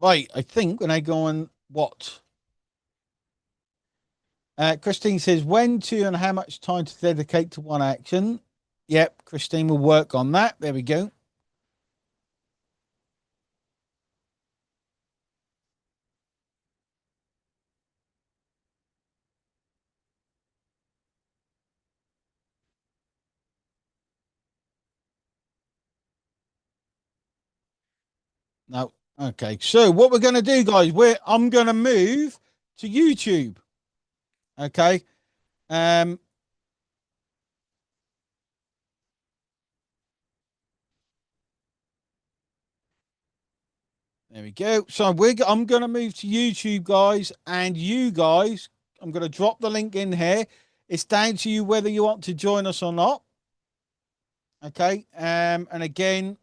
Right, I think when I go on what? Christine says when to and how much time to dedicate to one action. Yep, Christine will work on that. There we go. No. Okay. So what we're gonna do, guys, I'm gonna move to YouTube. Okay. Um, there we go. So I'm gonna move to YouTube, guys, and you guys, I'm gonna drop the link in here. It's down to you whether you want to join us or not. Okay. And again,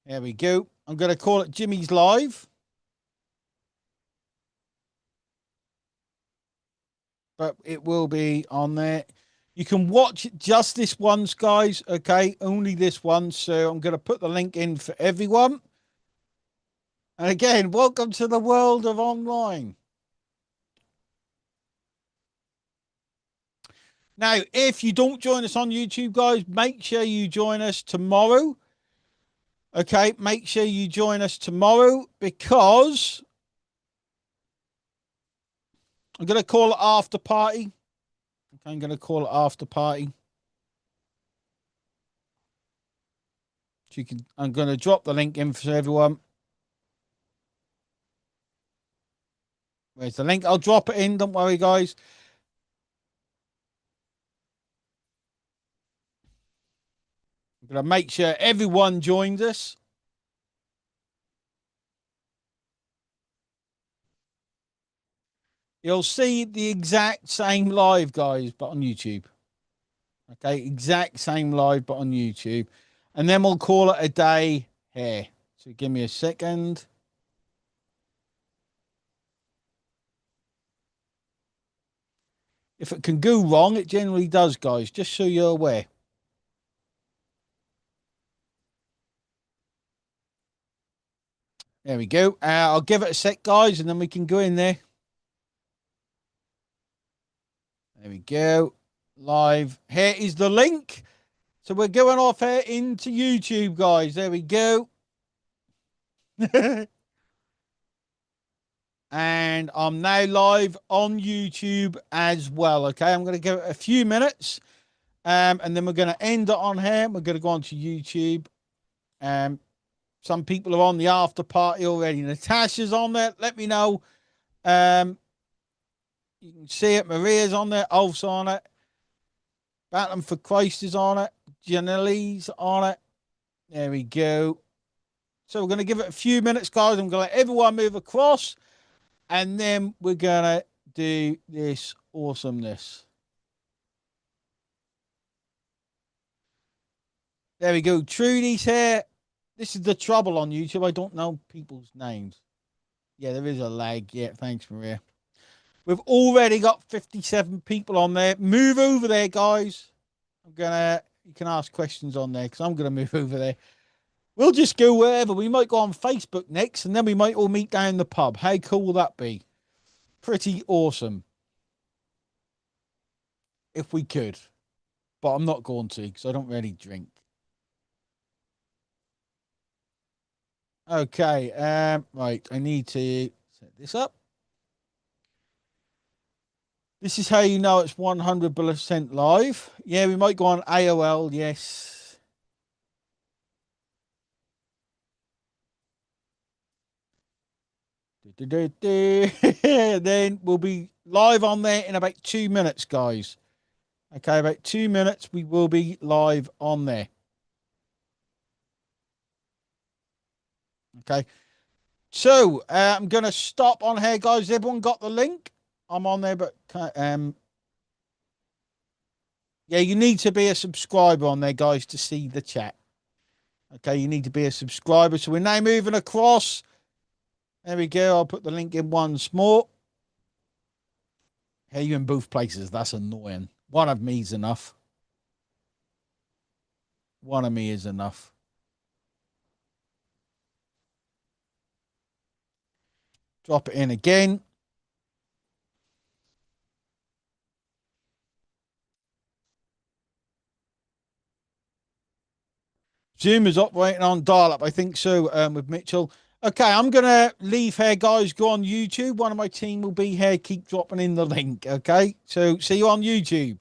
there we go. I'm gonna call it Jimmy's Live. But it will be on there. You can watch just this once, guys. Okay, only this one. So I'm going to put the link in for everyone. And again, welcome to the world of online. Now, if you don't join us on YouTube, guys, make sure you join us tomorrow. Okay, make sure you join us tomorrow because I'm going to call it after party. Okay, I'm going to call it after party. So you can. I'm going to drop the link in for everyone. Where's the link? I'll drop it in. Don't worry, guys. I'm going to make sure everyone joins us. You'll see the exact same live, guys, but on YouTube. Okay, exact same live, but on YouTube. And then we'll call it a day here. So give me a second. If it can go wrong, it generally does, guys, just so you're aware. There we go. I'll give it a sec, guys, and then we can go in there. There we go. Live. Here is the link. So we're going off here into YouTube, guys. There we go. And I'm now live on YouTube as well. Okay, I'm going to give it a few minutes, and then we're going to end it on here. We're going to go on to YouTube. Um, some people are on the after party already. Natasha's on there. Let me know. Um, you can see it. Maria's on there. Ulf's on it. Battling for Christ is on it. Janelle's on it. There we go. So we're going to give it a few minutes, guys. I'm going to let everyone move across, and then we're going to do this awesomeness. There we go. Trudy's here. This is the trouble on YouTube. I don't know people's names. Yeah, there is a lag. Yeah, thanks, Maria. We've already got 57 people on there. Move over there, guys. You can ask questions on there because I'm gonna move over there. We'll just go wherever. We might go on Facebook next, and then we might all meet down the pub. How cool will that be? Pretty awesome. If we could. But I'm not going to because I don't really drink. Okay. Right. I need to set this up. This is how you know it's 100% live. Yeah, we might go on AOL. Yes. Then we'll be live on there in about 2 minutes, guys. Okay, about 2 minutes, we will be live on there. Okay. So I'm gonna stop on here, guys. Everyone got the link? I'm on there, but yeah, you need to be a subscriber on there, guys, to see the chat. Okay, you need to be a subscriber. So we're now moving across. There we go. I'll put the link in once more. Hey, you in both places. That's annoying. One of me is enough. One of me is enough. Drop it in again. Zoom is operating on dial-up. I think so, with Mitchell. Okay, I'm going to leave here, guys. Go on YouTube. One of my team will be here. Keep dropping in the link. Okay, so see you on YouTube.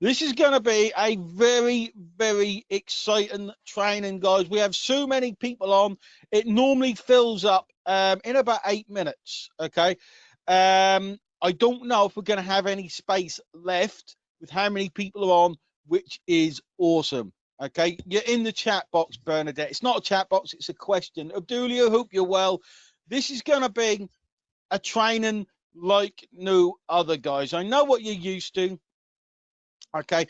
This is going to be a very, very exciting training, guys. We have so many people on. It normally fills up in about 8 minutes, okay? I don't know if we're going to have any space left with how many people are on, which is awesome. Okay, you're in the chat box, Bernadette. It's not a chat box, it's a question. Abdulia, hope you're well. This is going to be a training like no other, guys. I know what you're used to. Okay,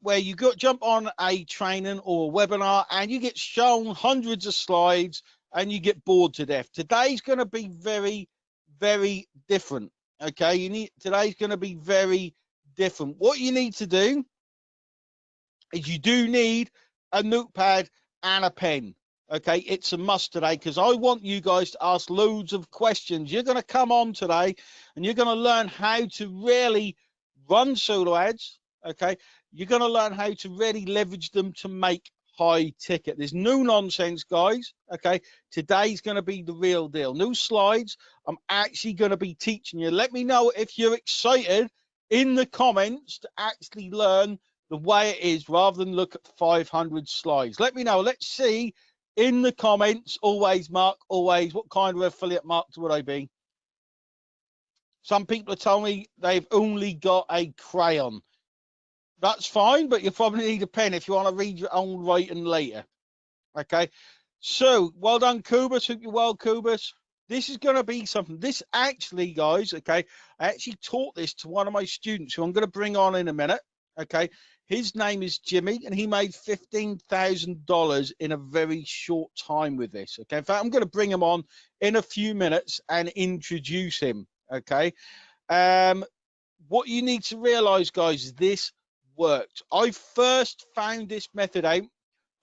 where you jump on a training or a webinar and you get shown hundreds of slides and you get bored to death. Today's going to be very, very different. Okay, today's going to be very different. What you need to do is you do need a notepad and a pen. Okay, it's a must today because I want you guys to ask loads of questions. You're going to come on today and you're going to learn how to really run solo ads. Okay, you're going to learn how to really leverage them to make high ticket. There's no nonsense, guys. Okay, today's going to be the real deal. No slides. I'm actually going to be teaching you. Let me know if you're excited in the comments to actually learn the way it is rather than look at 500 slides. Let me know. Let's see in the comments. Always, Mark, always. What kind of affiliate marks would I be? Some people are telling me they've only got a crayon. That's fine, but you probably need a pen if you want to read your own writing later. Okay. So, well done, Kubus. Hope you're well, Kubus. This is going to be something. This actually, guys, okay, I actually taught this to one of my students who I'm going to bring on in a minute. Okay. His name is Jimmy, and he made $15,000 in a very short time with this. Okay. In fact, I'm going to bring him on in a few minutes and introduce him. Okay. What you need to realize, guys, is this worked. I first found this method out,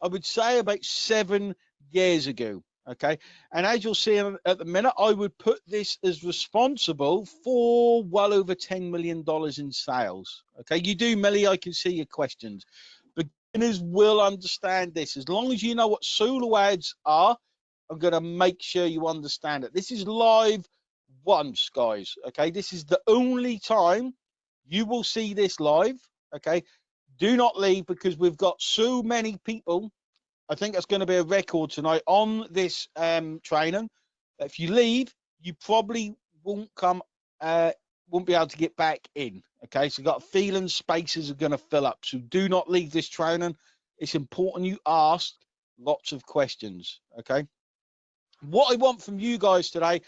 I would say, about 7 years ago. Okay, and as you'll see at the minute, I would put this as responsible for well over $10 million in sales. Okay, you do, Millie, I can see your questions. Beginners will understand this. As long as you know what solo ads are, I'm going to make sure you understand it. This is live once, guys. Okay, this is the only time you will see this live. Okay, do not leave because we've got so many people. I think that's going to be a record tonight on this training. If you leave, you probably won't be able to get back in. Okay, so you've got a feeling spaces are going to fill up. So do not leave this training. It's important you ask lots of questions. Okay, what I want from you guys today,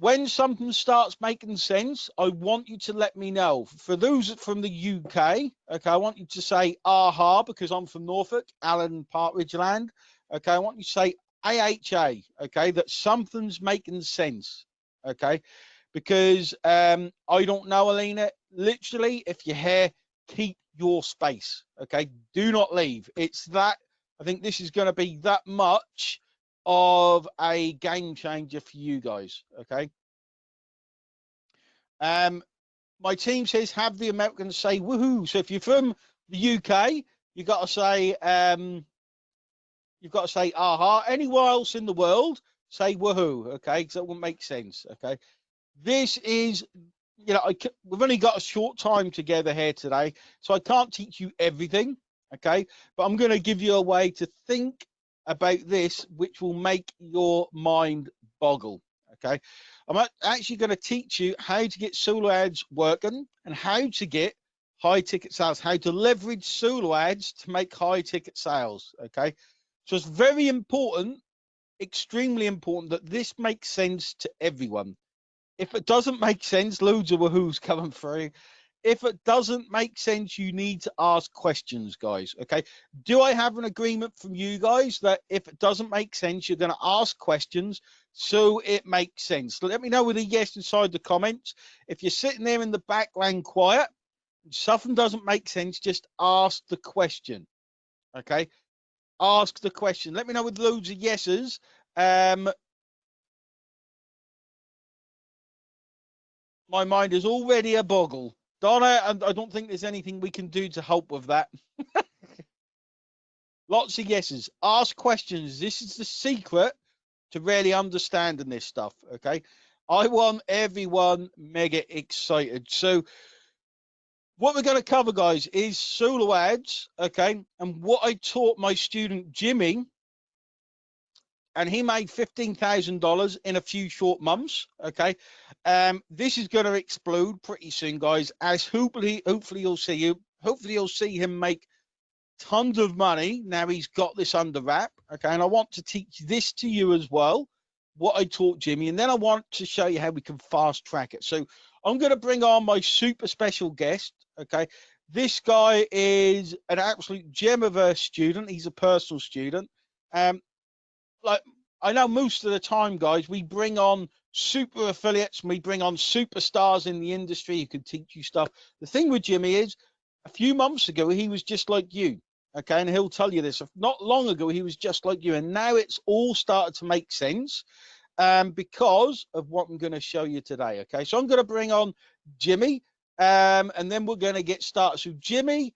when something starts making sense, I want you to let me know. For those from the UK, okay, I want you to say AHA because I'm from Norfolk, Alan Partridge land. Okay, I want you to say AHA, okay, that something's making sense, okay, because I don't know, Alina. Literally, if you're here, keep your space, okay, do not leave. It's that, I think this is going to be that much of a game changer for you guys. Okay. My team says have the Americans say woohoo. So if you're from the UK, you've got to say aha. Anywhere else in the world, say woohoo. Okay, because that wouldn't make sense. Okay, this is, you know, we've only got a short time together here today, so I can't teach you everything. Okay, but I'm going to give you a way to think about this, which will make your mind boggle. Okay, I'm actually going to teach you how to get solo ads working and how to get high ticket sales, how to leverage solo ads to make high ticket sales. Okay, so it's very important, extremely important that this makes sense to everyone. If it doesn't make sense, loads of wahoo's coming through. If it doesn't make sense, you need to ask questions, guys. Okay. Do I have an agreement from you guys that if it doesn't make sense, you're going to ask questions so it makes sense? Let me know with a yes inside the comments. If you're sitting there in the background quiet, something doesn't make sense, just ask the question. Okay. Ask the question. Let me know with loads of yeses. My mind is already a boggle. Donna, I don't think there's anything we can do to help with that. Lots of yeses. Ask questions. This is the secret to really understanding this stuff, okay? I want everyone mega excited. So What we're going to cover, guys, is solo ads, okay? And what I taught my student Jimmy, and he made $15,000 in a few short months, okay? This is going to explode pretty soon, guys, as hopefully you'll see him make tons of money. Now he's got this under wrap, okay? And I want to teach this to you as well, what I taught Jimmy, and then I want to show you how we can fast track it. So I'm going to bring on my super special guest, okay? This guy is an absolute gem of a student. He's a personal student. Like, I know most of the time, guys, we bring on super affiliates and we bring on superstars in the industry who can teach you stuff. The thing with Jimmy is, a few months ago, he was just like you, okay? And he'll tell you this. Not long ago, he was just like you. And now it's all started to make sense because of what I'm going to show you today, okay? So I'm going to bring on Jimmy, and then we're going to get started. So, Jimmy,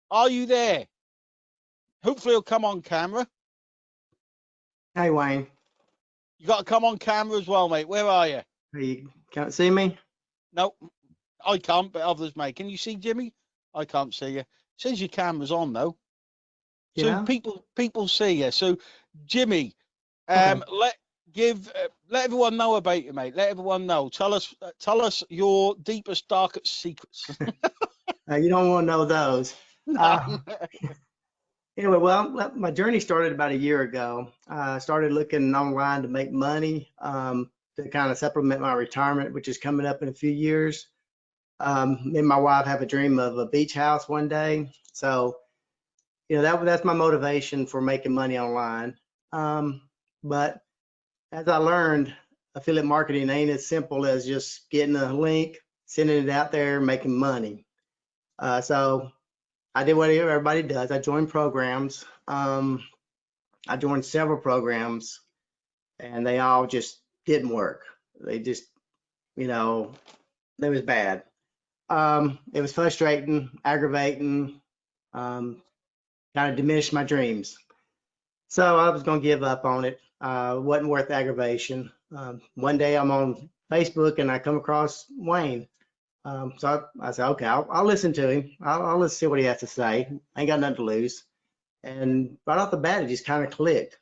are you there? Hopefully he'll come on camera. Hey, Wayne. You got to come on camera as well, mate. Where are you? You can't see me? Nope, I can't, but others may. Can you see Jimmy? I can't see you. It says your camera's on, though. Yeah. So people see you. So, Jimmy, Okay. let everyone know about you, mate. Let everyone know. Tell us your deepest, darkest secrets. You don't want to know those. No. Anyway, well, my journey started about a year ago. I started looking online to make money to kind of supplement my retirement, which is coming up in a few years. Me and my wife have a dream of a beach house one day. So, that's my motivation for making money online. But as I learned, affiliate marketing ain't as simple as just getting a link, sending it out there, making money. So I did what everybody does. I joined programs. I joined several programs, and they all just didn't work. They just, they was bad. It was frustrating, aggravating, kind of diminished my dreams. So I was going to give up on it. Wasn't worth aggravation. One day I'm on Facebook and I come across Wayne. So I said, okay, I'll listen to him. I'll listen to see what he has to say. I ain't got nothing to lose. And right off the bat, it just kind of clicked.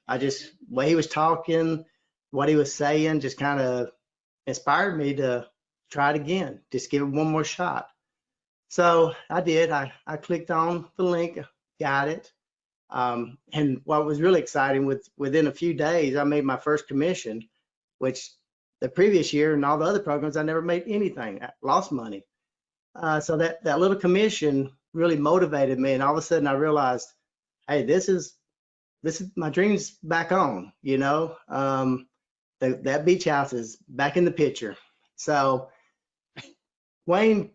What he was talking, what he was saying, just kind of inspired me to try it again, just give it one more shot. So I did. I clicked on the link, got it. And what was really exciting, within a few days, I made my first commission, which the previous year and all the other programs, I never made anything. I lost money. So that little commission really motivated me. And all of a sudden I realized, hey, this is my dreams back on, that beach house is back in the picture. So Wayne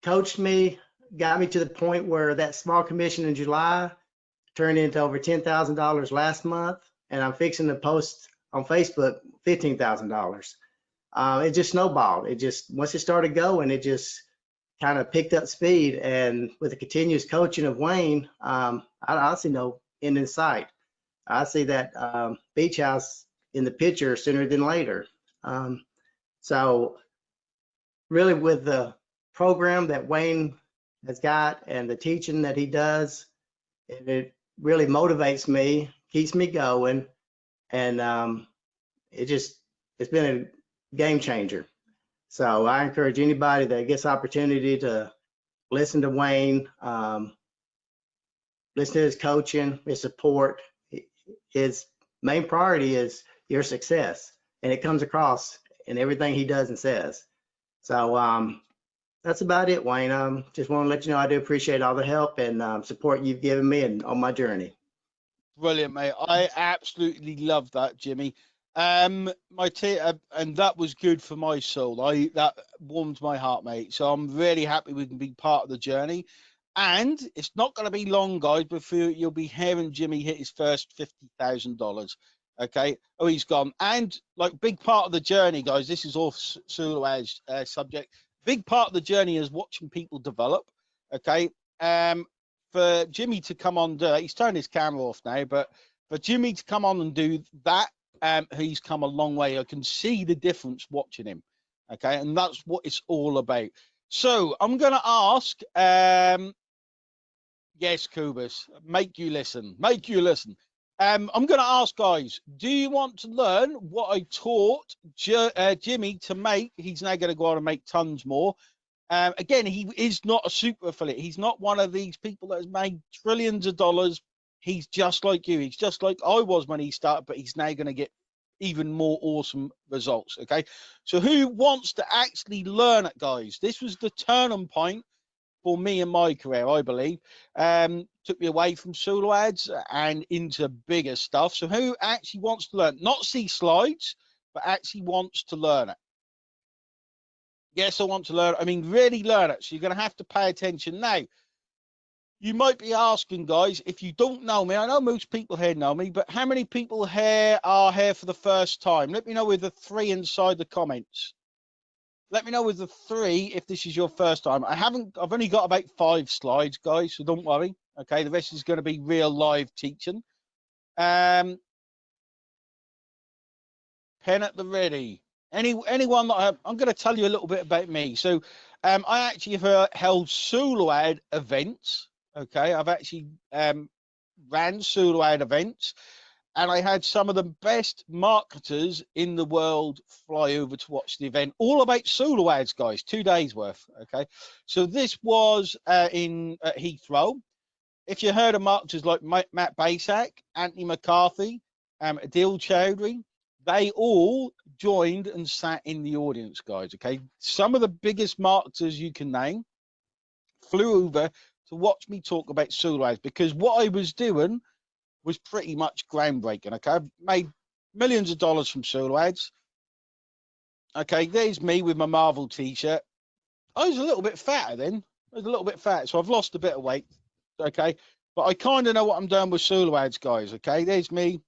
coached me, got me to the point where that small commission in July turned into over $10,000 last month. And I'm fixing to post on Facebook $15,000. It just snowballed. Once it started going, it just kind of picked up speed. And with the continuous coaching of Wayne, I see no end in sight. I see that beach house in the picture sooner than later. So really, with the program that Wayne has got and the teaching that he does, it really motivates me, keeps me going. And it's been a game changer. So I encourage anybody that gets opportunity to listen to Wayne, listen to his coaching, his support. His main priority is your success, and it comes across in everything he does and says. So that's about it, Wayne. Just want to let you know I do appreciate all the help and support you've given me and on my journey. Brilliant, mate. I absolutely love that, Jimmy. And that was good for my soul. That warmed my heart, mate. So I'm really happy we can be part of the journey. And it's not going to be long, guys, before you'll be hearing Jimmy hit his first $50,000. Okay. Oh, he's gone. And like, big part of the journey, guys, this is off solo ads subject. Big part of the journey is watching people develop. Okay. For Jimmy to come on, he's turned his camera off now, but for Jimmy to come on and do that, he's come a long way. I can see the difference watching him. Okay. And that's what it's all about. So I'm going to ask, yes, Kubus, make you listen. I'm going to ask, guys, do you want to learn what I taught Jimmy to make? He's now going to go on and make tons more. Again, he is not a super affiliate. He's not one of these people that has made trillions of dollars. He's just like you. He's just like I was when he started, but he's now going to get even more awesome results. Okay. So who wants to actually learn it, guys? This was the turning point for me in my career, I believe. Took me away from solo ads and into bigger stuff. So who actually wants to learn? Not see slides, but actually wants to learn it. Yes, I want to learn. I mean, really learn it. So you're going to have to pay attention. Now, you might be asking, guys, if you don't know me, I know most people here know me, but how many people here are here for the first time? Let me know with the 3 inside the comments. Let me know with the 3 if this is your first time. I've only got about 5 slides, guys, so don't worry. Okay, the rest is going to be real live teaching. Pen at the ready. Anyone that I'm going to tell you a little bit about me. So I actually have held solo ad events. Okay, I've actually ran solo ad events, and I had some of the best marketers in the world fly over to watch the event, all about solo ads, guys, 2 days worth. Okay, so this was in Heathrow. If you heard of marketers like Matt Basak, Anthony McCarthy, Adil Chowdhury, they all joined and sat in the audience, guys. Okay, some of the biggest marketers you can name flew over to watch me talk about solo ads, because what I was doing was pretty much groundbreaking. Okay, I've made millions of dollars from solo ads. Okay, there's me with my Marvel t-shirt. I was a little bit fatter then. So I've lost a bit of weight. Okay, but I kind of know what I'm doing with solo ads, guys. Okay, there's me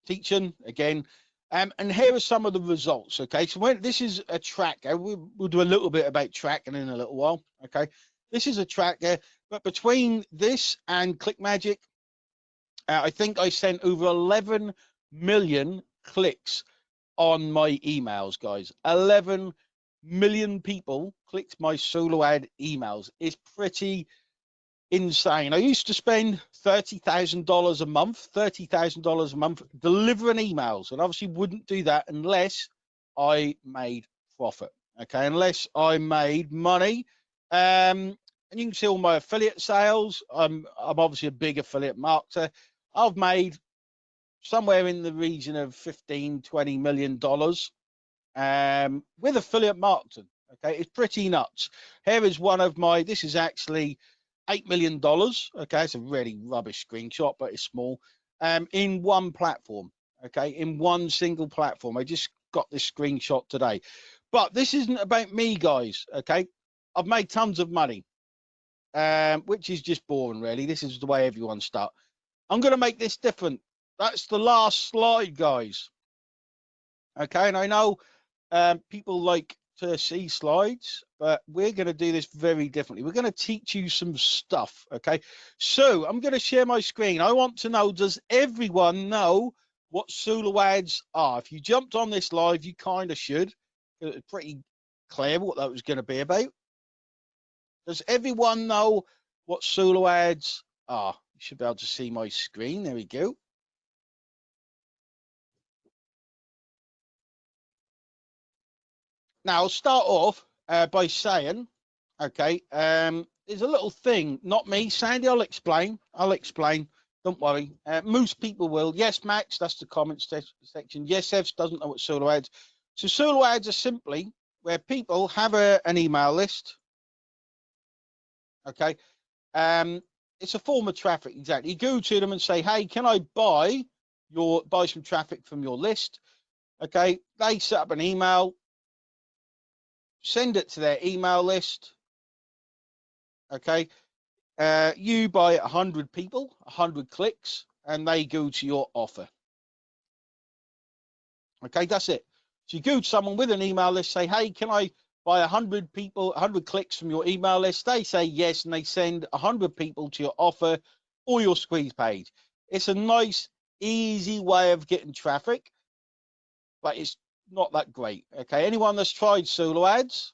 teaching again. And here are some of the results. Okay, so when this is a tracker, we'll do a little bit about tracking in a little while. Okay, this is a tracker, but between this and ClickMagick, I think I sent over 11 million clicks on my emails, guys. 11 million people clicked my solo ad emails. It's pretty insane. I used to spend $30,000 a month, delivering emails, and obviously wouldn't do that unless I made profit. Okay, unless I made money. And you can see all my affiliate sales. I'm obviously a big affiliate marketer. I've made somewhere in the region of $15-20 million with affiliate marketing. Okay, it's pretty nuts. Here is one of my, this is actually $8 million. Okay, it's a really rubbish screenshot, but it's small. In one platform. Okay, in one single platform. I just got this screenshot today. But this isn't about me, guys. Okay, I've made tons of money, which is just boring, really. This is the way everyone starts. I'm going to make this different. That's the last slide, guys. Okay, and I know people like to see slides, but we're going to do this very differently. We're going to teach you some stuff. Okay, so I'm going to share my screen. I want to know, does everyone know what solo ads are? If you jumped on this live, you kind of should. It was pretty clear what that was going to be about. Does everyone know what solo ads are? You should be able to see my screen. There we go. Now, I'll start off by saying, okay, there's a little thing, not me, Sandy, I'll explain. Don't worry. Most people will. Yes, Max, that's the comments section. Yes, Evs doesn't know what solo ads. So solo ads are simply where people have an email list. Okay. It's a form of traffic, exactly. You go to them and say, hey, can I buy some traffic from your list? Okay. They set up an email, send it to their email list. Okay. You buy 100 people, 100 clicks, and they go to your offer. Okay, that's it. So you go to someone with an email list, say, hey, can I buy 100 people, 100 clicks from your email list? They say yes, and they send 100 people to your offer or your squeeze page. It's a nice, easy way of getting traffic, but it's not that great. Okay, anyone that's tried Sulu Ads,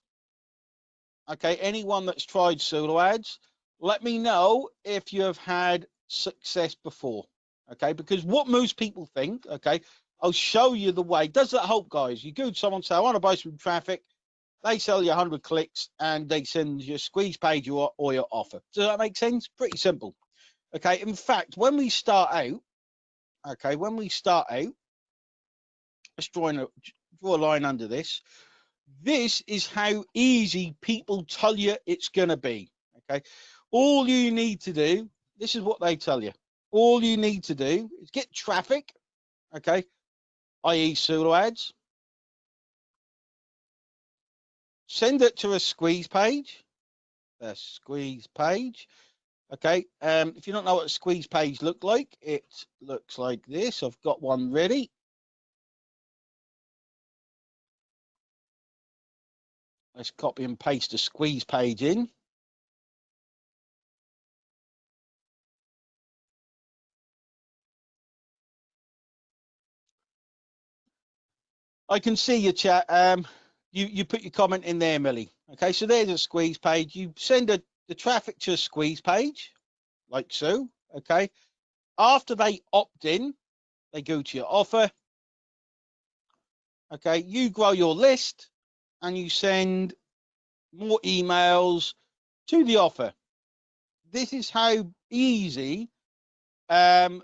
okay, anyone that's tried Sulu Ads, let me know if you have had success before. Okay, because what most people think, okay, I'll show you the way. Does that help, guys? You go to someone, say, I want to buy some traffic. They sell you 100 clicks and they send you a squeeze page or your offer. Does that make sense? Pretty simple. Okay, in fact, when we start out, okay, let's draw a line under this. This is how easy people tell you it's going to be. Okay, all you need to do, this is what they tell you. All you need to do is get traffic, okay, i.e. Sulu Ads. Send it to a squeeze page. Okay, if you don't know what a squeeze page look like, it looks like this. I've got one ready. Let's copy and paste a squeeze page in. I can see your chat. You put your comment in there, Millie. Okay, so there's a squeeze page. You send the traffic to a squeeze page, like so. Okay, after they opt in, they go to your offer. Okay, you grow your list and you send more emails to the offer. This is how easy the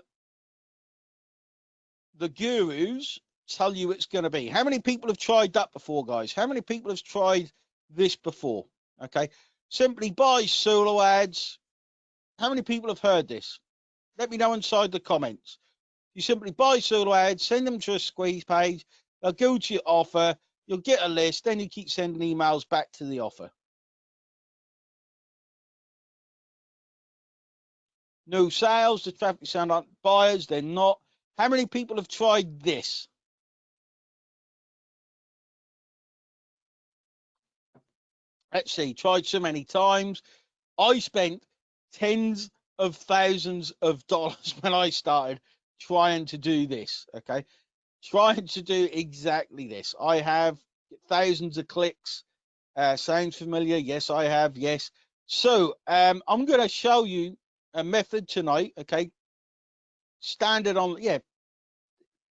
gurus tell you it's going to be. How many people have tried that before, guys? How many people have tried this before? Okay, simply buy Sulu Ads. How many people have heard this? Let me know inside the comments. You simply buy Sulu Ads, send them to a squeeze page. They'll go to your offer. You'll get a list. Then you keep sending emails back to the offer. No sales. The traffic sound like buyers. They're not. How many people have tried this? Let's see. Tried so many times. I spent tens of thousands of dollars when I started trying to do this. Okay, trying to do exactly this. I have thousands of clicks. Sounds familiar? Yes, I have. Yes. So I'm going to show you a method tonight. Okay, standard on. Yeah.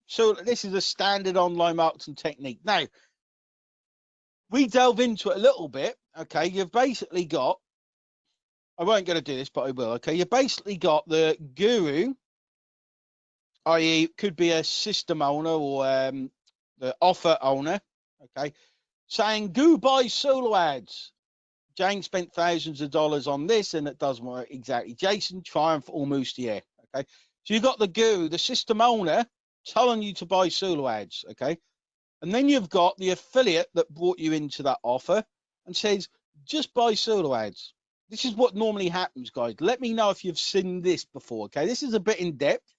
So this is a standard online marketing technique. Now we delve into it a little bit. Okay, you've basically got. I won't going to do this, but I will. Okay, you basically got the guru, i.e., could be a system owner or the offer owner. Okay, saying go buy Sulu Ads. Jane spent thousands of dollars on this and it doesn't work exactly. Jason, triumph almost the air. Okay, so you've got the guru, the system owner, telling you to buy Sulu Ads. Okay, and then you've got the affiliate that brought you into that offer and says just buy Sulu Ads. This is what normally happens, guys. Let me know if you've seen this before. Okay, this is a bit in depth.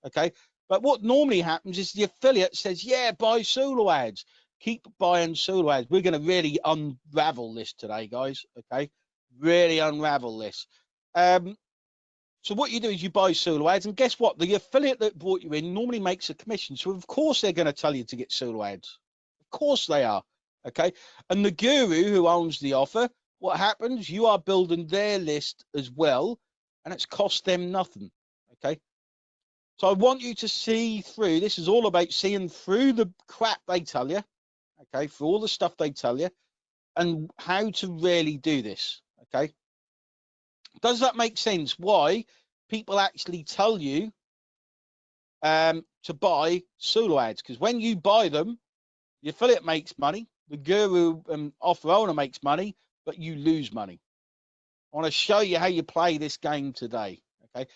Okay, but what normally happens is the affiliate says, yeah, buy Sulu Ads. Keep buying Sulu Ads. We're going to really unravel this today, guys. Okay, really unravel this. So what you do is you buy Sulu Ads, and guess what? The affiliate that brought you in normally makes a commission. So of course they're going to tell you to get Sulu Ads. Of course they are. Okay, and the guru who owns the offer, what happens? You are building their list as well, and it's cost them nothing. Okay. So I want you to see through. This is all about seeing through the crap they tell you, okay, for all the stuff they tell you, and how to really do this, okay? Does that make sense? Why people actually tell you to buy Sulu Ads? Because when you buy them, the affiliate makes money, the guru and offer owner makes money, but you lose money. I want to show you how you play this game today, okay?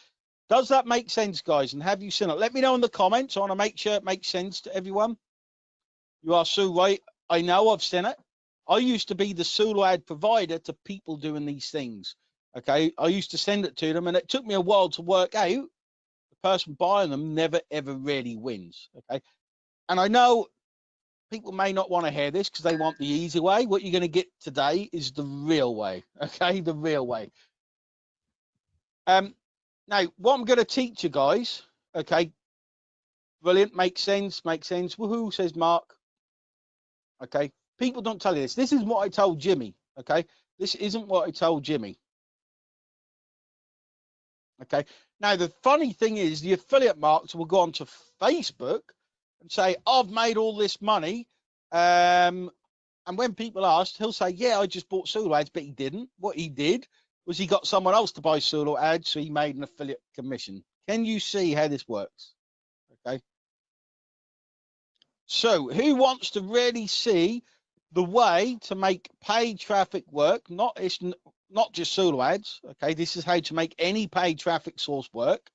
Does that make sense, guys? And have you seen it? Let me know in the comments. I want to make sure it makes sense to everyone. You are so right. I know I've seen it. I used to be the Sulu Ad provider to people doing these things. Okay. I used to send it to them and it took me a while to work out the person buying them never, ever really wins. Okay. And I know people may not want to hear this because they want the easy way. What you're going to get today is the real way. Okay. The real way. Now, what I'm going to teach you guys, okay, brilliant, makes sense, woohoo, says Mark. Okay, people don't tell you this. This is what I told Jimmy. Okay, this isn't what I told Jimmy. Okay, now the funny thing is the affiliate marketer will go onto Facebook and say, I've made all this money. And when people ask, he'll say, yeah, I just bought Zulu ads, but he didn't. What he did was he got someone else to buy Zulu ads, so he made an affiliate commission. Can you see how this works? Okay. So who wants to really see the way to make paid traffic work? It's not just Zulu ads. Okay. This is how to make any paid traffic source work.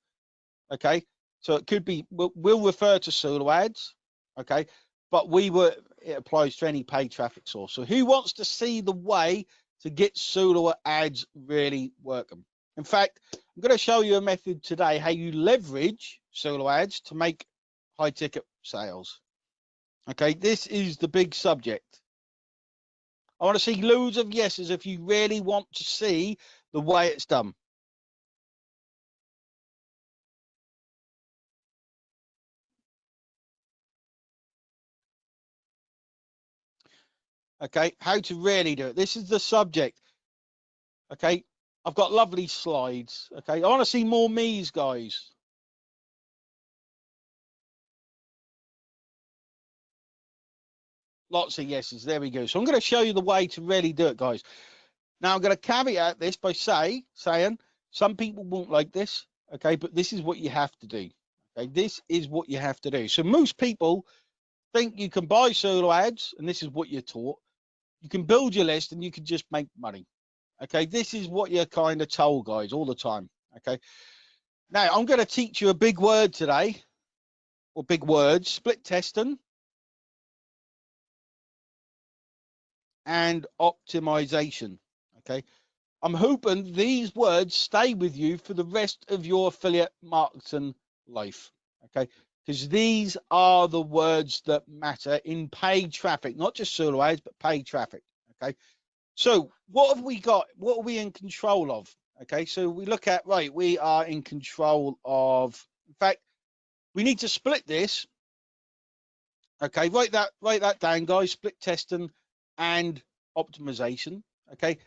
Okay. So it could be, we'll refer to Zulu ads. Okay. But it applies to any paid traffic source. So who wants to see the way to get Zulu ads really working? In fact, I'm going to show you a method today, how you leverage Zulu ads to make high ticket sales. Okay, this is the big subject. I want to see loads of yeses if you really want to see the way it's done. Okay, how to really do it. This is the subject. Okay, I've got lovely slides. Okay, I want to see more me's, guys. Lots of yeses. There we go. So I'm going to show you the way to really do it, guys. Now I'm going to caveat this by saying some people won't like this. Okay, but this is what you have to do. Okay, this is what you have to do. So most people think you can buy Zulu ads, and this is what you're taught. You can build your list and you can just make money. Okay, this is what you're kind of told, guys, all the time. Okay, now I'm going to teach you a big word today, or big words: split testing and optimization. Okay, I'm hoping these words stay with you for the rest of your affiliate marketing life. Okay, because these are the words that matter in paid traffic, not just Zulu ads, but paid traffic. Okay, so what have we got? What are we in control of? Okay, so we look at, right, we are in control of, in fact, we need to split this. Okay, write that down, guys. Split testing and optimization. Okay,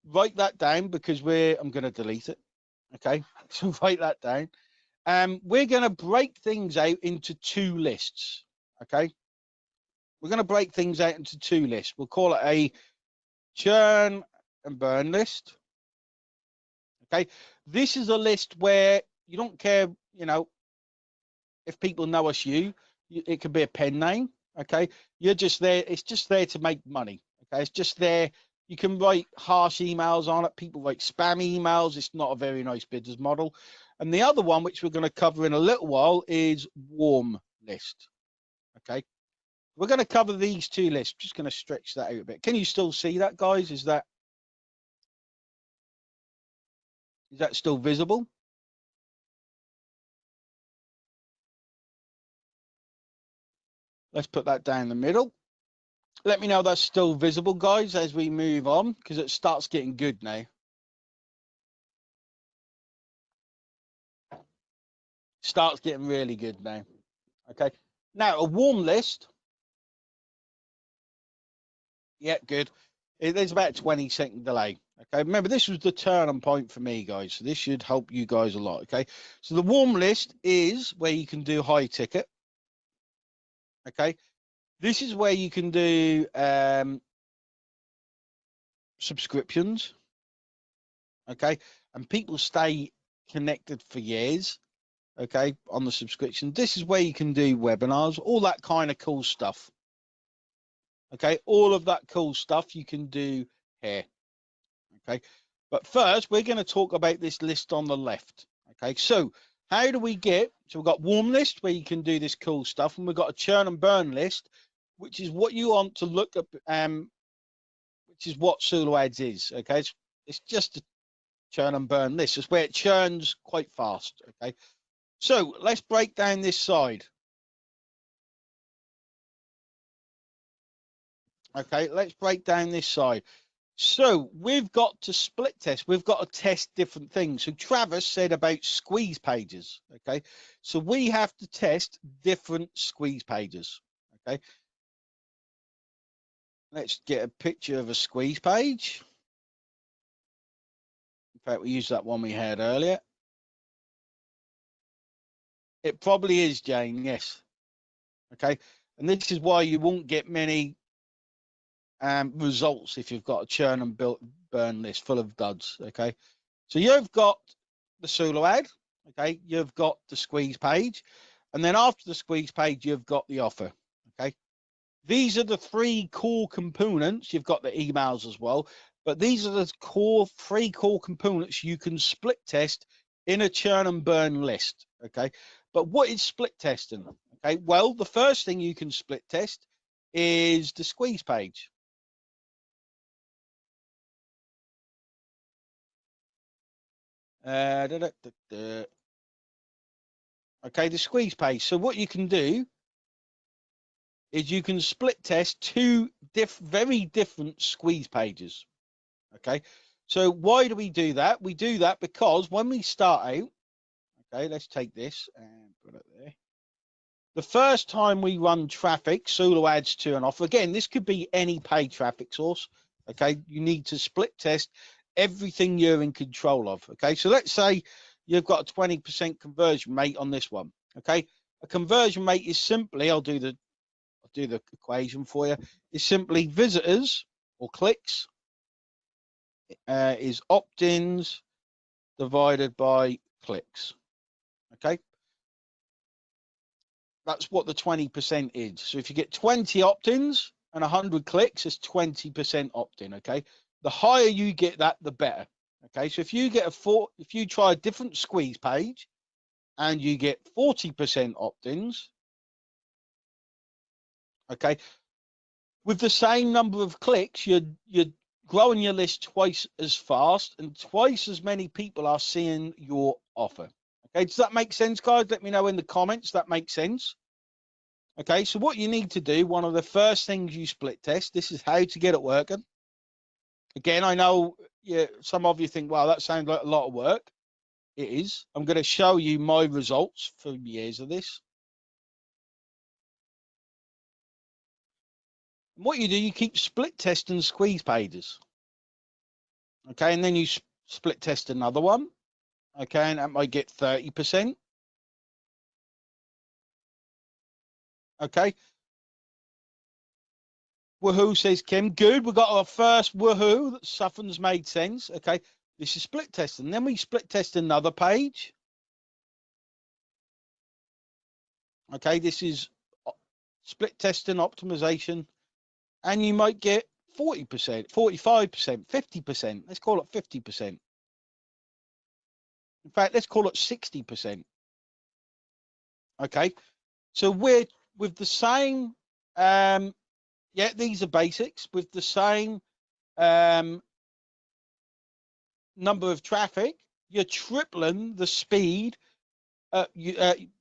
write that down because I'm going to delete it. Okay, so write that down. We're going to break things out into two lists. Okay, we're going to break things out into two lists. We'll call it a churn and burn list. Okay, this is a list where you don't care, if people know us, it could be a pen name. Okay, you're just there. It's just there to make money. Okay, it's just there. You can write harsh emails on it. People write spam emails. It's not a very nice business model. And the other one, which we're going to cover in a little while, is warm list. Okay, we're going to cover these two lists. Just going to stretch that out a bit. Can you still see that, guys? Is that still visible? Let's put that down the middle. Let me know that's still visible, guys, as we move on, because it starts getting good now. Starts getting really good now. Okay. Now, a warm list. Yeah, good. There's about a 20-second delay. Okay. Remember, this was the turning point for me, guys. So this should help you guys a lot. Okay. So the warm list is where you can do high ticket. Okay. This is where you can do subscriptions. Okay. And people stay connected for years. Okay, on the subscription. This is where you can do webinars, all that kind of cool stuff. Okay, all of that cool stuff you can do here. Okay, but first we're going to talk about this list on the left. Okay, so how do we so we've got warm list where you can do this cool stuff, and we've got a churn and burn list, which is what you want to look up, which is what Zulu ads is. Okay, it's just a churn and burn list. It's where it churns quite fast. Okay. So let's break down this side. Okay, let's break down this side. So we've got to split test. We've got to test different things. So Travis said about squeeze pages. Okay, so we have to test different squeeze pages. Okay, let's get a picture of a squeeze page. In fact, we used that one we had earlier. It probably is, Jane, yes. Okay, and this is why you won't get many results if you've got a churn and burn list full of duds. Okay, so you've got the Sulu ad, okay, you've got the squeeze page, and then after the squeeze page, you've got the offer. Okay, these are the three core components. You've got the emails as well, but these are the three core components you can split test in a churn and burn list. Okay, but what is split testing? Okay, well, the first thing you can split test is the squeeze page. Okay, the squeeze page. So what you can do is you can split test two very different squeeze pages. Okay, so why do we do that? We do that because when we start out, okay, let's take this and put it there. The first time we run traffic, Sulu adds to an offer. Again, this could be any paid traffic source. Okay, you need to split test everything you're in control of. Okay, so let's say you've got a 20% conversion rate on this one. Okay, a conversion rate is simply, I'll do the equation for you, is simply visitors or clicks is opt-ins divided by clicks. Okay, that's what the 20% is. So if you get 20 opt-ins and 100 clicks, it's 20% opt-in. Okay, the higher you get that, the better. Okay, so if you get if you try a different squeeze page and you get 40% opt-ins, okay, with the same number of clicks, you're growing your list twice as fast and twice as many people are seeing your offer. Okay, does that make sense, guys? Let me know in the comments that makes sense. Okay, so what you need to do, one of the first things you split test, this is how to get it working. Again, I know some of you think, well, that sounds like a lot of work. It is. I'm going to show you my results for years of this. And what you do, you keep split testing squeeze pages. Okay, and then you split test another one. Okay, and that might get 30%. Okay. Woohoo, says Kim. Good. We got our first woohoo. Something's made sense. Okay. This is split testing. Then we split test another page. Okay. This is split testing optimization. And you might get 40%, 45%, 50%. Let's call it 50%. In fact, let's call it 60%. Okay. So we're with the same, yeah, these are basics with the same number of traffic, you're tripling the speed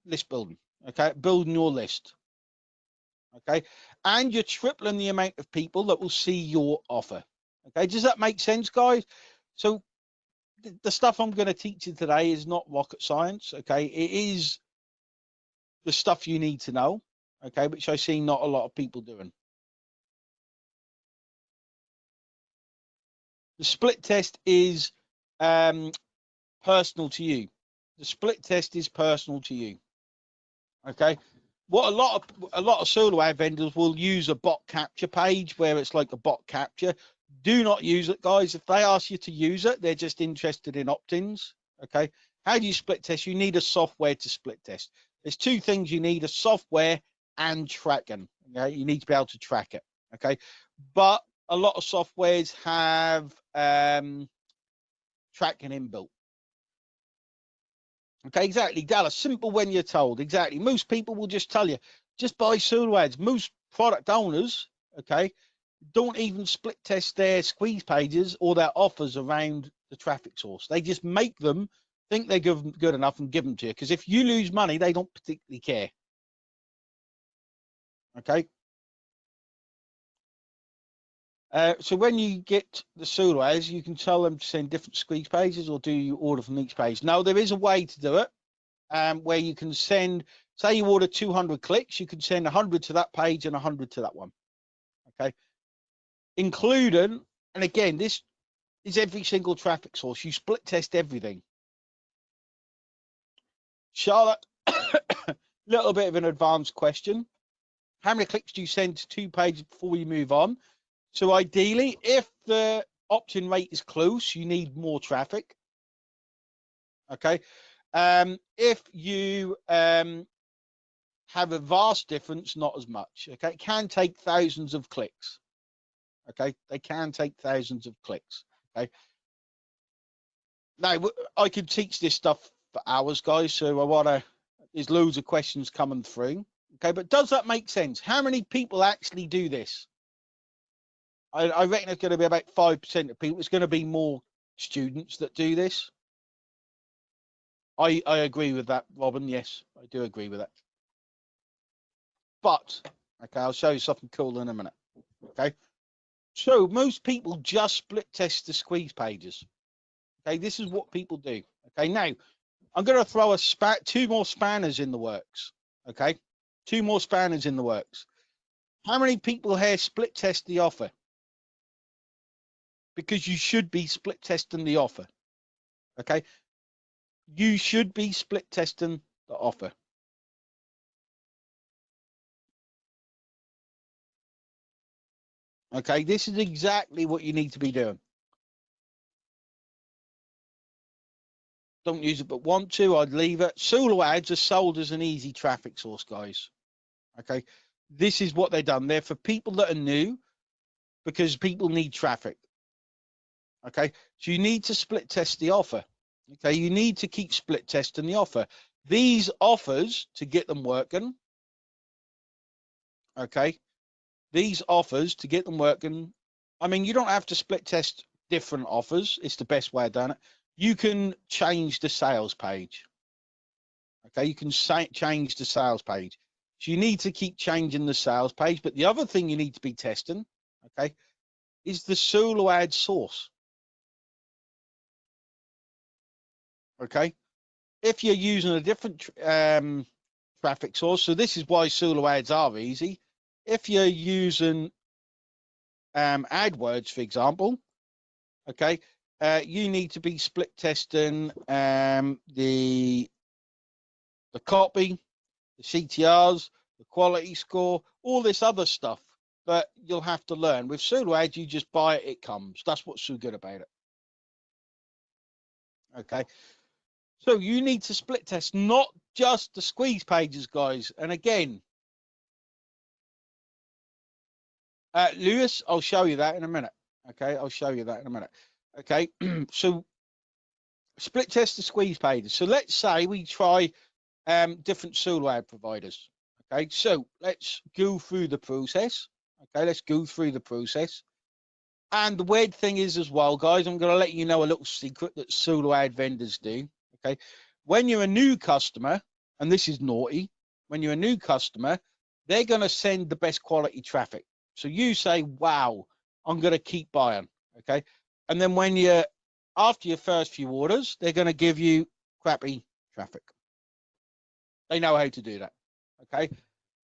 list building. Okay, building your list. Okay, and you're tripling the amount of people that will see your offer. Okay, does that make sense, guys? So the stuff I'm going to teach you today is not rocket science. Okay, it is the stuff you need to know. Okay, which I see not a lot of people doing. The split test is personal to you. The split test is personal to you. Okay. What a lot of Sulu ad vendors will use a bot capture page where it's like a bot capture. Do not use it, guys. If they ask you to use it, they're just interested in opt-ins. Okay. How do you split test? You need a software to split test. There's two things you need: a software and tracking. Okay. You need to be able to track it. Okay. But a lot of softwares have tracking inbuilt. Okay, exactly, Dallas. Simple when you're told. Exactly. Most people will just tell you, just buy Sulu ads. Most product owners, okay, don't even split test their squeeze pages or their offers around the traffic source. They just make them think they're good enough and give them to you. Because if you lose money, they don't particularly care. Okay. So when you get the Sulu ads, you can tell them to send different squeeze pages, or do you order from each page? Now, there is a way to do it where you can send, say you order 200 clicks, you can send 100 to that page and 100 to that one. Okay. including, and again, this is every single traffic source. You split test everything. Charlotte, little bit of an advanced question. How many clicks do you send to 2 pages before you move on? So ideally, if the opt-in rate is close, you need more traffic. Okay. If you have a vast difference, not as much. Okay. It can take thousands of clicks. Okay. They can take thousands of clicks. Okay. Now, I could teach this stuff for hours, guys. So there's loads of questions coming through. Okay. But does that make sense? How many people actually do this? I reckon it's going to be about 5% of people. It's going to be more students that do this. I agree with that, Robin. Yes, I do agree with that. But, okay, I'll show you something cool in a minute. Okay. So most people just split test the squeeze pages. Okay. This is what people do. Okay. Now, I'm going to throw two more spanners in the works. Okay. 2 more spanners in the works. How many people here split test the offer? Because you should be split testing the offer. Okay. You should be split testing the offer. Okay. This is exactly what you need to be doing. Don't use it, but want to, I'd leave it. Solo ads are sold as an easy traffic source, guys. Okay. This is what they've done. They're for people that are new because people need traffic. Okay. So you need to split test the offer. Okay. You need to keep split testing the offer. These offers to get them working. Okay. These offers to get them working. I mean, you don't have to split test different offers. It's the best way of doing it. You can change the sales page. Okay. You can change the sales page. So you need to keep changing the sales page. But the other thing you need to be testing, okay, is the solo ad source. Okay. If you're using a different traffic source, so this is why solo ads are easy. If you're using AdWords, for example, okay, you need to be split testing the copy, the CTRs, the quality score, all this other stuff that you'll have to learn. With solo ads, you just buy it, it comes. That's what's so good about it. Okay. So you need to split test, not just the squeeze pages, guys. And again, Lewis, I'll show you that in a minute. Okay, I'll show you that in a minute. Okay, so split test the squeeze pages. So let's say we try different solo ad providers. Okay, so let's go through the process. Okay, let's go through the process. And the weird thing is as well, guys, I'm going to let you know a little secret that solo ad vendors do. Okay, when you're a new customer, and this is naughty, when you're a new customer, they're going to send the best quality traffic. So you say, wow, I'm going to keep buying. Okay, and then when you're after your first few orders, they're going to give you crappy traffic. They know how to do that. Okay,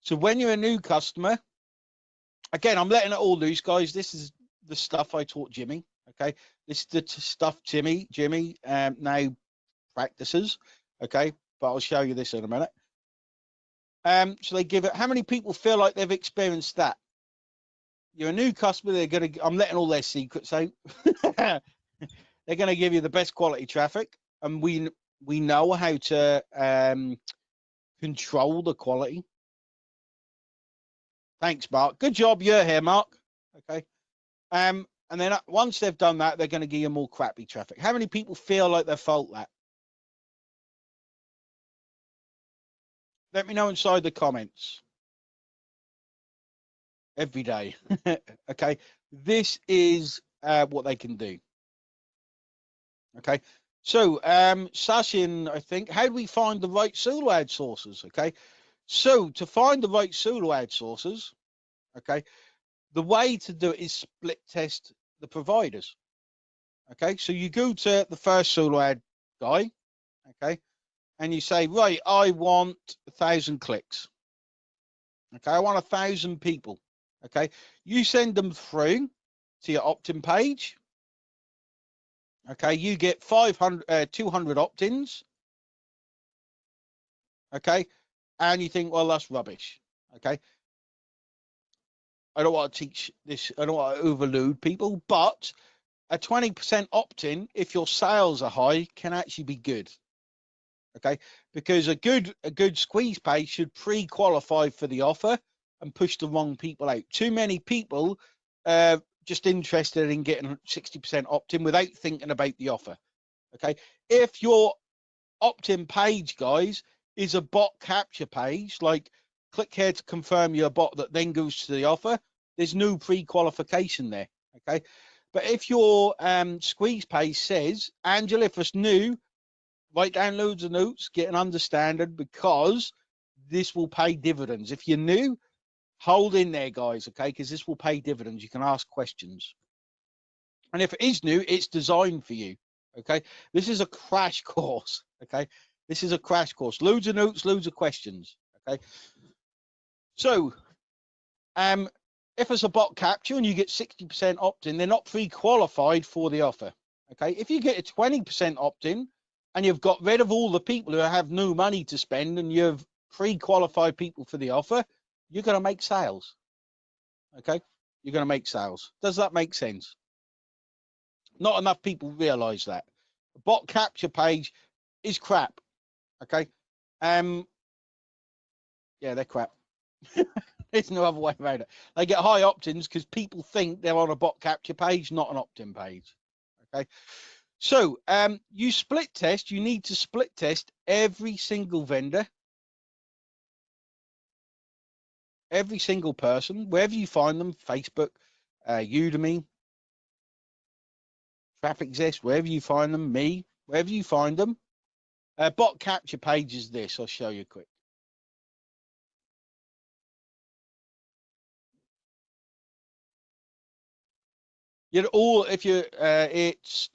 so when you're a new customer, again, I'm letting it all loose, guys. This is the stuff I taught Jimmy. Okay, this is the stuff Jimmy now practices. Okay, but I'll show you this in a minute. So they give it. How many people feel like they've experienced that? You're a new customer. They're gonna. I'm letting all their secrets out. They're gonna give you the best quality traffic, and we know how to control the quality. Thanks, Mark. Good job. You're here, Mark. Okay. And then once they've done that, they're going to give you more crappy traffic. How many people feel like they felt that? Let me know inside the comments. Every day. Okay. This is what they can do. Okay. So, Sashin, I think, how do we find the right solo ad sources? Okay. So to find the right solo ad sources, okay, the way to do it is split test the providers. Okay, so you go to the first solo ad guy, okay, and you say, right, I want 1,000 clicks. Okay, I want 1,000 people. Okay, you send them through. to your opt-in page. Okay, you get 200 opt-ins. Okay, and you think, well, that's rubbish. Okay, I don't want to teach this, I don't want to overload people, but a 20% opt-in, if your sales are high, can actually be good. Okay, because a good squeeze page should pre-qualify for the offer and push the wrong people out. Too many people just interested in getting 60% opt-in without thinking about the offer. Okay, if your opt-in page, guys, is a bot capture page, like click here to confirm you're a bot that then goes to the offer, there's no pre-qualification there. Okay, but if your squeeze page says, Angela, if it's new, write down loads of notes, get an understanding, because this will pay dividends. If you're new, hold in there, guys, okay, because this will pay dividends. You can ask questions. And if it is new, it's designed for you, okay? This is a crash course, okay? This is a crash course. Loads of notes, loads of questions, okay? So, if it's a bot capture and you get 60% opt-in, they're not pre-qualified for the offer, okay? If you get a 20% opt-in and you've got rid of all the people who have no money to spend and you've pre-qualified people for the offer, you're going to make sales, okay? You're going to make sales. Does that make sense? Not enough people realize that. The bot capture page is crap, okay? Yeah, they're crap. There's no other way around it. They get high opt-ins because people think they're on a bot capture page, not an opt-in page, okay? So you split test, you need to split test every single vendor, every single person, wherever you find them, Facebook, Udemy, Traffic Exist, wherever you find them, me, wherever you find them. Bot capture page is this. I'll show you quick. You're all, if you, it's,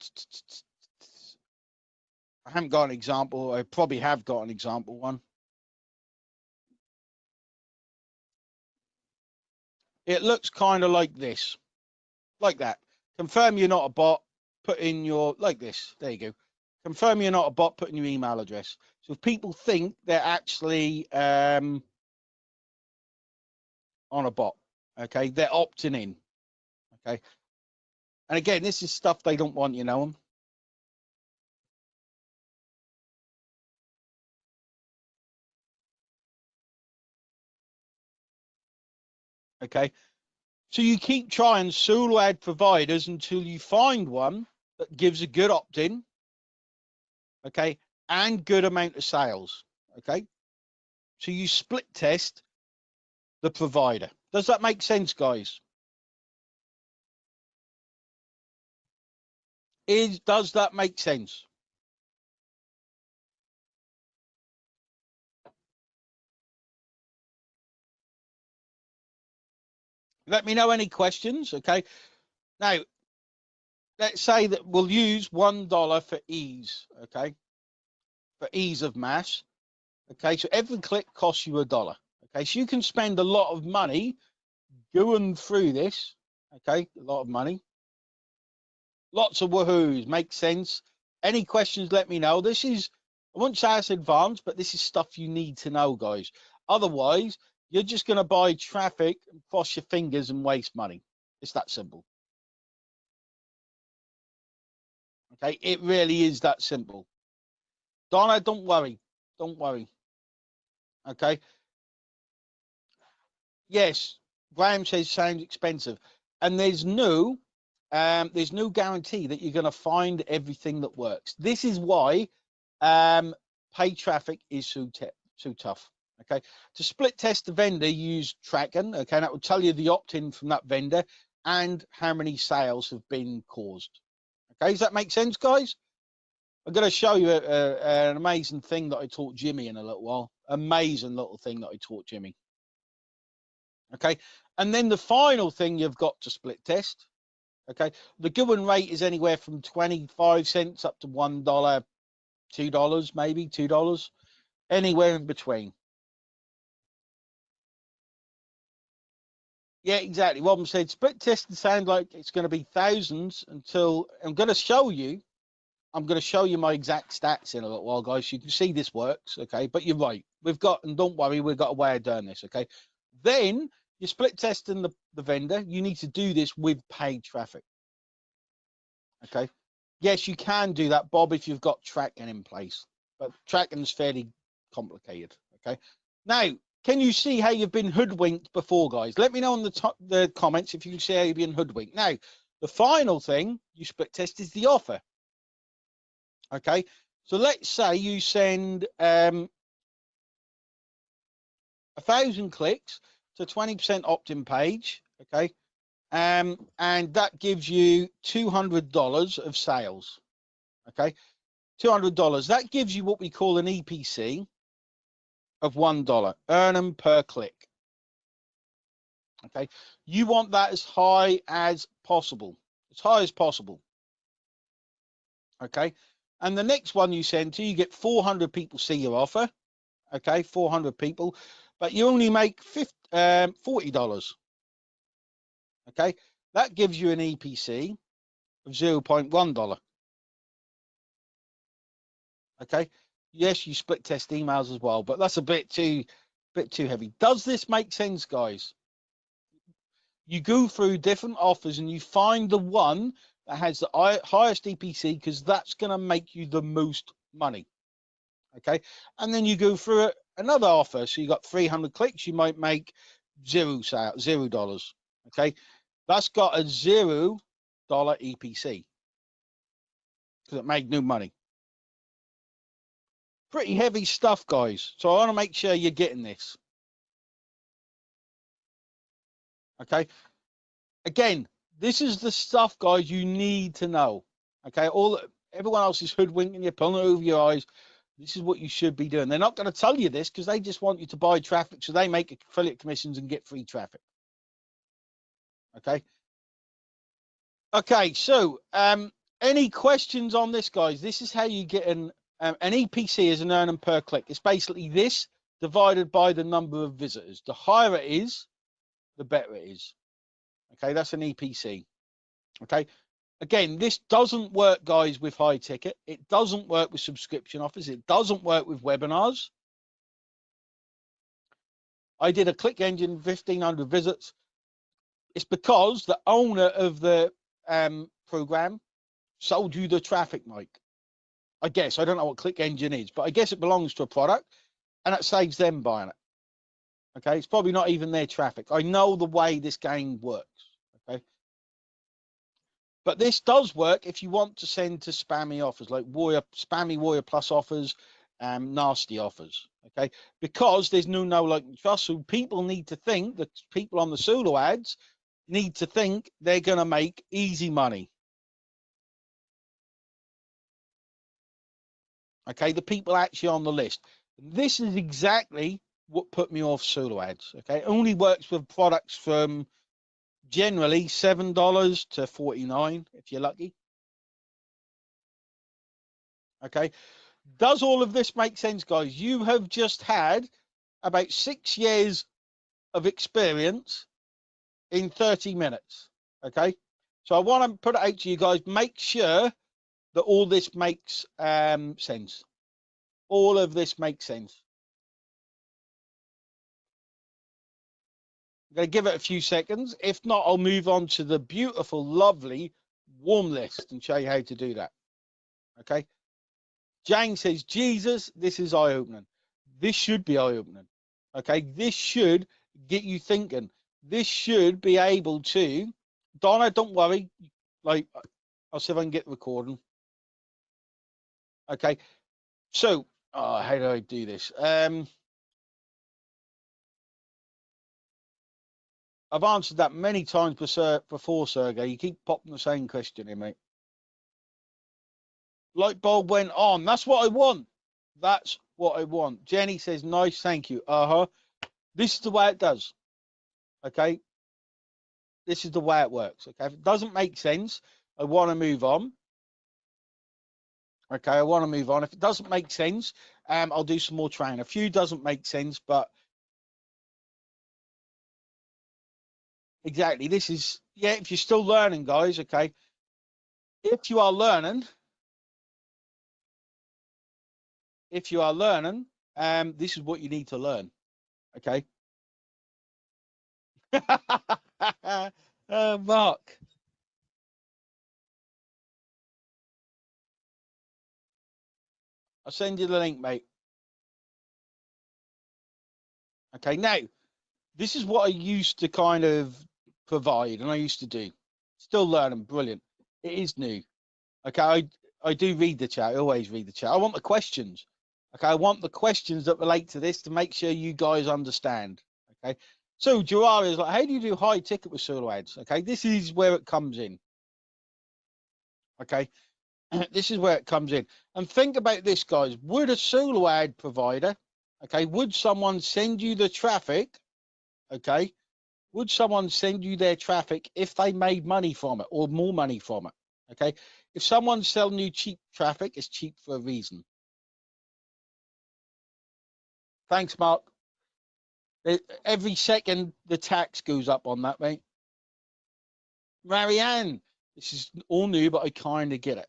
I haven't got an example. I probably have got an example one. It looks kind of like this, like that. Confirm you're not a bot, put in your, like this. There you go. Confirm you're not a bot, put in your email address. So if people think they're actually on a bot, okay, they're opting in, okay. And again, this is stuff they don't want you knowing. Okay, so you keep trying solo ad providers until you find one that gives a good opt-in, okay, and good amount of sales, okay. So you split test the provider. Does that make sense, guys? Does that make sense? Let me know any questions, okay. Now, let's say that we'll use $1 for ease, okay, for ease of mass. Okay, so every click costs you $1. Okay, so you can spend a lot of money going through this. Okay, a lot of money. Lots of woohoos, makes sense. Any questions, let me know. This is, I won't say it's advanced, but this is stuff you need to know, guys. Otherwise, you're just going to buy traffic, cross your fingers and waste money. It's that simple. Okay, it really is that simple. Donna, don't worry. Don't worry. Okay. Yes, Graham says sounds expensive. And there's no guarantee that you're going to find everything that works. This is why paid traffic is so tough. Okay, to split test the vendor, use Tracken. Okay, that will tell you the opt-in from that vendor and how many sales have been caused. Okay, does that make sense, guys? I'm going to show you an amazing thing that I taught Jimmy in a little while. Amazing little thing that I taught Jimmy. Okay, and then the final thing you've got to split test. Okay, the going rate is anywhere from 25 cents up to $1, $2, maybe $2, anywhere in between. Yeah, exactly. Robin said split testing sound like it's going to be thousands until I'm going to show you. I'm going to show you my exact stats in a little while, guys. You can see this works, okay? But you're right. We've got, and don't worry, we've got a way of doing this, okay? Then you're split testing the vendor. You need to do this with paid traffic, okay? Yes, you can do that, Bob, if you've got tracking in place, but tracking is fairly complicated, okay? Now, can you see how you've been hoodwinked before, guys? Let me know in the comments if you can see how you've been hoodwinked. Now, the final thing you split test is the offer. Okay, so let's say you send 1,000 clicks to 20% opt-in page. Okay, and that gives you $200 of sales. Okay, $200. That gives you what we call an EPC of $1. Earn them per click. Okay, you want that as high as possible. As high as possible. Okay, and the next one you send to, you get 400 people see your offer. Okay, 400 people, but you only make $40. Okay, that gives you an EPC of $0.1. Okay, yes, you split test emails as well, but that's a bit too heavy. Does this make sense, guys? You go through different offers and you find the one that has the highest EPC, because that's going to make you the most money. Okay, and then you go through another offer. So you got 300 clicks, you might make $0. Okay, that's got a $0 EPC because it made no money. Pretty heavy stuff, guys. So I want to make sure you're getting this. Okay, again, this is the stuff, guys, you need to know. Okay, everyone else is hoodwinking you, pulling it over your eyes. This is what you should be doing. They're not going to tell you this because they just want you to buy traffic so they make affiliate commissions and get free traffic. Okay. Okay, so any questions on this, guys? This is how you get an EPC is an earn them per click. It's basically this divided by the number of visitors. The higher it is, the better it is. Okay, that's an EPC. Okay, again, this doesn't work, guys, with high ticket. It doesn't work with subscription offers. It doesn't work with webinars. I did a click engine, 1,500 visits. It's because the owner of the program sold you the traffic, Mike. I guess. I don't know what click engine is, but I guess it belongs to a product and it saves them buying it. Okay, it's probably not even their traffic. I know the way this game works. Okay, but this does work if you want to send to spammy offers like spammy Warrior Plus offers, nasty offers. Okay, because there's no like and trust, so people need to think that people on the solo ads need to think they're going to make easy money. Okay, the people actually on the list. This is exactly what put me off solo ads. Okay, it only works with products from generally $7 to $49 if you're lucky. Okay, does all of this make sense, guys? You have just had about 6 years of experience in 30 minutes. Okay, so I want to put it out to you guys. Make sure that all this makes sense. All of this makes sense. I'm going to give it a few seconds. If not, I'll move on to the beautiful, lovely warm list and show you how to do that. Okay. Jane says, Jesus, this is eye-opening. This should be eye-opening. Okay. This should get you thinking. This should be able to, Donna, don't worry. Like, I'll see if I can get the recording. Okay. So, how do I do this? I've answered that many times before, Sergey. You keep popping the same question in, mate. Light bulb went on. That's what I want. That's what I want. Jenny says, nice, thank you. This is the way it does. Okay. This is the way it works. Okay. If it doesn't make sense, I want to move on. Okay. I want to move on. If it doesn't make sense, I'll do some more training. A few doesn't make sense, but exactly. This is, yeah, if you're still learning, guys, okay. If you are learning, this is what you need to learn, okay. Mark, I'll send you the link, mate. Okay, now this is what I used to kind of provide, and I used to do. Still learning, brilliant. It is new. Okay, I do read the chat. I always read the chat. I want the questions. Okay, I want the questions that relate to this to make sure you guys understand. Okay, so Gerard is like, how do you do high ticket with solo ads? Okay, this is where it comes in. Okay, this is where it comes in. And think about this, guys. Would a solo ad provider, okay, would someone send you the traffic? Okay, would someone send you their traffic if they made money from it or more money from it? Okay, if someone's selling you cheap traffic, it's cheap for a reason. Thanks, Mark. Every second the tax goes up on that, mate. Marianne, this is all new, but I kind of get it.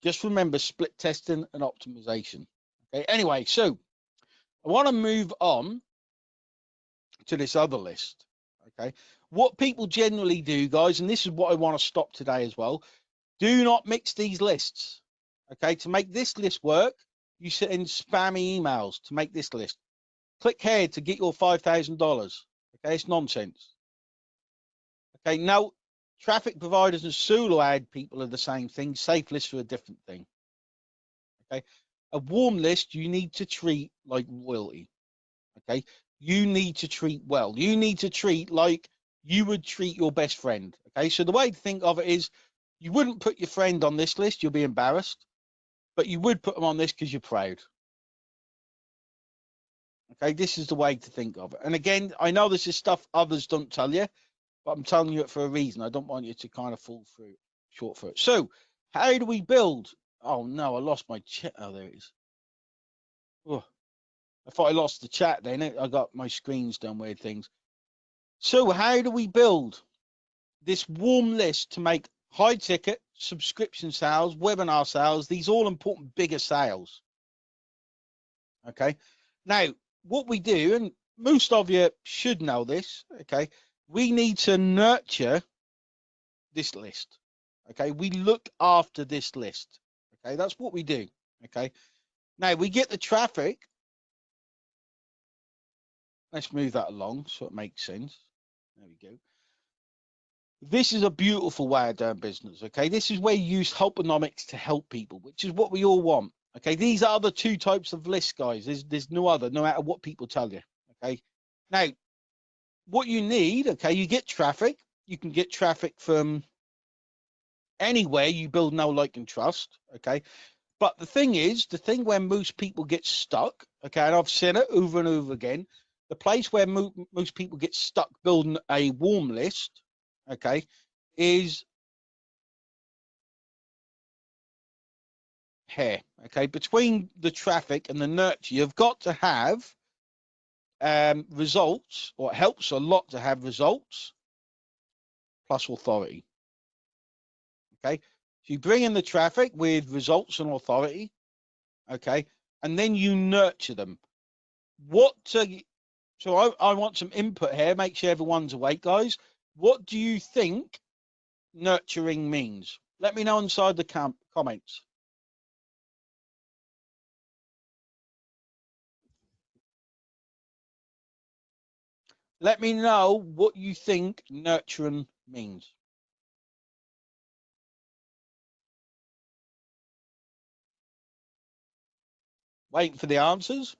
Just remember split testing and optimization. Okay, anyway, so I want to move on to this other list. Okay, what people generally do, guys, and this is what I want to stop today as well. Do not mix these lists. Okay, to make this list work, you send spammy emails to make this list. Click here to get your $5,000. Okay, it's nonsense. Okay, now traffic providers and solo ad people are the same thing. Safe lists are a different thing. Okay, a warm list you need to treat like royalty. Okay, you need to treat well. You need to treat like you would treat your best friend. Okay, so the way to think of it is you wouldn't put your friend on this list, you'll be embarrassed, but you would put them on this because you're proud. Okay, this is the way to think of it. And again, I know this is stuff others don't tell you, but I'm telling you it for a reason. I don't want you to kind of fall through short for it. So, how do we build? Oh no, I lost my chat. Oh, there it is. Oh, I thought I lost the chat then. I got my screens done weird things. So, how do we build this warm list to make high ticket subscription sales, webinar sales, these all important bigger sales? Okay. Now, what we do, and most of you should know this, okay, we need to nurture this list. Okay, we look after this list. Okay, that's what we do. Okay, now we get the traffic. Let's move that along so it makes sense. There we go. This is a beautiful way of doing business. Okay, this is where you use Helponomics to help people, which is what we all want. Okay, these are the two types of lists, guys. There's no other, no matter what people tell you. Okay, now what you need, okay, you get traffic. You can get traffic from anywhere you build know, like, and trust. Okay, but the thing is, the thing where most people get stuck, okay, and I've seen it over and over again, the place where most people get stuck building a warm list, okay, is here. Okay, between the traffic and the nurture, you've got to have results, or it helps a lot to have results plus authority. Okay, so you bring in the traffic with results and authority, okay, and then you nurture them. So I want some input here. Make sure everyone's awake, guys. What do you think nurturing means? Let me know inside the comments. Let me know what you think nurturing means. Waiting for the answers.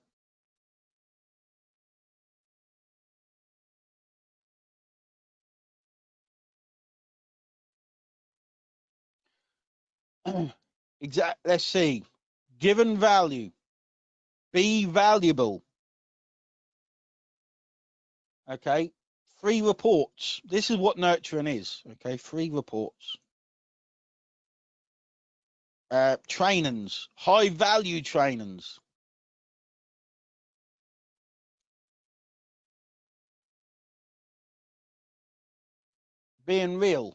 Exactly. Let's see. Given value. Be valuable. Okay. Free reports. This is what nurturing is. Okay. Free reports. Trainings. High value trainings. being real.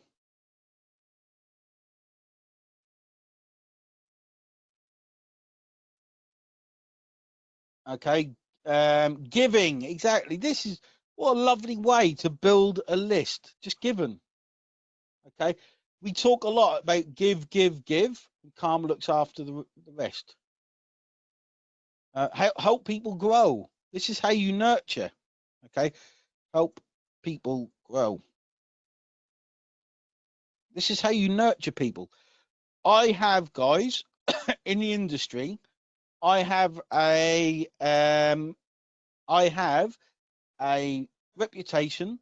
Okay, giving, exactly. This is what a lovely way to build a list. Just giving. Okay, we talk a lot about give, give, give. And Karma looks after the rest. Help people grow. This is how you nurture. Okay, help people grow. This is how you nurture people. I have guys in the industry. I have a reputation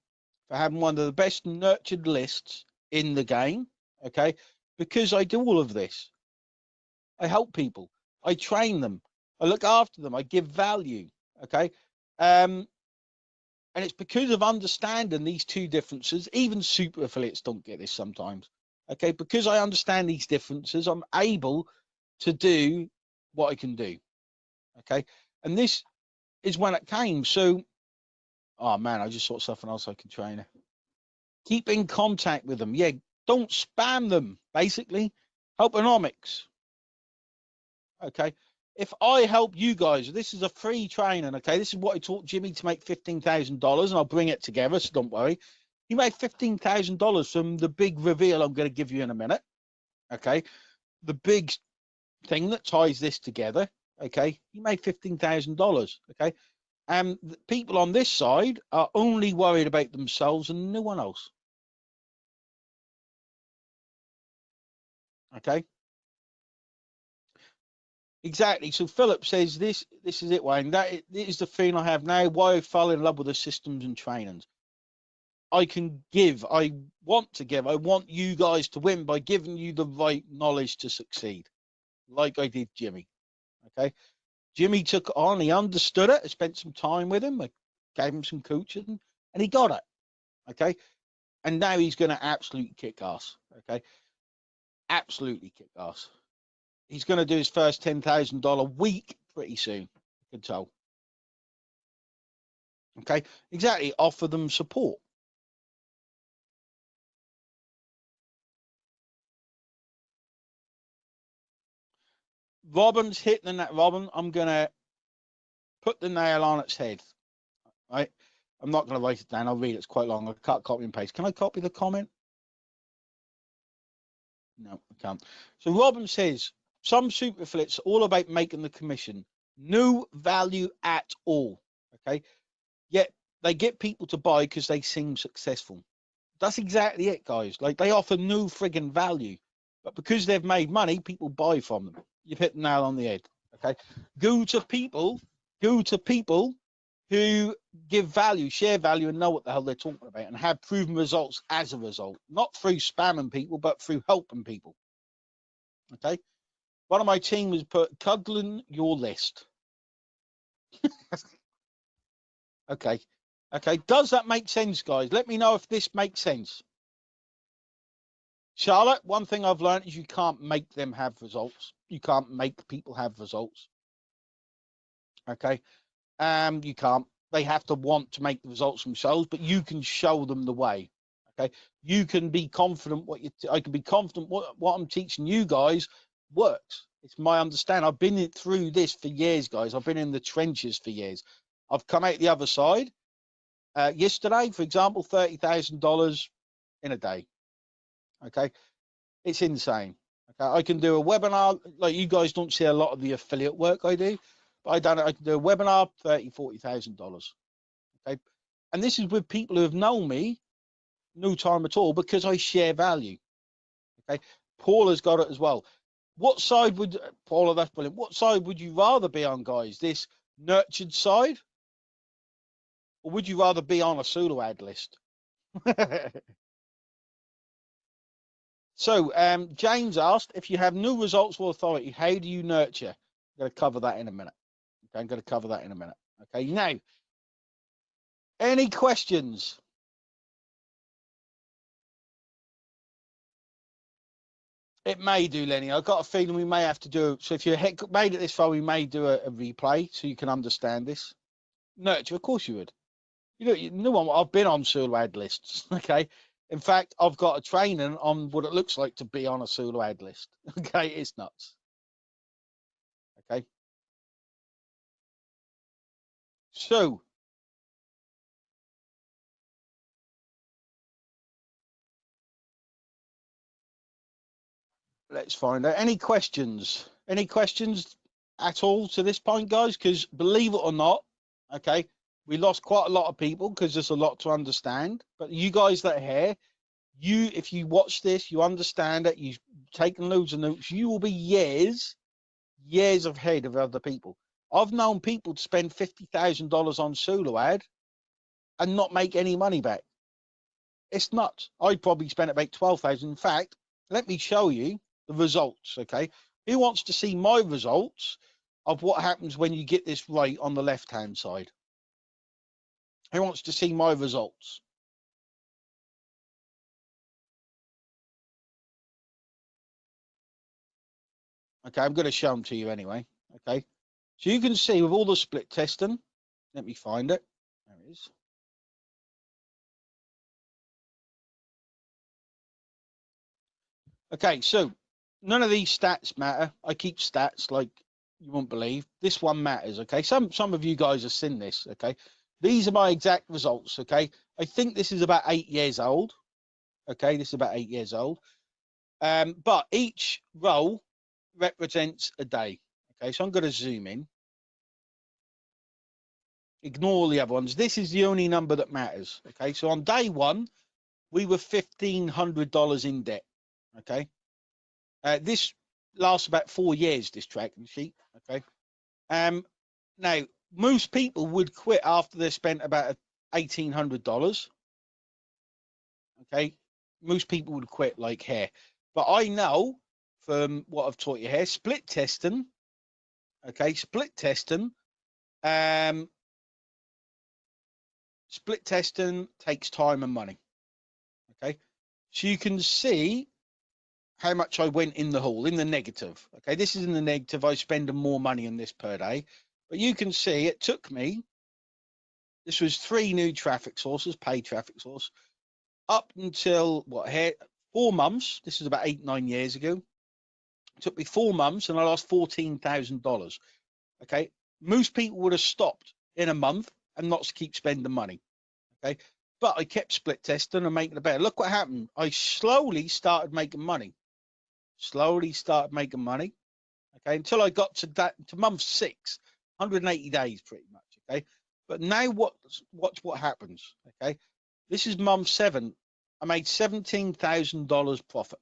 for having one of the best nurtured lists in the game. Okay, because I do all of this. I help people. I train them. I look after them. I give value. Okay, and it's because of understanding these two differences. Even super affiliates don't get this sometimes. Okay, because I understand these differences, I'm able to do what I can do. Okay, and this is when it came. So, oh man, I just saw something else I could train. Keep in contact with them. Yeah, don't spam them. Basically, helponomics. Okay, if I help you guys, this is a free training. Okay, this is what I taught Jimmy to make $15,000, and I'll bring it together. So don't worry. He made $15,000 from the big reveal I'm going to give you in a minute. Okay, the big thing that ties this together. Okay, he made $15,000. Okay, and the people on this side are only worried about themselves and no one else. Okay, exactly. So Philip says this is it, Wayne. That is the feeling I have now. Why I fell in love with the systems and trainings. I can give. I want to give. I want you guys to win by giving you the right knowledge to succeed, like I did Jimmy. Okay, Jimmy took it on. He understood it. I spent some time with him. I gave him some coaching, and he got it. Okay, and now he's going to absolutely kick ass. Okay, absolutely kick ass. He's going to do his first $10,000 week pretty soon. I can tell. Okay, exactly. Offer them support. Robin's hitting that. Robin, I'm going to put the nail on its head. Right. I'm not going to write it down. I'll read it. It's quite long. I can't copy and paste. Can I copy the comment? No, I can't. So Robin says, some super affiliates are all about making the commission. No value at all. Okay. Yet they get people to buy because they seem successful. That's exactly it, guys. Like, they offer no friggin' value, but because they've made money, people buy from them. You've hit the nail on the head. Okay. Go to people who give value, share value, and know what the hell they're talking about, and have proven results as a result, not through spamming people, but through helping people. Okay. One of my team has put cuddling your list. Okay. Okay. Does that make sense, guys? Let me know if this makes sense. Charlotte, one thing I've learned is you can't make them have results. You can't make people have results. Okay. You can't. They have to want to make the results themselves, but you can show them the way. Okay. You can be confident I can be confident what I'm teaching you guys works. It's my understanding. I've been through this for years, guys. I've been in the trenches for years. I've come out the other side. Yesterday, for example, $30,000 in a day. Okay. It's insane. Okay. I can do a webinar. Like, you guys don't see a lot of the affiliate work I do, but I can do a webinar, $30,000-$40,000. Okay. And this is with people who have known me no time at all, because I share value. Okay. Paula's got it as well. What side would, Paula, that's brilliant. What side would you rather be on, guys? This nurtured side? Or would you rather be on a solo ad list? So James asked, if you have no results or authority, how do you nurture? I'm going to cover that in a minute. Okay, I'm going to cover that in a minute. Okay, now, any questions? It may do, Lenny. I've got a feeling we may have to do, so if you made it this far, we may do a replay so you can understand this. Nurture, of course you would. You know, no one, I've been on solo ad lists, okay? In fact, I've got a training on what it looks like to be on a Sulu ad list. Okay, it's nuts. Okay. So let's find out. Any questions? Any questions at all to this point, guys? Because believe it or not, okay, we lost quite a lot of people because there's a lot to understand. But you guys that are here, if you watch this, you understand it, you've taken loads of notes, you will be years ahead of other people. I've known people to spend $50,000 on Sulu ad and not make any money back. It's nuts. I probably spent about 12,000. In fact, let me show you the results. Okay, who wants to see my results of what happens when you get this right on the left hand side? Who wants to see my results? Okay, I'm going to show them to you anyway. Okay, so you can see with all the split testing, let me find it. There it is. Okay, so none of these stats matter. I keep stats like you won't believe. This one matters, okay? Some of you guys have seen this, okay? These are my exact results, okay? I think this is about 8 years old. Okay, this is about 8 years old. But each row represents a day. Okay, so I'm going to zoom in. Ignore all the other ones. This is the only number that matters. Okay, so on day one, we were $1,500 in debt. Okay. This lasts about 4 years, this tracking sheet. Okay. Now, most people would quit after they spent about $1,800. Okay. Most people would quit like here. But I know from what I've taught you here, split testing. Okay. Split testing. Split testing takes time and money. Okay. So you can see how much I went in the hole, in the negative. Okay, this is in the negative. I spend more money on this per day. But you can see it took me, this was 3 new traffic sources, paid traffic source, up until, what, here, 4 months. This is about 8, 9 years ago. It took me 4 months and I lost $14,000. Okay, most people would have stopped in a month and not keep spending money. Okay, but I kept split testing and making it better. Look what happened. I slowly started making money. Okay, until I got to month 6, 180 days pretty much. Okay, but now watch what happens. Okay, this is month 7. I made $17,000 profit.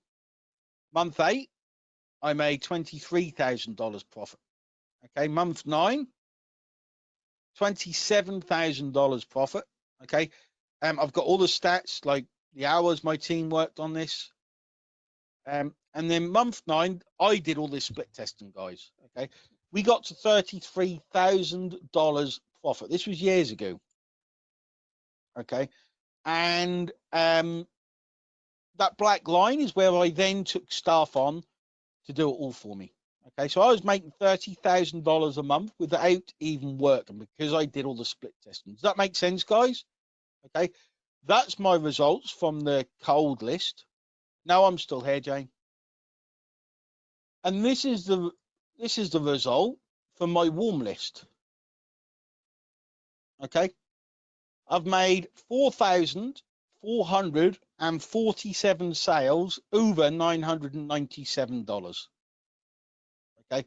Month 8, I made $23,000 profit. Okay, month 9, $27,000 profit. Okay, I've got all the stats like the hours my team worked on this. And then month 9, I did all this split testing, guys. Okay, we got to $33,000 profit. This was years ago. Okay, and that black line is where I then took staff on to do it all for me. Okay, so I was making $30,000 a month without even working because I did all the split testing. Does that make sense, guys? Okay, that's my results from the cold list. No, I'm still here, Jane. And this is the result for my warm list. Okay, I've made 4,447 sales over $997. Okay,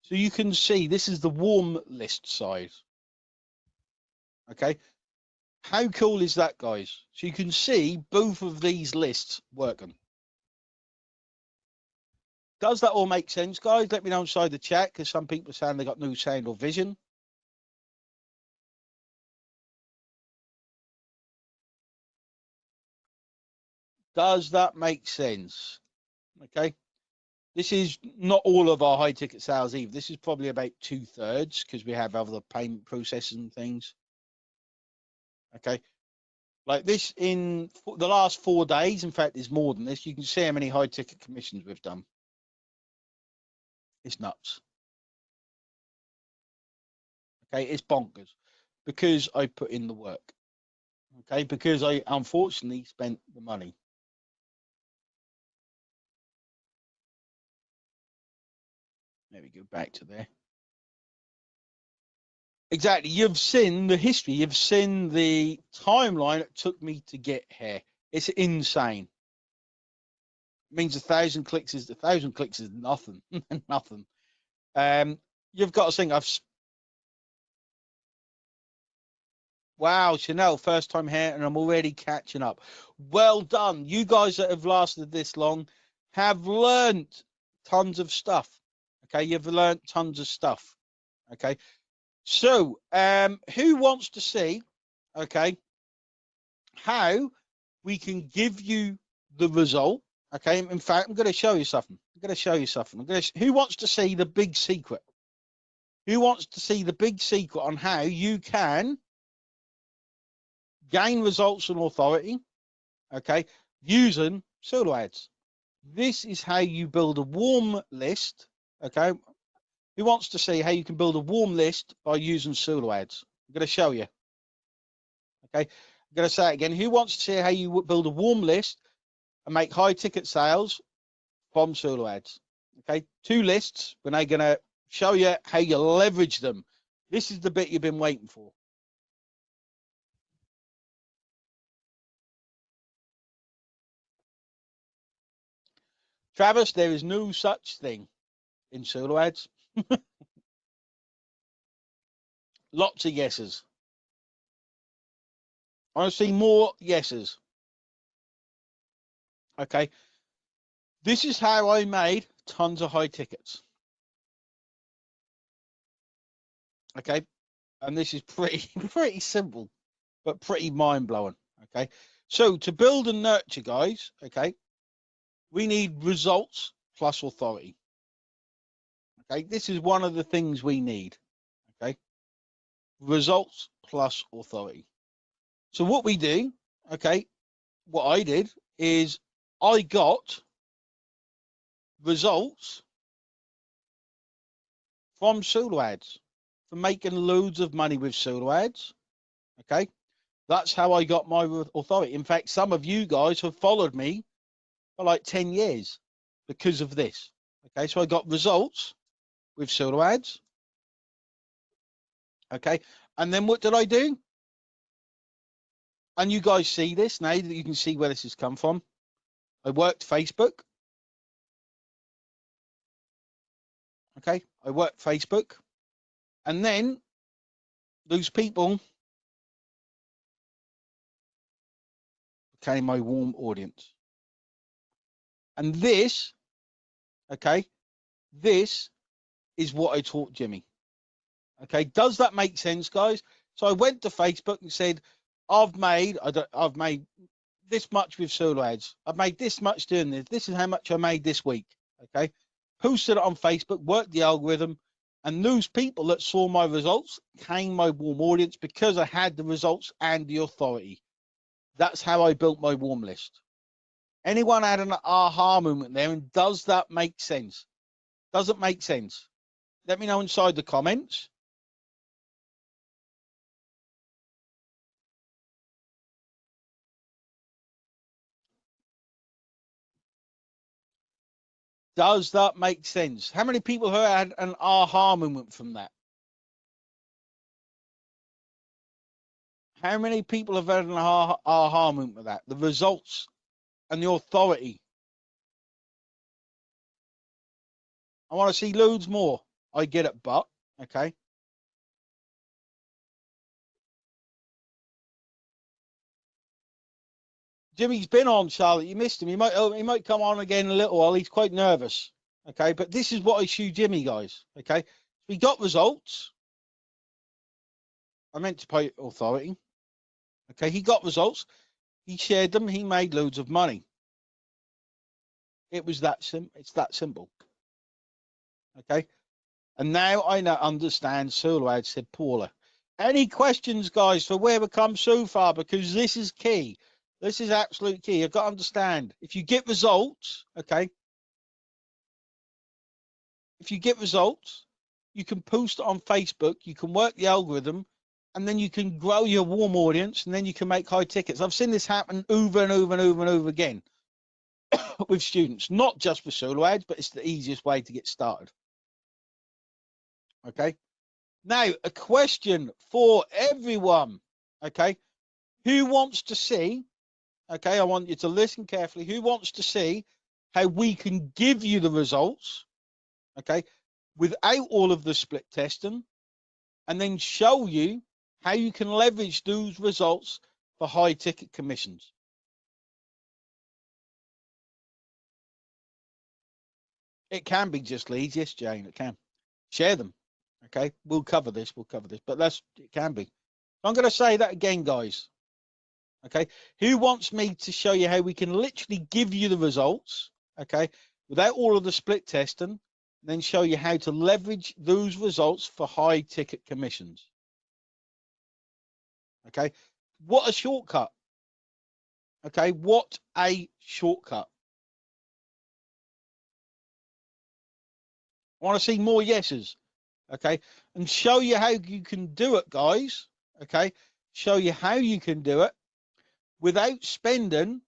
so you can see this is the warm list size. Okay, how cool is that, guys? So you can see both of these lists working. Does that all make sense, guys? Let me know inside the chat because some people are saying they got no sound or vision. Does that make sense? Okay. This is not all of our high ticket sales either. This is probably about 2/3 because we have other payment processes and things. Okay. Like this in the last 4 days, in fact, there's more than this. You can see how many high ticket commissions we've done. It's nuts. Okay, it's bonkers because I put in the work. Okay, because I unfortunately spent the money. There we go, back to there. Exactly. You've seen the history. You've seen the timeline it took me to get here. It's insane. It means 1,000 clicks is 1,000 clicks is nothing. Nothing. You've got to think wow, Chanel, first time here, and I'm already catching up. Well done. You guys that have lasted this long have learned tons of stuff. Okay, you've learned tons of stuff. Okay. So, who wants to see, okay, how we can give you the result? Okay, in fact, I'm going to show you something. Who wants to see the big secret? Who wants to see the big secret on how you can gain results and authority, okay, using solo ads? This is how you build a warm list, okay? Who wants to see how you can build a warm list by using solo ads? I'm going to show you. Okay, I'm going to say it again. Who wants to see how you build a warm list and make high ticket sales from solo ads? Okay, 2 lists. We're now going to show you how you leverage them. This is the bit you've been waiting for. Travis, there is no such thing in solo ads. Lots of yeses. I want to see more yeses. Okay. This is how I made tons of high tickets. Okay. And this is pretty simple, but pretty mind-blowing. Okay. So to build and nurture, guys, okay, we need results plus authority. Okay. This is one of the things we need. Okay. Results plus authority. So what we do, okay, what I did is I got results from solo ads, from making loads of money with solo ads. Okay. That's how I got my authority. In fact, some of you guys have followed me for like 10 years because of this. Okay. So I got results with solo ads. Okay. And then what did I do? And you guys see this now that you can see where this has come from. I worked Facebook. Okay. I worked Facebook. And then those people became my warm audience. And this, okay, this is what I taught Jimmy. Okay. Does that make sense, guys? So I went to Facebook and said, I've made this much with solo ads. I've made this much doing this. This is how much I made this week. Okay. Posted it on Facebook, worked the algorithm, and those people that saw my results came my warm audience because I had the results and the authority. That's how I built my warm list. Anyone had an aha moment there? And does that make sense? Does it make sense? Let me know inside the comments. Does that make sense? How many people have had an aha moment from that? How many people have had an aha moment with that? The results and the authority. I want to see loads more. I get it, but okay. Jimmy's been on, Charlotte. You missed him. He might come on again in a little while. He's quite nervous. Okay, but this is what I show Jimmy, guys. Okay, we got results. I meant to pay authority. Okay, he got results. He shared them. He made loads of money. It was that simple. It's that simple. Okay, and now I understand solo ads, said Paula. Any questions, guys, for where we come so far? Because this is key. This is absolute key. You've got to understand. If you get results, okay, if you get results, you can post it on Facebook, you can work the algorithm, and then you can grow your warm audience, and then you can make high tickets. I've seen this happen over and over and over and over again with students, not just with solo ads, but it's the easiest way to get started. Okay. Now, a question for everyone. Okay. Who wants to see, okay, I want you to listen carefully. Who wants to see how we can give you the results, okay, without all of the split testing, and then show you how you can leverage those results for high ticket commissions? It can be just leads, yes, Jane, it can. Share them, okay? We'll cover this, but it can be. I'm going to say that again, guys, okay? Who wants me to show you how we can literally give you the results, okay, without all of the split testing, and then show you how to leverage those results for high ticket commissions? Okay, what a shortcut. Okay, what a shortcut. I want to see more yeses, okay, and show you how you can do it, guys, okay, show you how you can do it without spending.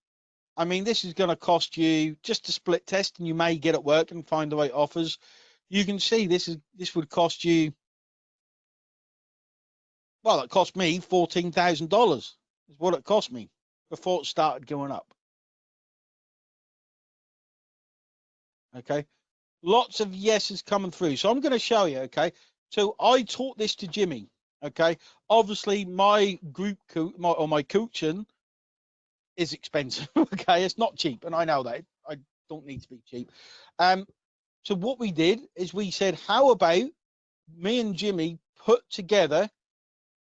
I mean, this is going to cost you just a split test, and you may get it work and find the right offers. You can see this would cost you, well, it cost me $14,000 is what it cost me before it started going up. Okay, lots of yeses coming through. So I'm going to show you. Okay, so I taught this to Jimmy. Okay, obviously my my coaching is expensive. Okay, it's not cheap, and I know that. I don't need to be cheap. So what we did is we said, how about me and Jimmy put together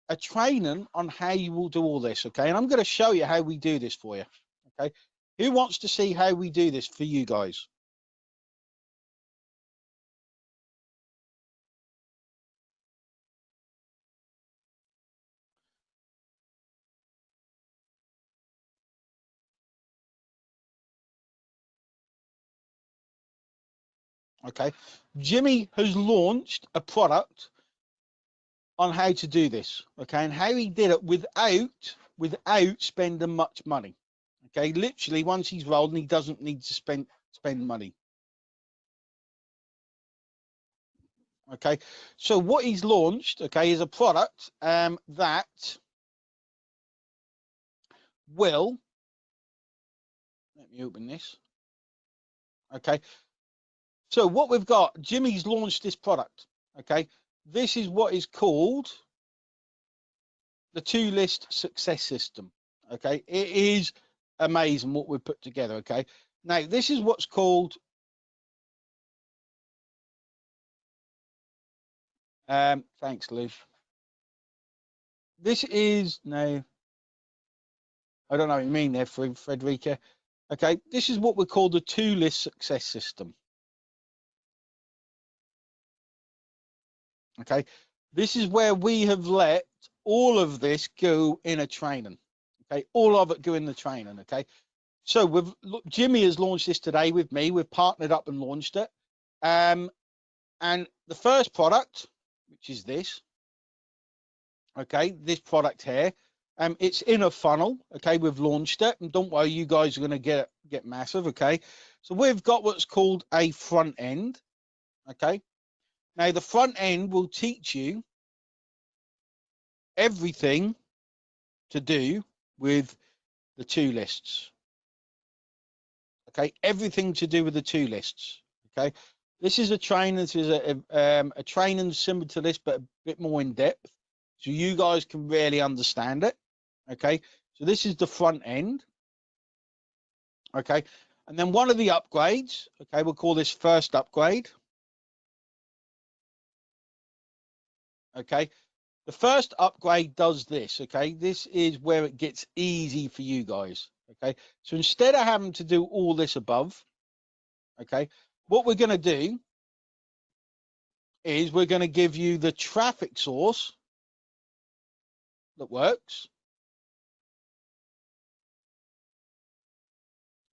a training on how you will do all this? Okay, and I'm going to show you how we do this for you. Okay, who wants to see how we do this for you guys? Okay, Jimmy has launched a product on how to do this. Okay, and how he did it without spending much money. Okay, literally once he's rolled, and he doesn't need to spend money. Okay, so what he's launched, okay, is a product that will, let me open this. Okay, so what we've got, Jimmy's launched this product. Okay, this is what is called the 2-list success system. Okay, it is amazing what we've put together. Okay, now this is what's called thanks, Lou. This is no, I don't know what you mean there, Frederica. Okay, this is what we call the 2-list success system. Okay, this is where we have let all of this go in a training. Okay, all of it go in the training. Okay, so Jimmy has launched this today with me. We've partnered up and launched it. And the first product, which is this, okay, this product here, it's in a funnel. Okay, we've launched it, and don't worry, you guys are going to get massive. Okay, so we've got what's called a front end. Okay, now the front end will teach you everything to do with the 2 lists. Okay, everything to do with the 2 lists. Okay, this is a training. This is a training similar to this, but a bit more in depth, so you guys can really understand it. Okay, so this is the front end. Okay, and then one of the upgrades, okay, we'll call this first upgrade. Okay, the first upgrade does this. Okay, this is where it gets easy for you guys. Okay, so instead of having to do all this above, okay, what we're going to do is we're going to give you the traffic source that works.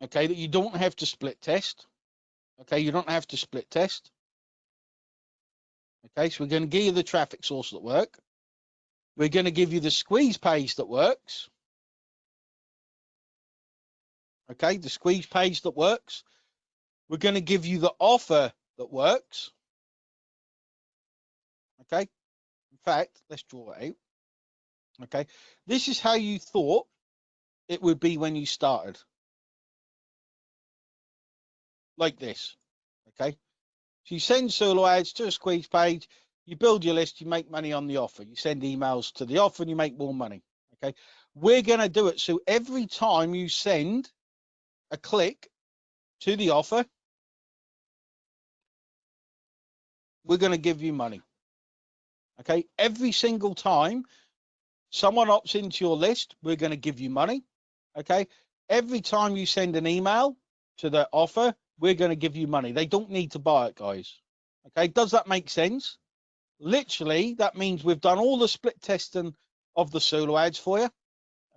Okay, that you don't have to split test. Okay, you don't have to split test. Okay, so we're going to give you the traffic source that work. We're going to give you the squeeze page that works. Okay, the squeeze page that works. We're going to give you the offer that works. Okay. In fact, let's draw it out. Okay. This is how you thought it would be when you started. Like this. Okay. So you send solo ads to a squeeze page, you build your list, you make money on the offer. You send emails to the offer and you make more money. Okay. We're going to do it. So every time you send a click to the offer, we're going to give you money. Okay. Every single time someone opts into your list, we're going to give you money. Okay. Every time you send an email to the offer, we're going to give you money. They don't need to buy it, guys. Okay. Does that make sense? Literally, that means we've done all the split testing of the solo ads for you.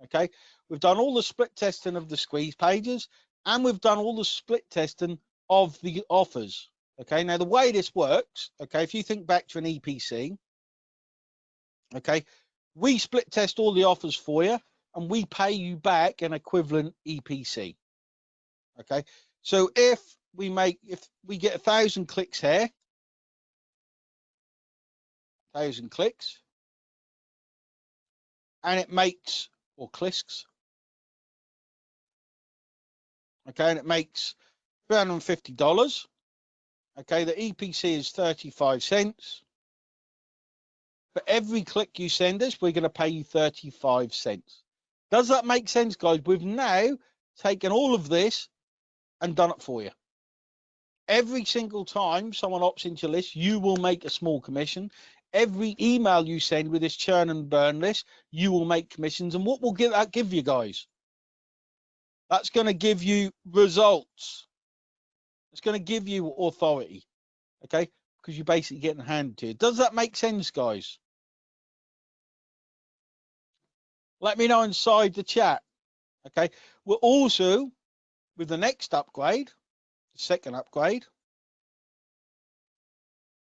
Okay. We've done all the split testing of the squeeze pages, and we've done all the split testing of the offers. Okay. Now, the way this works, okay, if you think back to an EPC, okay, we split test all the offers for you and we pay you back an equivalent EPC. Okay. So if we get 1,000 clicks here, 1,000 clicks, and it makes, or clicks, okay, and it makes $350. Okay, the EPC is 35 cents. For every click you send us, we're going to pay you 35 cents. Does that make sense, guys? We've now taken all of this and done it for you. Every single time someone opts into your list, you will make a small commission. Every email you send with this churn and burn list, you will make commissions. And what will that give you, guys? That's going to give you results. It's going to give you authority, okay? Because you're basically getting handed to you. Does that make sense, guys? Let me know inside the chat, okay? We're also, with the next upgrade, the second upgrade,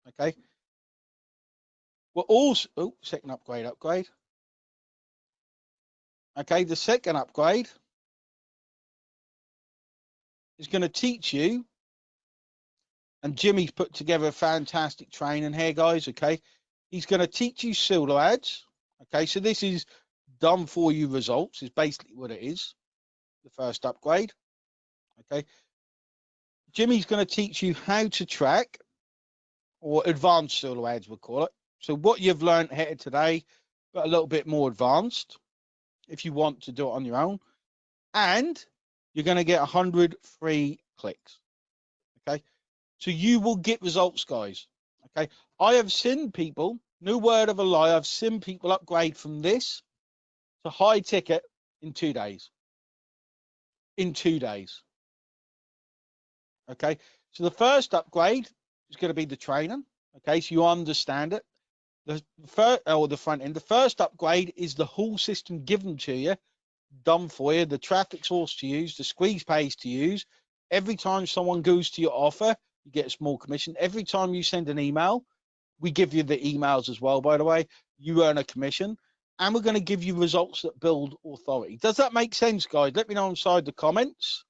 okay? We're also, second upgrade. Okay, the second upgrade is going to teach you, and Jimmy's put together a fantastic training here, guys, okay? He's going to teach you solo ads, okay? So this is done for you results, is basically what it is, the first upgrade, okay? Jimmy's going to teach you how to track, or advanced solo ads, we'll call it. So what you've learned here today, but a little bit more advanced, if you want to do it on your own. And you're going to get 100 free clicks, okay? So you will get results, guys, okay? I have seen people, no word of a lie, I've seen people upgrade from this to high ticket in 2 days. In 2 days, okay? So the first upgrade is going to be the training, okay? So you understand it. The front end. The first upgrade is the whole system given to you, done for you, the traffic source to use, the squeeze page to use. Every time someone goes to your offer, you get a small commission. Every time you send an email, we give you the emails as well, by the way, you earn a commission, and we're going to give you results that build authority. Does that make sense, guys? Let me know inside the comments.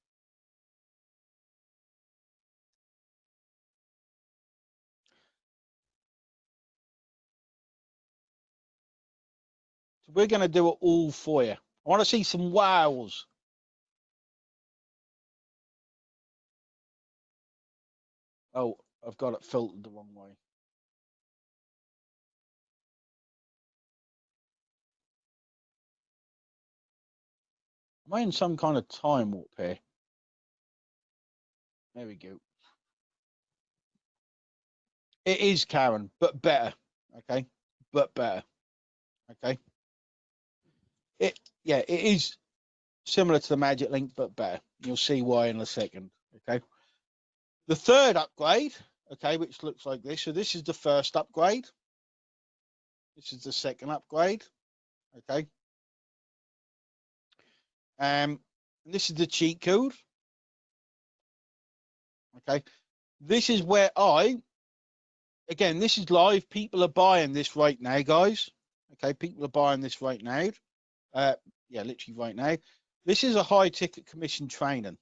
So we're going to do it all for you. I want to see some wows. Oh, I've got it filtered the wrong way. Am I in some kind of time warp here? There we go. It is Karen, but better. Okay, but better. Okay. It is similar to the Magic Link, but better. You'll see why in a second. Okay. The third upgrade, okay, which looks like this. So this is the first upgrade. This is the second upgrade. Okay. This is the cheat code. Okay. This is where again, this is live. People are buying this right now, guys. Okay, people are buying this right now. Yeah, literally right now. This is a high ticket commission training.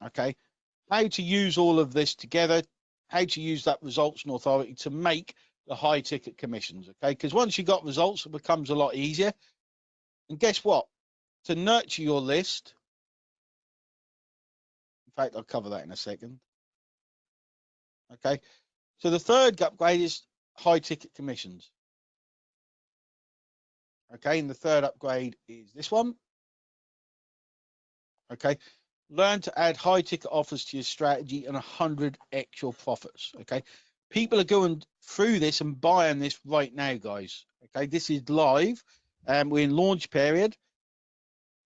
Okay. how to use all of this together, how to use that results and authority to make the high ticket commissions. Okay, because once you got results, it becomes a lot easier. And guess what? To nurture your list, in fact, I'll cover that in a second. Okay, so the third upgrade is high ticket commissions. Okay, and the third upgrade is this one. Okay, learn to add high ticket offers to your strategy and 100 actual profits. Okay, people are going through this and buying this right now, guys. Okay, this is live and we're in launch period.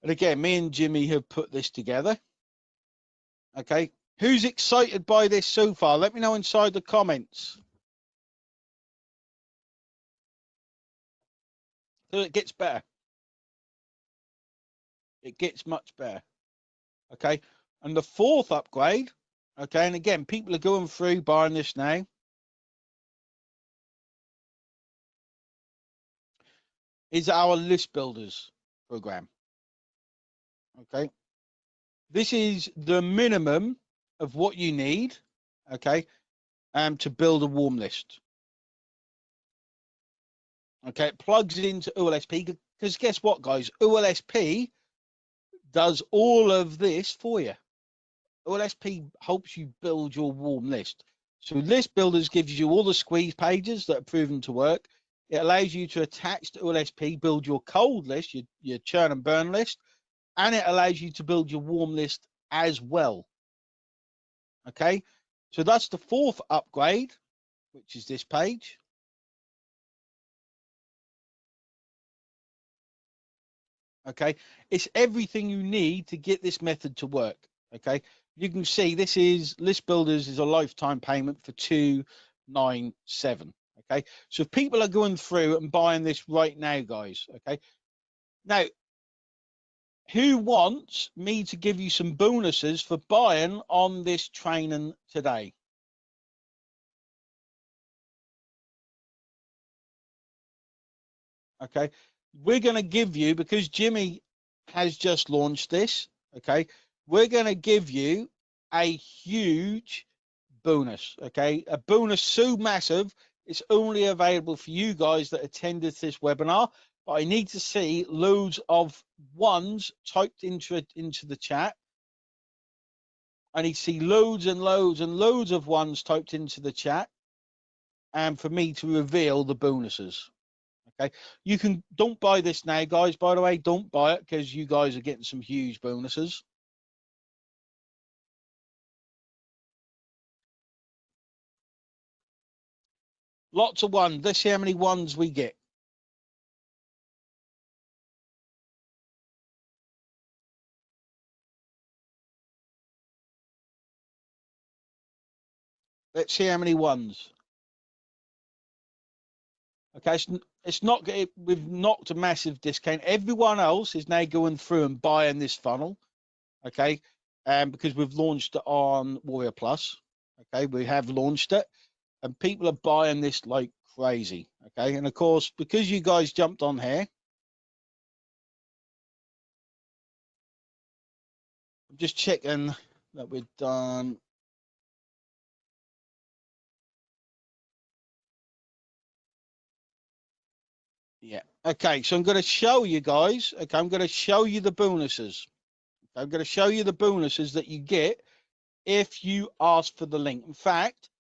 And again, me and Jimmy have put this together. Okay, who's excited by this so far? Let me know inside the comments. So it gets better. It gets much better. Okay, and the fourth upgrade, okay, and again, people are going through buying this now. Is our list builders program. Okay, this is the minimum of what you need, okay, to build a warm list. Okay, it plugs into OLSP because guess what, guys? OLSP does all of this for you. OLSP helps you build your warm list. So list builders gives you all the squeeze pages that are proven to work. It allows you to attach to OLSP, build your cold list, your churn and burn list, and it allows you to build your warm list as well. Okay, so that's the fourth upgrade, which is this page. Okay, it's everything you need to get this method to work. Okay, you can see this is list builders is a lifetime payment for $297. Okay, so if people are going through and buying this right now, guys. Okay, now who wants me to give you some bonuses for buying on this training today? Okay, we're going to give you, because Jimmy has just launched this, okay, we're going to give you a huge bonus. Okay, a bonus so massive it's only available for you guys that attended this webinar, but I need to see loads of ones typed into the chat. I need to see loads and loads and loads of ones typed into the chat, and for me to reveal the bonuses. Okay, you can don't buy this now, guys. By the way, don't buy it because you guys are getting some huge bonuses. Lots of ones. Let's see how many ones we get. Let's see how many ones. Okay, it's not. We've knocked a massive discount. Everyone else is now going through and buying this funnel. Okay, because we've launched it on Warrior Plus. Okay, we have launched it, and people are buying this like crazy. Okay, and of course, because you guys jumped on here, I'm just checking that we're done. Yeah. Okay, so I'm going to show you guys. Okay, I'm going to show you the bonuses. I'm going to show you the bonuses that you get if you ask for the link. In fact,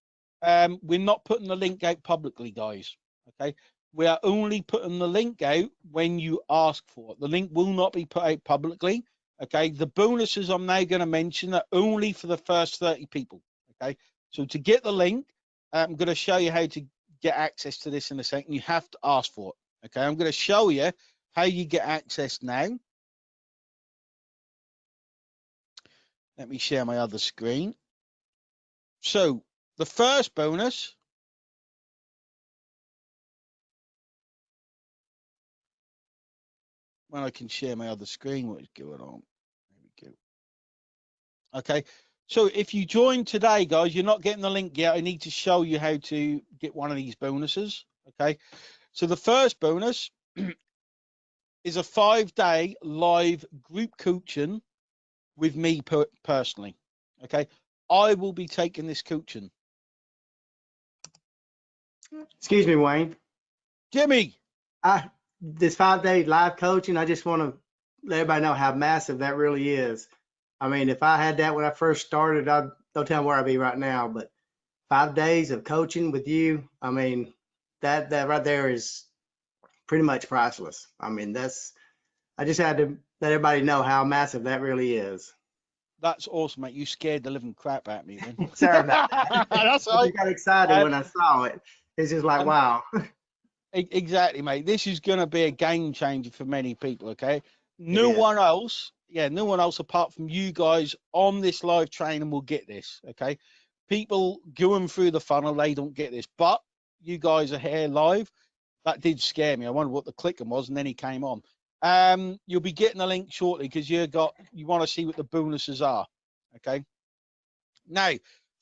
we're not putting the link out publicly, guys. Okay, we are only putting the link out when you ask for it. The link will not be put out publicly. Okay, the bonuses I'm now going to mention are only for the first 30 people. Okay, so to get the link, I'm going to show you how to get access to this in a second. You have to ask for it. Okay, I'm going to show you how you get access now. Let me share my other screen. So the first bonus, when I can share my other screen, what is going on? There we go. Okay, so if you join today, guys, you're not getting the link yet. I need to show you how to get one of these bonuses. Okay, so the first bonus is a 5-day live group coaching with me personally. Okay, I will be taking this coaching. Excuse me, Wayne. Jimmy. This 5-day live coaching, I just want to let everybody know how massive that really is. I mean, if I had that when I first started, don't tell me where I'd be right now, but 5 days of coaching with you, I mean, that right there is pretty much priceless. I mean, I just had to let everybody know how massive that really is. That's awesome, mate. You scared the living crap out of me, man. Sorry about that. That's I right. got excited when I saw it. It's just like, wow. Exactly, mate. This is going to be a game changer for many people, okay? No one else, no one else apart from you guys on this live training will get this, okay? People going through the funnel, they don't get this, but you guys are here live. That did scare me. I wondered what the clicking was, and then he came on. You'll be getting a link shortly because you want to see what the bonuses are, okay? Now,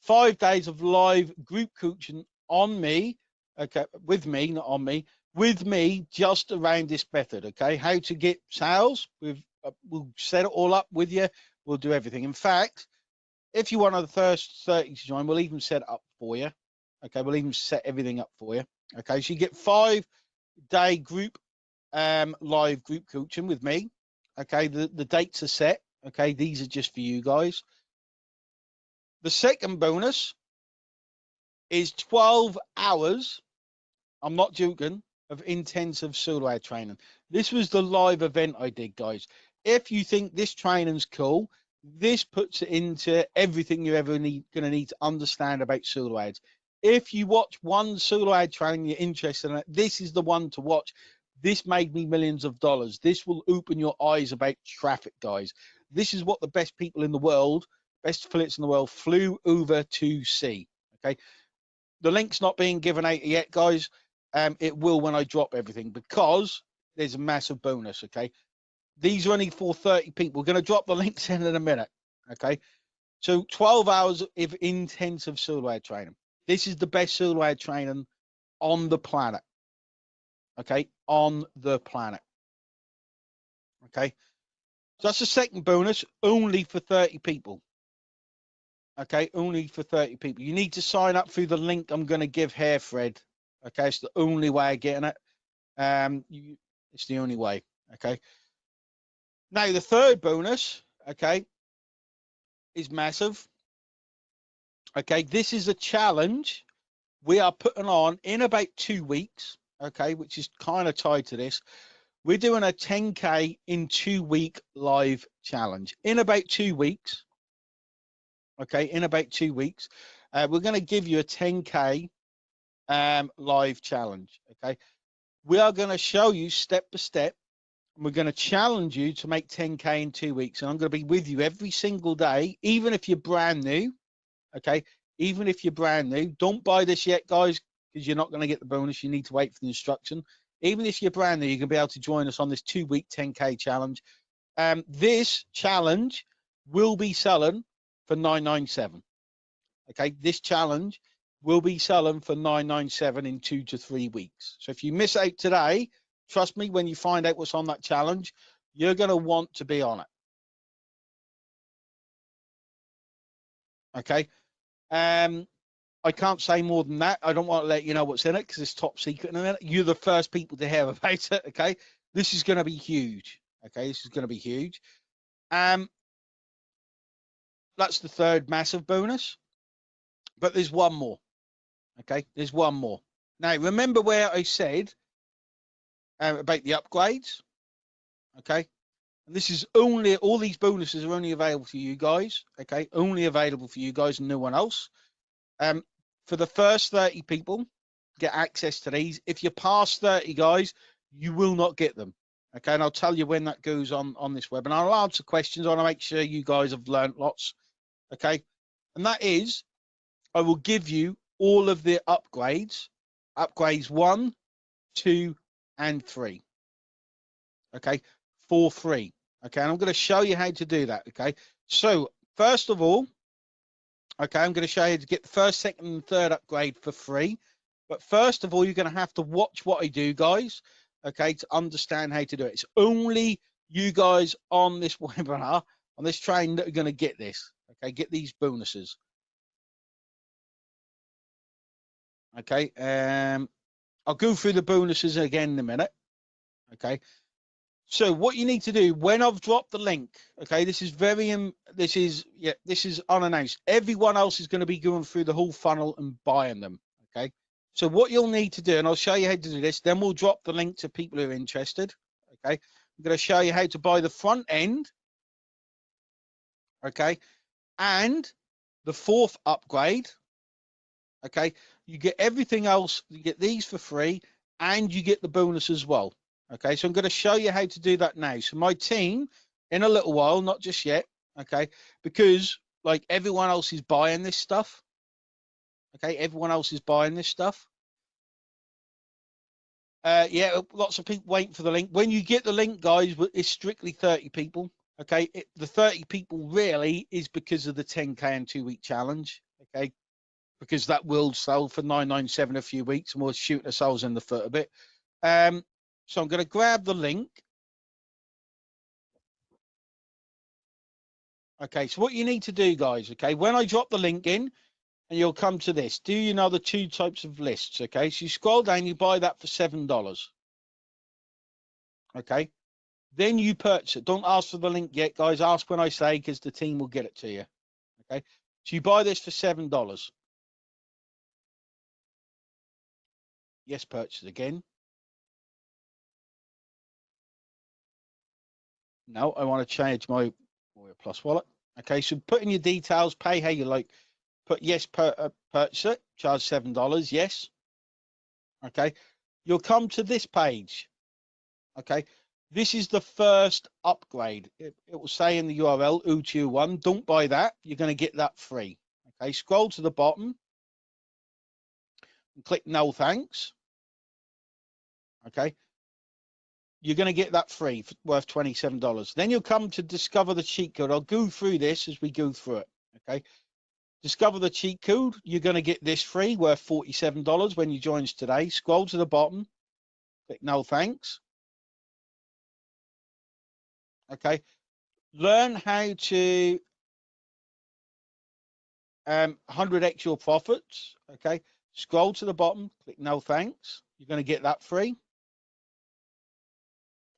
5 days of live group coaching on me, okay, with me, not on me, with me, just around this method, okay? How to get sales. We'll set it all up with you. We'll do everything. In fact, if you're one of the first 30 to join, we'll even set it up for you. Okay, we'll even set everything up for you. Okay, so you get 5-day group live group coaching with me. Okay, the dates are set. Okay, these are just for you guys. The second bonus is 12 hours, I'm not joking, of intensive solo training. This was the live event I did, guys. If you think this training's cool, this puts it into everything you're ever going to need to understand about solo ads. If you watch one solo ad training, you're interested in it, this is the one to watch. This made me millions of dollars. This will open your eyes about traffic, guys. This is what the best people in the world, best affiliates in the world, flew over to see. Okay, the link's not being given out yet, guys. It will when I drop everything, because there's a massive bonus. Okay, these are only for 30 people. We're going to drop the links in a minute. Okay, so 12 hours of intensive solo ad training. This is the best solo ad training on the planet. Okay, on the planet. Okay, so that's the second bonus, only for 30 people. Okay, only for 30 people. You need to sign up through the link I'm going to give here, Fred. Okay, it's the only way of getting it. It's the only way. Okay. Now the third bonus, okay, is massive. Okay, this is a challenge we are putting on in about 2 weeks. Okay, which is kind of tied to this. We're doing a 10K in 2-week live challenge in about 2 weeks. Okay, in about 2 weeks, we're going to give you a 10K live challenge. Okay, we are going to show you step by step, and we're going to challenge you to make 10K in 2 weeks. And I'm going to be with you every single day, even if you're brand new. Okay, even if you're brand new, don't buy this yet, guys, because you're not going to get the bonus. You need to wait for the instruction. Even if you're brand new, you're going to be able to join us on this 2-week 10K challenge. This challenge will be selling for $997. Okay, this challenge will be selling for $997 in 2 to 3 weeks. So if you miss out today, trust me, when you find out what's on that challenge, you're going to want to be on it. Okay. I can't say more than that. I don't want to let you know what's in it because it's top secret in a minute. You're the first people to hear about it. Okay, this is going to be huge. Okay, this is going to be huge. That's the third massive bonus, but there's one more. Okay, there's one more. Now remember where I said about the upgrades. Okay, and this is only, all these bonuses are only available to you guys. Okay, only available for you guys and no one else. For the first 30 people, get access to these. If you pass 30, guys, you will not get them. Okay, and I'll tell you when that goes on this webinar. I'll answer questions. I want to make sure you guys have learned lots. Okay, and that is, I will give you all of the upgrades 1, 2, and 3. Okay, for free. Okay, and I'm going to show you how to do that. Okay, so first of all, okay, I'm going to show you how to get the first, second, and third upgrade for free. But first of all, you're going to have to watch what I do, guys, okay, to understand how to do it. It's only you guys on this webinar, on this train, that are going to get this, okay, get these bonuses, Okay. I'll go through the bonuses again in a minute. Okay. So what you need to do when I've dropped the link, okay, this is this is unannounced. Everyone else is going to be going through the whole funnel and buying them. Okay. So what you'll need to do, and I'll show you how to do this, then we'll drop the link to people who are interested. Okay. I'm going to show you how to buy the front end. Okay. And the 4th upgrade. Okay. You get everything else. You get these for free and you get the bonus as well. Okay, so I'm going to show you how to do that now. So my team, in a little while, not just yet, okay, because like everyone else is buying this stuff. Okay, everyone else is buying this stuff. Yeah, lots of people waiting for the link. When you get the link, guys, it's strictly 30 people. Okay, the 30 people really is because of the 10K and 2-week challenge. Okay, because that will sell for $9.97 a few weeks, and we're shooting ourselves in the foot a bit. So I'm going to grab the link. Okay, so what you need to do, guys, okay, when I drop the link in, and you'll come to this, do you know the 2 types of lists? Okay, so you scroll down, you buy that for $7. Okay, then you purchase it. Don't ask for the link yet, guys. Ask when I say, because the team will get it to you. Okay, so you buy this for $7. Yes, purchase again. No, I want to change my Warrior Plus wallet. Okay, so put in your details, pay how you like. Put yes, purchase it, charge $7. Yes. Okay, you'll come to this page. Okay, this is the first upgrade. It will say in the URL UTU1. Don't buy that. You're going to get that free. Okay, scroll to the bottom and click no thanks. Okay, you're going to get that free, worth $27. Then you'll come to discover the cheat code. I'll go through this as we go through it. Okay, discover the cheat code. You're going to get this free, worth $47 when you join us today. Scroll to the bottom, click no thanks. Okay, learn how to 100x your profits. Okay, scroll to the bottom, click no thanks. You're going to get that free.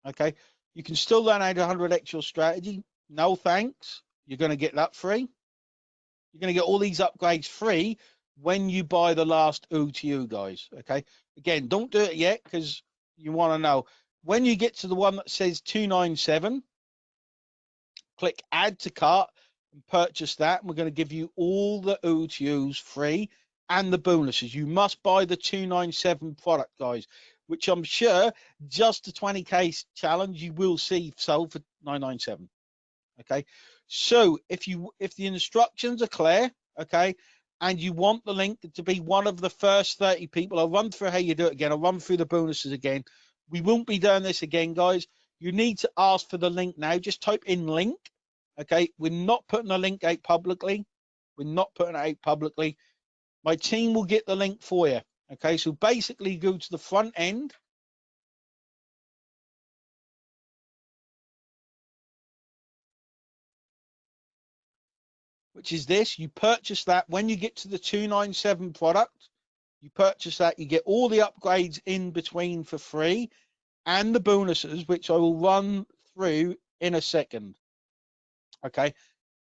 Okay, you can still learn how to 100x your strategy. No thanks. You're going to get that free. You're going to get all these upgrades free when you buy the last OTU, guys. Okay, again, don't do it yet because you want to know. When you get to the one that says 297, click add to cart and purchase that. And we're going to give you all the OTUs free and the bonuses. You must buy the 297 product, guys, which I'm sure just the 20K challenge you will see sold for 997. Okay, so if the instructions are clear, okay, and you want the link to be one of the first 30 people, I'll run through how you do it again. I'll run through the bonuses again. We won't be doing this again, guys. You need to ask for the link now. Just type in link. Okay, we're not putting a link out publicly. We're not putting it out publicly. My team will get the link for you. Okay, so basically go to the front end. Which is this. You purchase that when you get to the 297 product. You purchase that. You get all the upgrades in between for free and the bonuses, which I will run through in a second. Okay,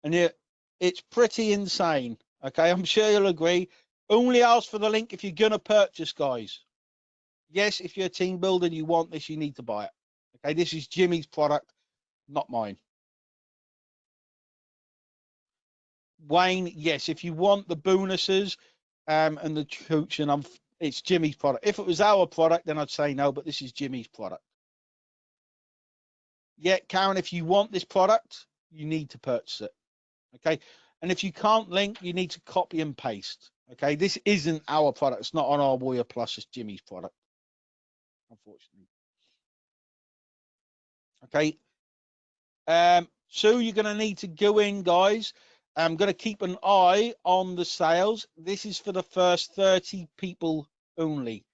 and it's pretty insane. Okay, I'm sure you'll agree. Only ask for the link if you're going to purchase, guys. Yes, if you're a team builder and you want this, you need to buy it. Okay, this is Jimmy's product, not mine. Wayne, yes, if you want the bonuses and the coaching, it's Jimmy's product. If it was our product, then I'd say no, but this is Jimmy's product. Yeah, Karen, if you want this product, you need to purchase it. Okay, and if you can't link, you need to copy and paste. Okay, this isn't our product. It's not on our Warrior Plus. It's Jimmy's product, unfortunately. Okay, so you're going to need to go in, guys. I'm going to keep an eye on the sales. This is for the first 30 people only.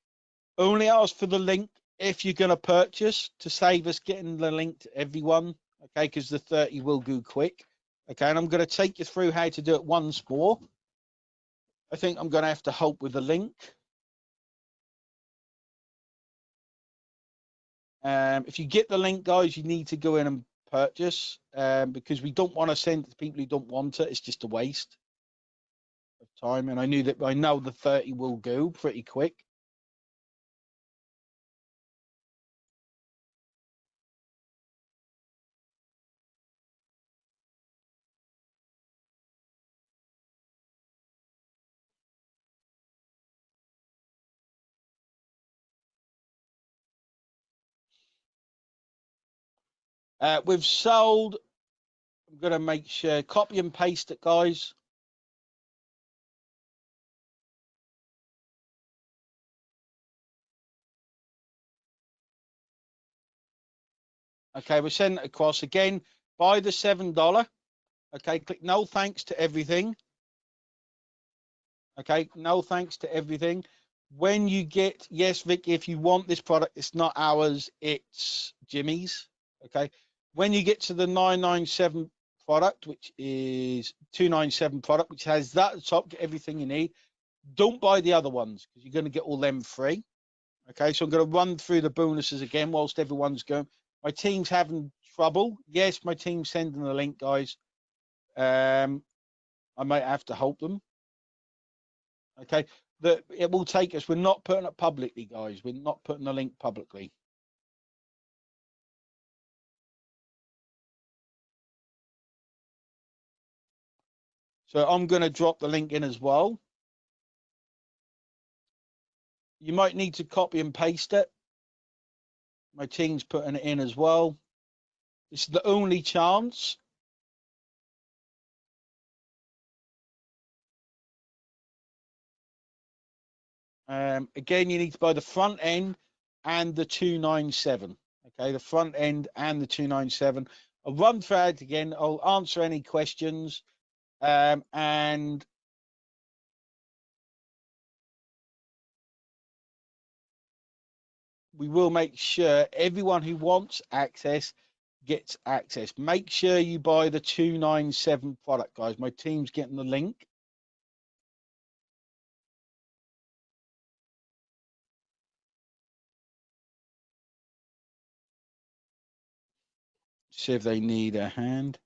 Only ask for the link if you're going to purchase to save us getting the link to everyone. Okay, because the 30 will go quick. Okay, and I'm going to take you through how to do it once more. I think I'm going to have to help with the link. If you get the link, guys, you need to go in and purchase, because we don't want to send it to people who don't want it. It's just a waste of time. And I know the 30 will go pretty quick. We've sold. I'm going to make sure, copy and paste it, guys. Okay, we're sending it across again. Buy the $7. Okay, click no thanks to everything. Okay, no thanks to everything. When you get, yes, Vic, if you want this product, it's not ours, it's Jimmy's. Okay, when you get to the 997 product, which is 297 product, which has that at the top, get everything you need. Don't buy the other ones because you're going to get all them free. Okay, so I'm going to run through the bonuses again whilst everyone's going. My team's having trouble. Yes, my team's sending the link, guys. I might have to help them. Okay, it will take us. We're not putting it publicly, guys. We're not putting the link publicly. So I'm going to drop the link in as well. You might need to copy and paste it. My team's putting it in as well. It's the only chance. Again, you need to buy the front end and the 297. Okay, the front end and the 297. I'll run through it again. I'll answer any questions, and we will make sure everyone who wants access gets access. Make sure you buy the 297 product, guys. My team's getting the link. See if they need a hand.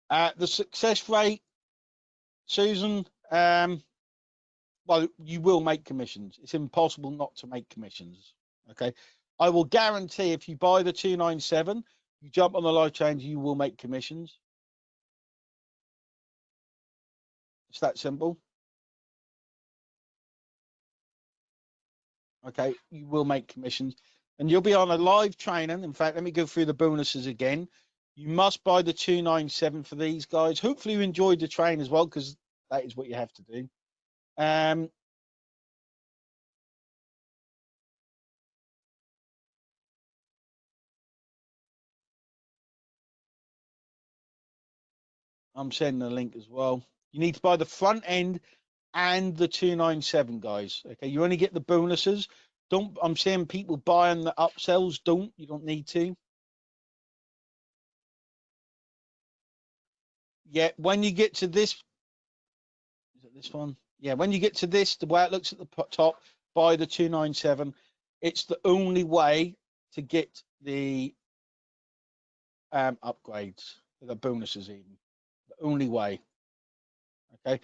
The success rate, Susan, well, you will make commissions. It's impossible not to make commissions. Okay, I will guarantee if you buy the 297, you jump on the live change, you will make commissions. It's that simple. Okay, you will make commissions, and you'll be on a live training. In fact, let me go through the bonuses again. You must buy the 297 for these guys. Hopefully you enjoyed the train as well, because that is what you have to do. I'm sending a link as well. You need to buy the front end and the 297, guys. Okay, you only get the bonuses. Don't. I'm seeing people buying the upsells. You don't need to. Yeah, when you get to this, is it this one? Yeah, when you get to this, the way it looks at the top, buy the 297. It's the only way to get the upgrades, the bonuses even. The only way. Okay.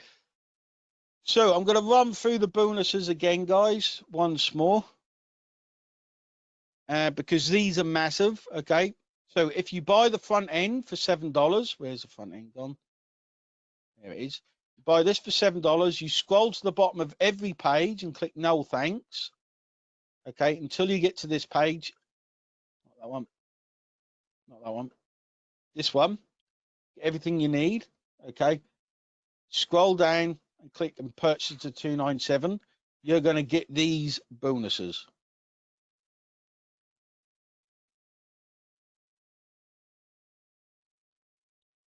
So I'm going to run through the bonuses again, guys, once more, because these are massive. Okay. So if you buy the front end for $7, where's the front end gone? There it is. You buy this for $7. You scroll to the bottom of every page and click no thanks. Okay, until you get to this page. Not that one. Not that one. This one. Everything you need. Okay. Scroll down and click and purchase the 297. You're going to get these bonuses.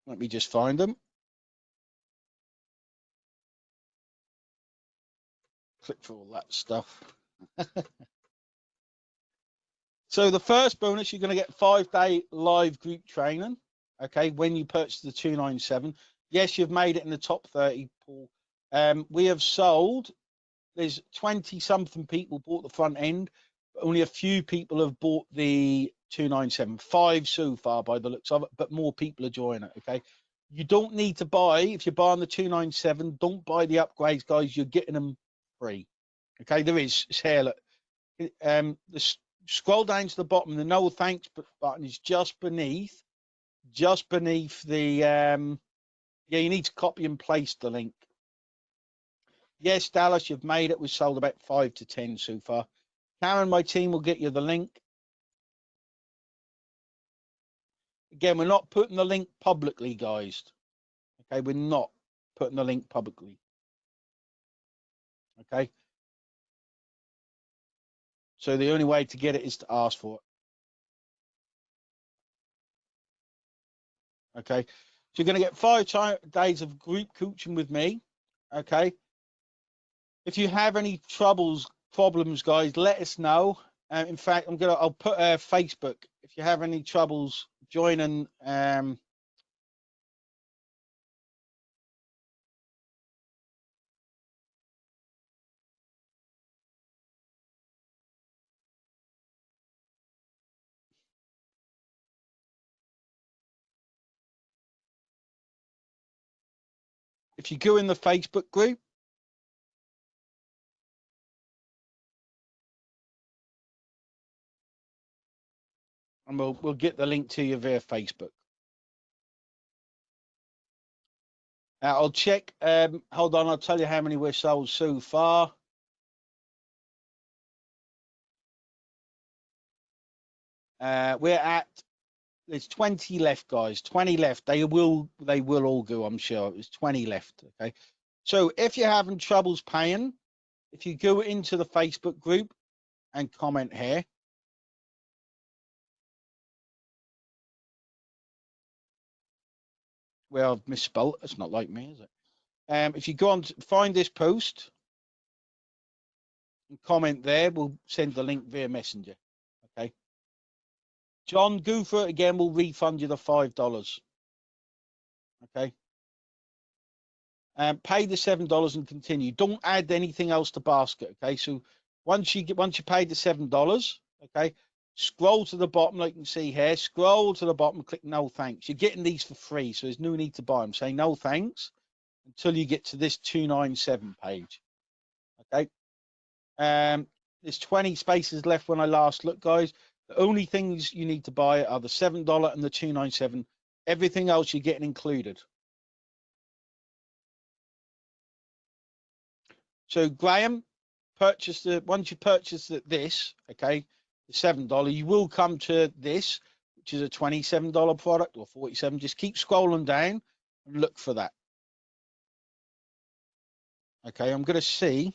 Let me just find them. Click for all that stuff. So the first bonus, you're going to get 5-day live group training. Okay, when you purchase the 297. Yes, you've made it in the top 30, Paul. We have sold there's 20 something people bought the front end, but only a few people have bought the 297.5 so far by the looks of it, but more people are joining it. Okay, you don't need to buy, if you're buying the 297, don't buy the upgrades, guys. You're getting them free. Okay, there is, it's here, look. Scroll down to the bottom, the no thanks button is just beneath the yeah, you need to copy and paste the link. Yes, Dallas, you've made it. We've sold about 5 to 10 so far. Karen, my team will get you the link. Again, we're not putting the link publicly, guys. Okay, we're not putting the link publicly. Okay. So the only way to get it is to ask for it. Okay. So you're going to get 5 days of group coaching with me. Okay. If you have any problems, guys, let us know. In fact, I'll put Facebook. If you have any troubles joining, if you go in the Facebook group, and we'll get the link to you via Facebook. I'll check. Hold on, I'll tell you how many we're sold so far. We're at, there's 20 left, guys. 20 left. They will all go, I'm sure. There's 20 left. Okay. So if you're having troubles paying, if you go into the Facebook group and comment here, well, I've misspelled. It's not like me, is it? If you go on to find this post and comment there, we'll send the link via Messenger. Okay. John, go for it again. We'll refund you the $5. Okay. Pay the $7 and continue. Don't add anything else to basket. Okay. So once you pay the $7, okay, scroll to the bottom, like you can see here. Scroll to the bottom, click no thanks. You're getting these for free, so there's no need to buy them. Say no thanks until you get to this 297 page. Okay. There's 20 spaces left when I last looked, guys. The only things you need to buy are the $7 and the 297. Everything else you're getting included. So Graham, once you purchase this, okay, the $7, you will come to this, which is a $27 product or $47. Just keep scrolling down and look for that. Okay, I'm going to see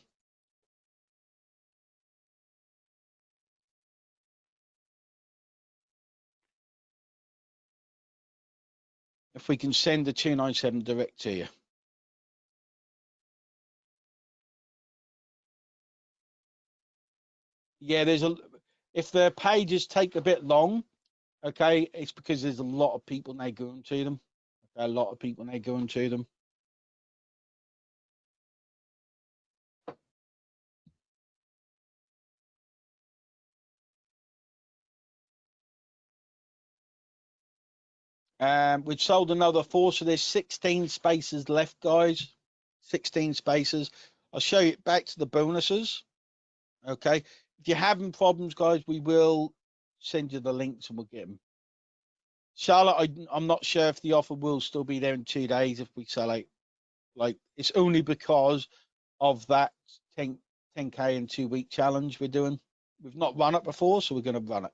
if we can send the 297 direct to you. Yeah, if the pages take a bit long, okay, it's because there's a lot of people now going to them. Okay, a lot of people now going to them. We've sold another 4, so there's 16 spaces left, guys. 16 spaces. I'll show you back to the bonuses. Okay. If you're having problems, guys, we will send you the links and we'll get them. Charlotte, I'm not sure if the offer will still be there in 2 days if we sell out. Like, it's only because of that 10K in 2-week challenge we're doing. We've not run it before, so we're going to run it.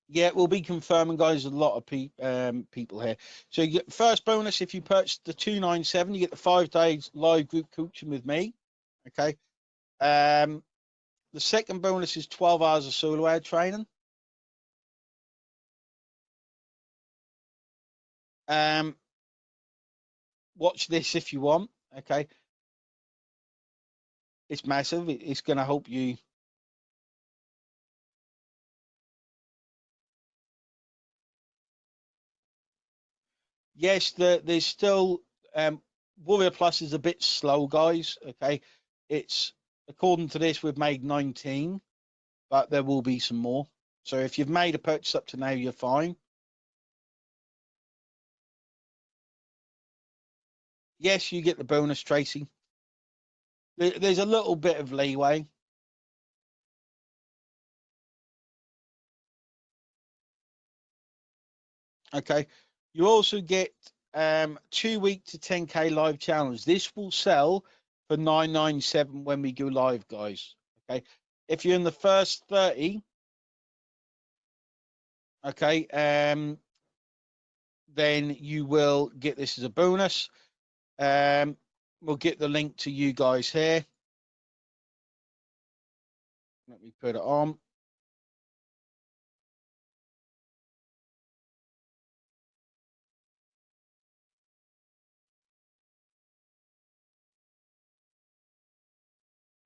Yeah, we'll be confirming, guys. A lot of people here. So you get first bonus if you purchase the 297. You get the 5 days live group coaching with me. Okay. The second bonus is 12 hours of solo hour training. Watch this if you want. Okay. It's massive. It's going to help you Yes, there's still Warrior Plus is a bit slow, guys. Okay, it's according to this, we've made 19, but there will be some more. So if you've made a purchase up to now, you're fine. Yes, you get the bonus, Tracy. There's a little bit of leeway. Okay, you also get 2-week to 10K live challenge. This will sell for 997 when we go live, guys. Okay, if you're in the first 30, okay, then you will get this as a bonus. We'll get the link to you guys here. Let me put it on.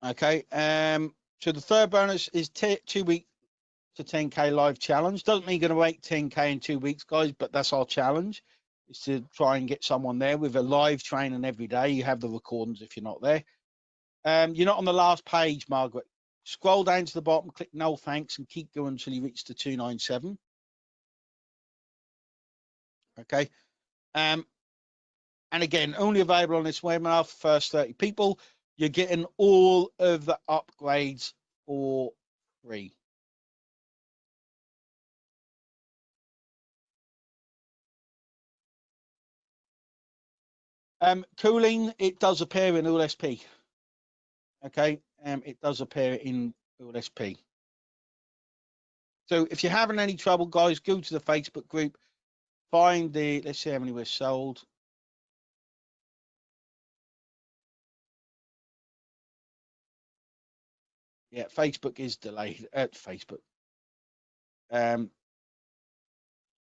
Okay, so the third bonus is 2-week to 10K live challenge. Doesn't mean you're going to make 10K in 2 weeks, guys, but that's our challenge, is to try and get someone there with a live training every day. You have the recordings if you're not there. You're not on the last page, Margaret. Scroll down to the bottom, click no thanks, and keep going until you reach the 297. Okay. And again, only available on this webinar for first 30 people. You're getting all of the upgrades for free. Cooling, it does appear in all SP. Okay, it does appear in all SP. So if you're having any trouble, guys, go to the Facebook group, find the, let's see how many were sold. Yeah, Facebook is delayed. Facebook.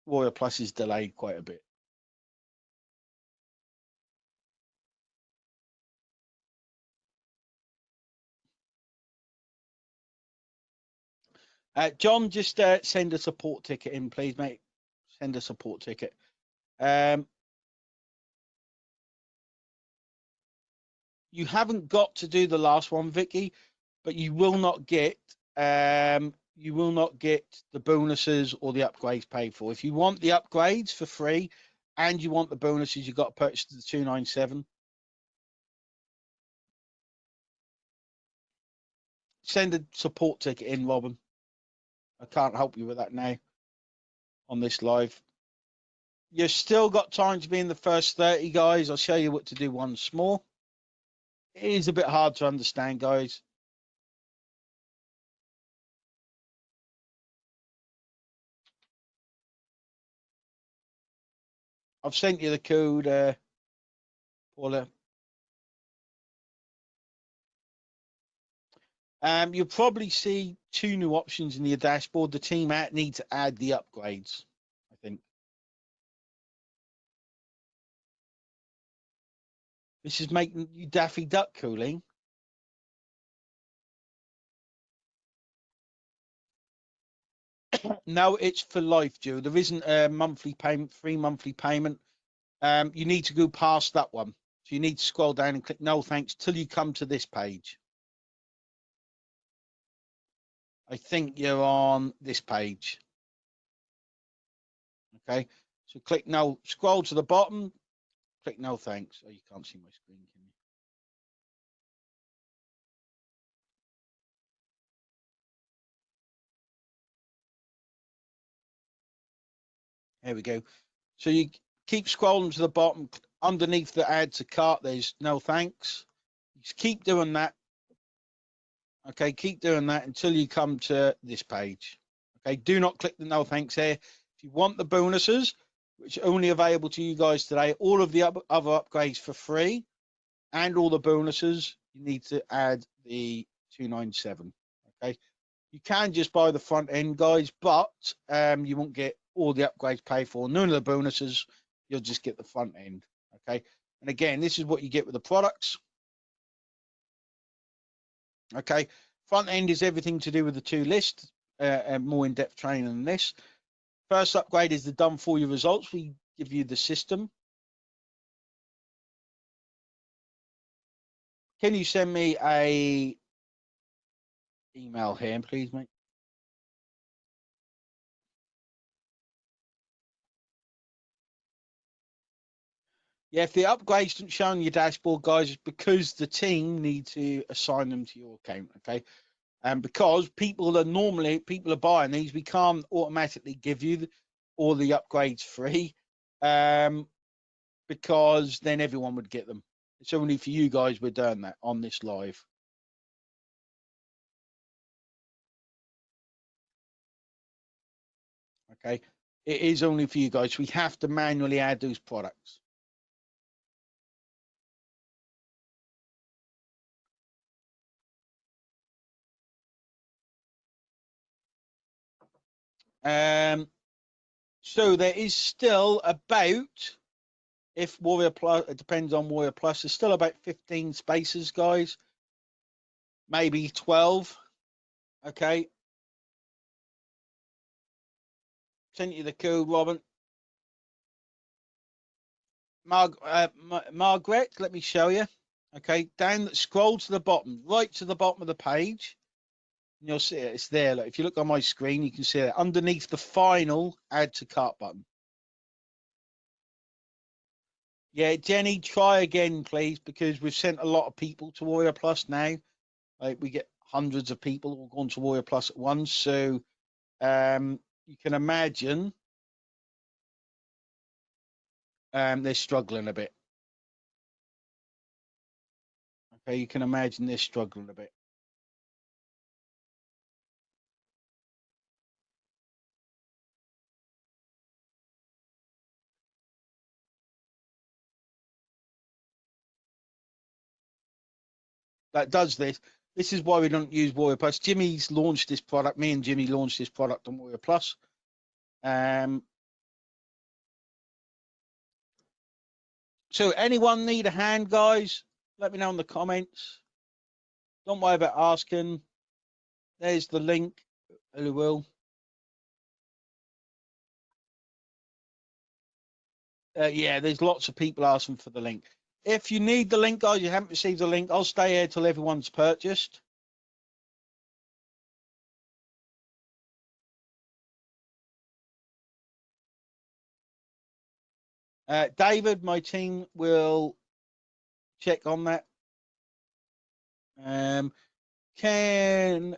Warrior Plus is delayed quite a bit. John, just send a support ticket in, please, mate. Send a support ticket. You haven't got to do the last one, Vicky, but you will not get the bonuses or the upgrades paid for. If you want the upgrades for free and you want the bonuses, you've got to purchase the 297. Send a support ticket in, Robin. I can't help you with that now on this live. You've still got time to be in the first 30, guys. I'll show you what to do once more. It is a bit hard to understand, guys. I've sent you the code, Paula. You'll probably see 2 new options in your dashboard. The team need to add the upgrades, I think. This is making you Daffy Duck cooling. No, it's for life, Joe. There isn't a monthly payment, free monthly payment. You need to go past that one. So you need to scroll down and click no thanks till you come to this page. I think you're on this page. Okay, so click no, scroll to the bottom, click no thanks. Oh, you can't see my screen, can you? There we go. So you keep scrolling to the bottom. Underneath the add to cart, there's no thanks. Just keep doing that. Okay, keep doing that until you come to this page. Okay, do not click the no thanks here. If you want the bonuses, which are only available to you guys today, all of the other upgrades for free, and all the bonuses, you need to add the 297. Okay, you can just buy the front end, guys, but you won't get all the upgrades paid for. None of the bonuses. You'll just get the front end. Okay, and again, this is what you get with the products. Okay, front end is everything to do with the 2 lists, and more in-depth training than this. First upgrade is the done for you results. We give you the system. Can you send me a email here, please, mate? Yeah, if the upgrades don't show on your dashboard, guys, it's because the team need to assign them to your account, okay? And because people are buying these, we can't automatically give you all the upgrades free, because then everyone would get them. It's only for you guys we're doing that on this live. Okay, it is only for you guys. We have to manually add those products. So there is still about, if Warrior Plus, it depends on Warrior Plus, there's still about 15 spaces, guys. Maybe 12. Okay. Send you the code, Robin. Margaret, let me show you. Okay, scroll to the bottom, right to the bottom of the page. And you'll see it. It's there. Look, if you look on my screen, you can see it underneath the final add to cart button. Yeah, Jenny, try again, please, because we've sent a lot of people to Warrior Plus now. Like, we get hundreds of people all going to Warrior Plus at once. So you can imagine they're struggling a bit. Okay, you can imagine they're struggling a bit. That does this. This is why we don't use Warrior Plus. Jimmy's launched this product. Me and Jimmy launched this product on Warrior Plus. So anyone need a hand, guys? Let me know in the comments. Don't worry about asking. There's the link. Who will? Yeah, there's lots of people asking for the link. If you need the link, guys, you haven't received the link, I'll stay here till everyone's purchased. David, my team will check on that. Can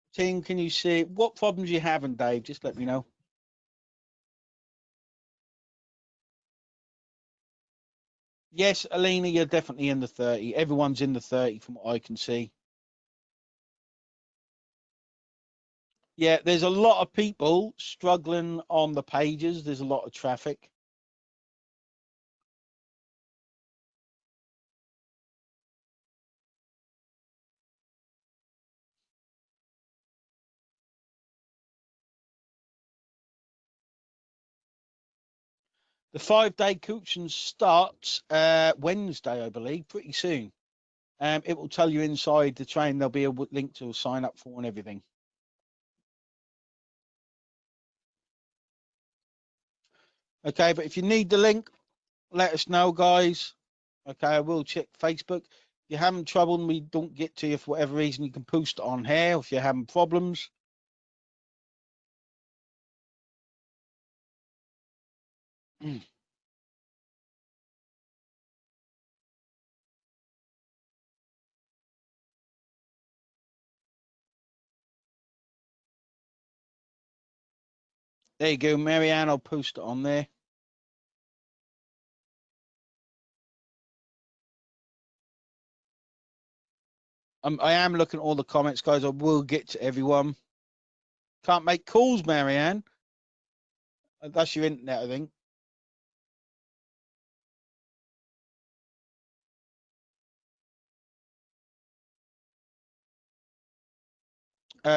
you see what problems you having, Dave? Just let me know. Yes, Alina, you're definitely in the 30. Everyone's in the 30 from what I can see. Yeah, there's a lot of people struggling on the pages. There's a lot of traffic. The 5-day coaching starts Wednesday, I believe, pretty soon. It will tell you inside the train. There'll be a link to sign up for and everything. Okay, but if you need the link, let us know, guys. Okay, I will check Facebook. If you're having trouble and we don't get to you for whatever reason, you can post it on here if you're having problems. There you go, Marianne. I'll post it on there. I am looking at all the comments, guys. I will get to everyone. Can't make calls, Marianne. That's your internet, I think.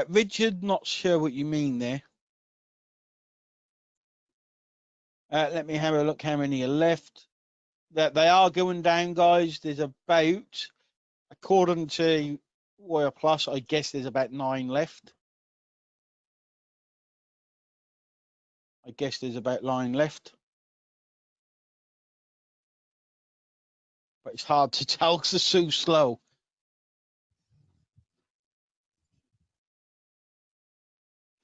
Richard, not sure what you mean there. Let me have a look how many are left. That they are going down, guys. There's about, according to Warrior Plus, I guess there's about 9 left. I guess there's about 9 left. But it's hard to tell because they're so slow.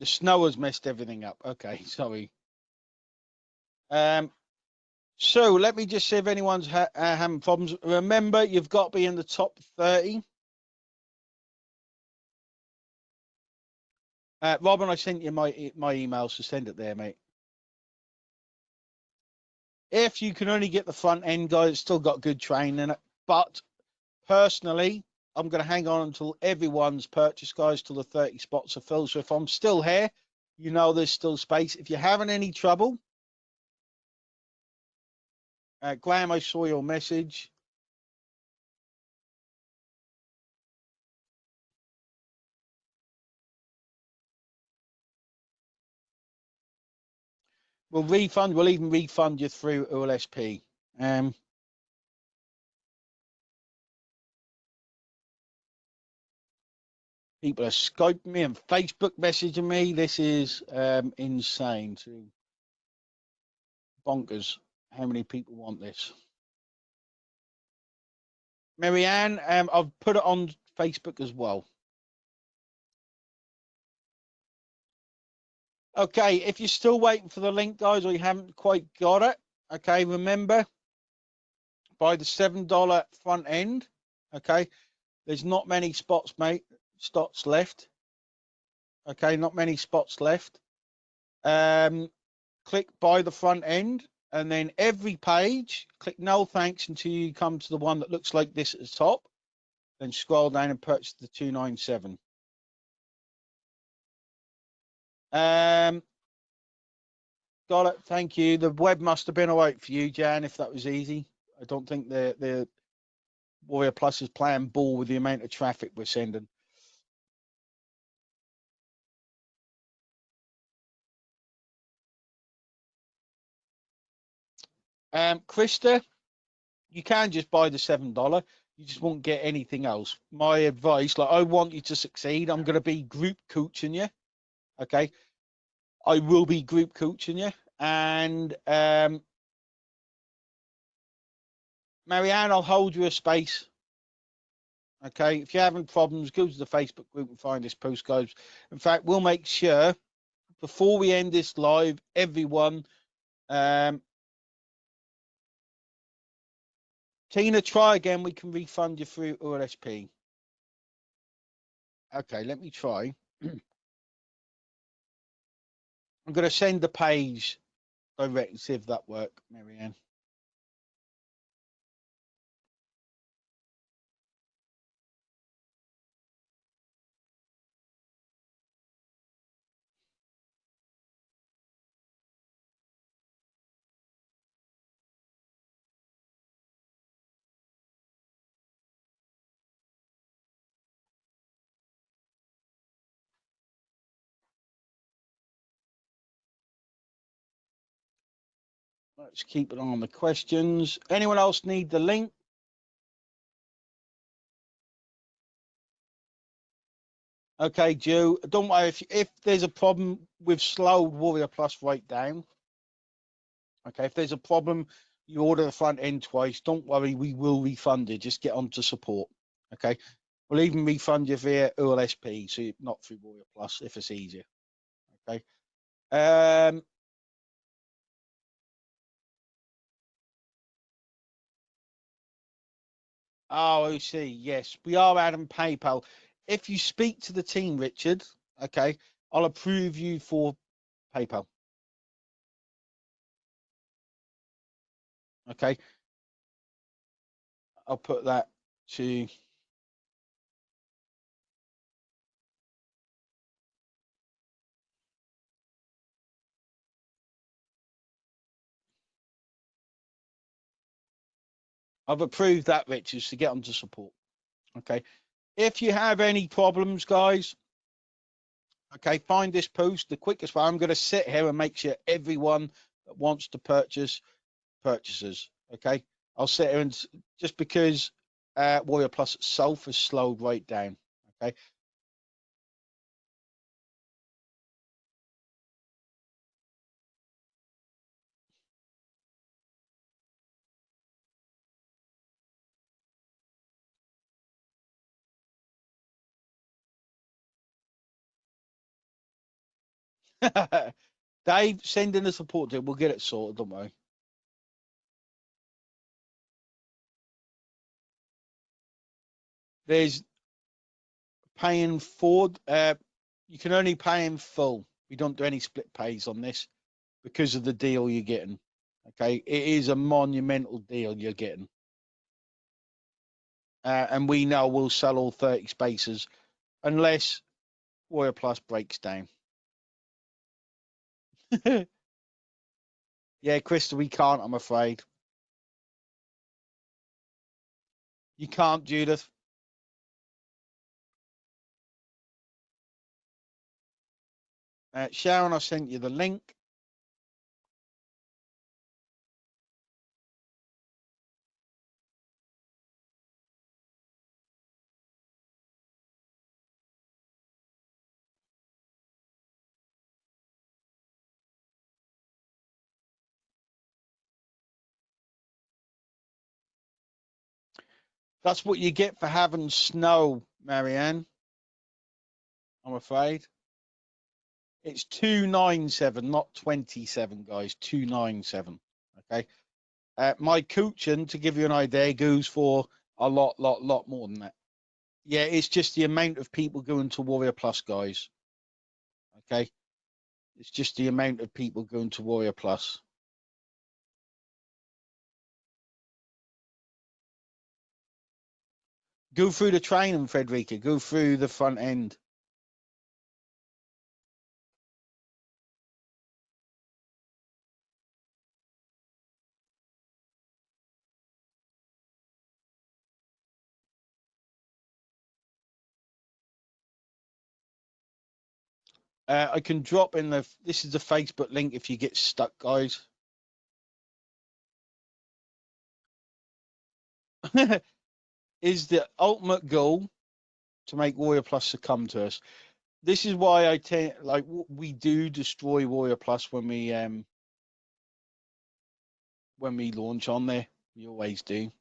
The snow has messed everything up. Okay, sorry. So let me just see if anyone's having problems. Remember, you've got to be in the top 30. Robin, I sent you my email, so send it there, mate. If you can only get the front end, guys, it's still got good training in it. But personally, I'm going to hang on until everyone's purchased, guys, till the 30 spots are filled. So if I'm still here, you know there's still space. If you're having any trouble, Graham, I saw your message. We'll even refund you through OLSP. People are Skyping me and Facebook messaging me. This is insane. Bonkers. How many people want this? Marianne, I've put it on Facebook as well. Okay, if you're still waiting for the link, guys, or you haven't quite got it, okay, remember, by the $7 front end, okay, there's not many spots, mate, spots left. Okay, not many spots left. Click buy the front end, and then every page, click no thanks until you come to the one that looks like this at the top. Then scroll down and purchase the 297. Got it. Thank you. The web must have been all right for you, Jan, if that was easy. I don't think the Warrior Plus is playing ball with the amount of traffic we're sending. Krista, you can just buy the $7. You just won't get anything else. My advice, like, I want you to succeed. I'm going to be group coaching you. Okay. I will be group coaching you. And Marianne, I'll hold you a space. Okay. If you're having problems, go to the Facebook group and find this post, guys. In fact, we'll make sure before we end this live, everyone, Tina, try again. We can refund you through OLSP. Okay, let me try. I'm going to send the page direct and see if that works, Marianne. Let's keep it on the questions. Anyone else need the link? Okay, Joe, don't worry. If there's a problem with slowed Warrior Plus, write down. Okay, if there's a problem, you order the front end twice. Don't worry, we will refund it. Just get on to support. Okay, we'll even refund you via OLSP, so you're not through Warrior Plus if it's easier. Okay. Oh, I see. Yes, we are adding PayPal. If you speak to the team, Richard, okay, I'll approve you for PayPal. Okay. I'll put that to. I've approved that, Richard, to get onto support. Okay. If you have any problems, guys, okay, find this post. The quickest way, I'm going to sit here and make sure everyone that wants to purchase purchases. Okay. I'll sit here and just because Warrior Plus itself has slowed right down. Okay. Dave, send in the support team. We'll get it sorted, don't worry. There's paying for, you can only pay in full. We don't do any split pays on this because of the deal you're getting. Okay, it is a monumental deal you're getting. And we know we'll sell all 30 spaces unless Warrior Plus breaks down. Yeah, Krista, we can't, I'm afraid. You can't, Judith. Sharon, I sent you the link. That's what you get for having snow, Marianne. I'm afraid. It's 297, not 27, guys. 297. Okay. My coaching, to give you an idea, goes for a lot more than that. Yeah, it's just the amount of people going to Warrior Plus, guys. Okay. It's just the amount of people going to Warrior Plus. Go through the training, Frederica. Go through the front end. I can drop in this is the Facebook link if you get stuck, guys. Is the ultimate goal to make Warrior Plus succumb to us. This is why I tend, like, we do destroy Warrior Plus when we launch on there. We always do.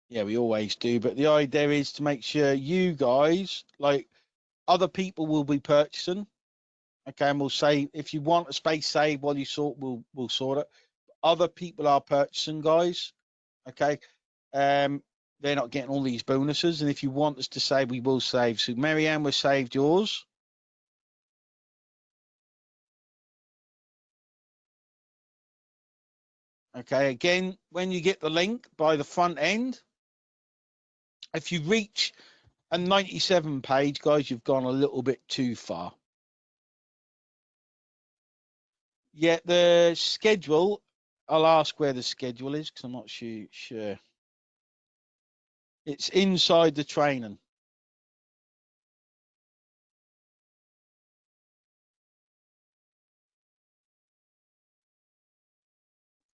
Yeah, we always do. But the idea is to make sure you guys, like, other people will be purchasing. Okay, and we'll say if you want a space save while you sort, we'll sort it. Other people are purchasing, guys. Okay, they're not getting all these bonuses, and if you want us to save, we will save. So, Marianne, we saved yours. Okay, again, when you get the link by the front end, if you reach a 97 page, guys, you've gone a little bit too far. Yeah, the schedule, I'll ask where the schedule is because I'm not sure. It's inside the training.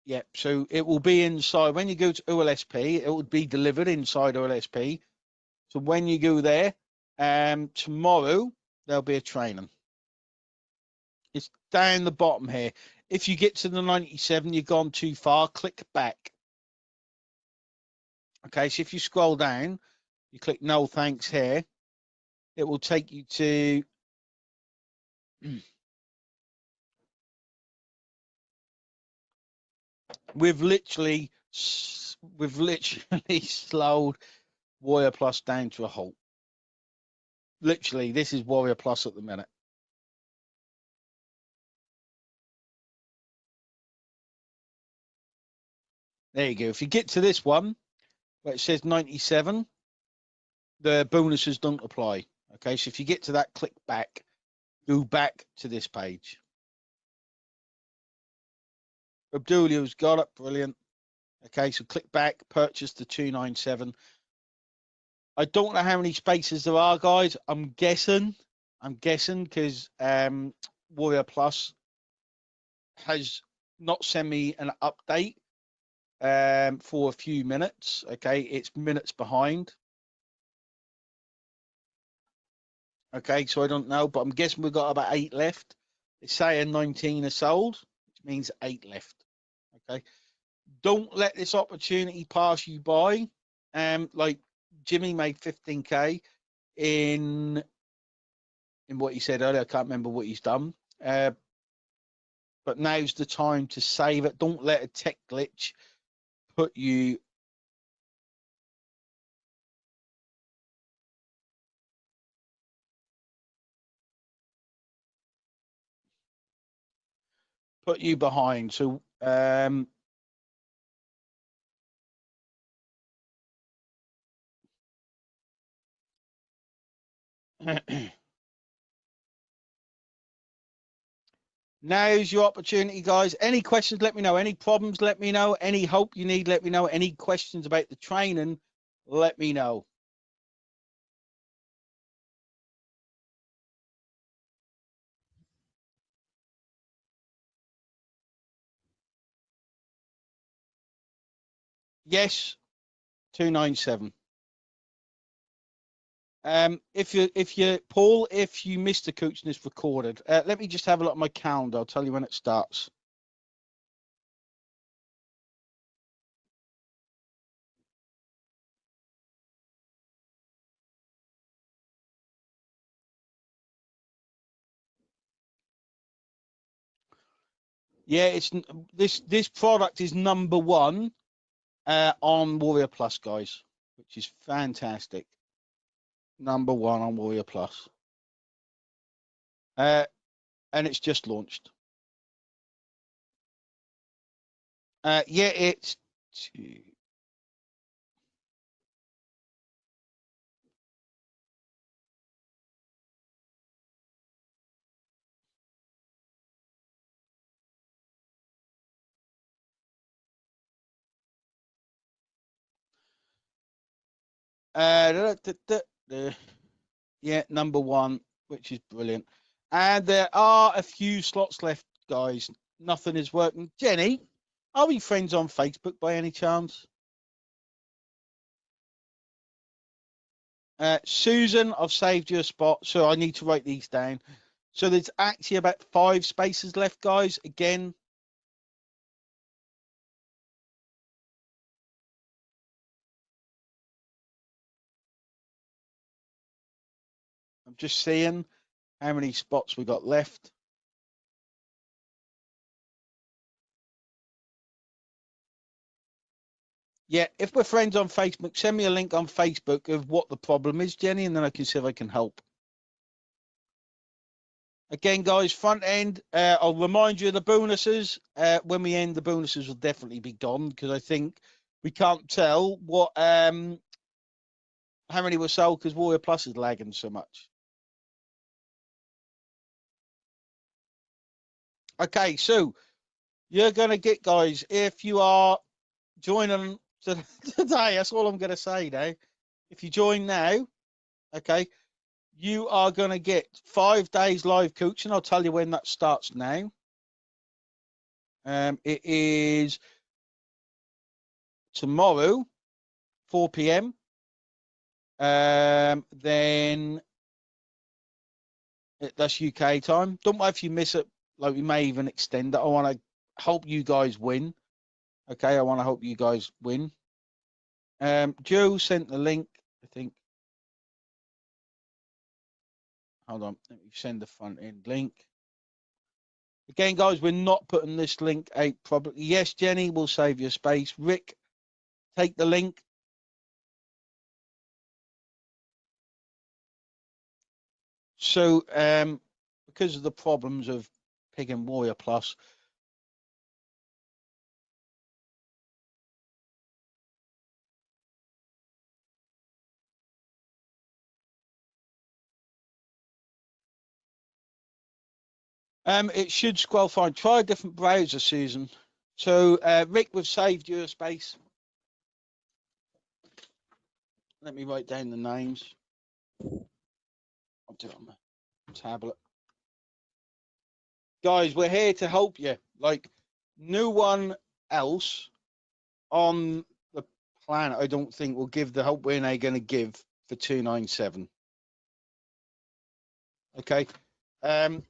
Yeah, so it will be inside. When you go to OLSP, it will be delivered inside OLSP. So when you go there, tomorrow, there'll be a training. It's down the bottom here. If you get to the 97, you've gone too far, click back. Okay, so if you scroll down, you click no thanks here, it will take you to we've literally slowed Warrior Plus down to a halt. Literally, this is Warrior Plus at the minute. There you go. If you get to this one where it says 97, the bonuses don't apply. Okay, so if you get to that, click back, go back to this page. Abdulio's got it, brilliant. Okay, so click back, purchase the 297. I don't know how many spaces there are, guys. I'm guessing because Warrior Plus has not sent me an update for a few minutes. Okay, it's minutes behind. Okay, so I don't know, but I'm guessing we've got about 8 left. It's saying 19 are sold, which means 8 left. Okay, don't let this opportunity pass you by. Like Jimmy made 15K in what he said earlier. I can't remember what he's done. But now's the time to save it. Don't let a tech glitch put you behind. So now's your opportunity, guys. Any questions, let me know. Any problems, let me know. Any help you need, let me know. Any questions about the training, let me know. Yes, 297. If you Paul, if you missed the coaching, it's recorded. Let me just have a look at my calendar. I'll tell you when it starts. Yeah, it's this product is number one on Warrior Plus, guys, which is fantastic. Number one on Warrior Plus. And it's just launched. Yeah, it's yeah, number one, which is brilliant. And there are a few slots left, guys. Nothing is working. Jenny, are we friends on Facebook by any chance? Susan, I've saved you a spot, so I need to write these down. So there's actually about 5 spaces left, guys. Again, I'm just seeing how many spots we got left. Yeah, if we're friends on Facebook, send me a link on Facebook of what the problem is, Jenny, and then I can see if I can help. Again, guys, front end, I'll remind you of the bonuses. When we end, the bonuses will definitely be gone because I think we can't tell what how many were sold because Warrior Plus is lagging so much. Okay, so you're going to get, guys, if you are joining today, that's all I'm going to say now. If you join now, okay, you are going to get 5 days live coaching. I'll tell you when that starts now. It is tomorrow, 4 p.m. Then that's UK time. Don't worry if you miss it. Like, we may even extend it. I want to help you guys win. Okay, I want to help you guys win. Joe sent the link, I think. Hold on, let me send the front end link. Again, guys, we're not putting this link out probably. Yes, Jenny, will save your space. Rick, take the link. So, because of the problems of Pig and Warrior Plus, it should scroll fine. Try a different browser, Susan. So, Rick, we've saved your space. Let me write down the names. I'll do it on my tablet. Guys, we're here to help you. Like, no one else on the planet, I don't think, will give the help we're now going to give for 297. Okay. Let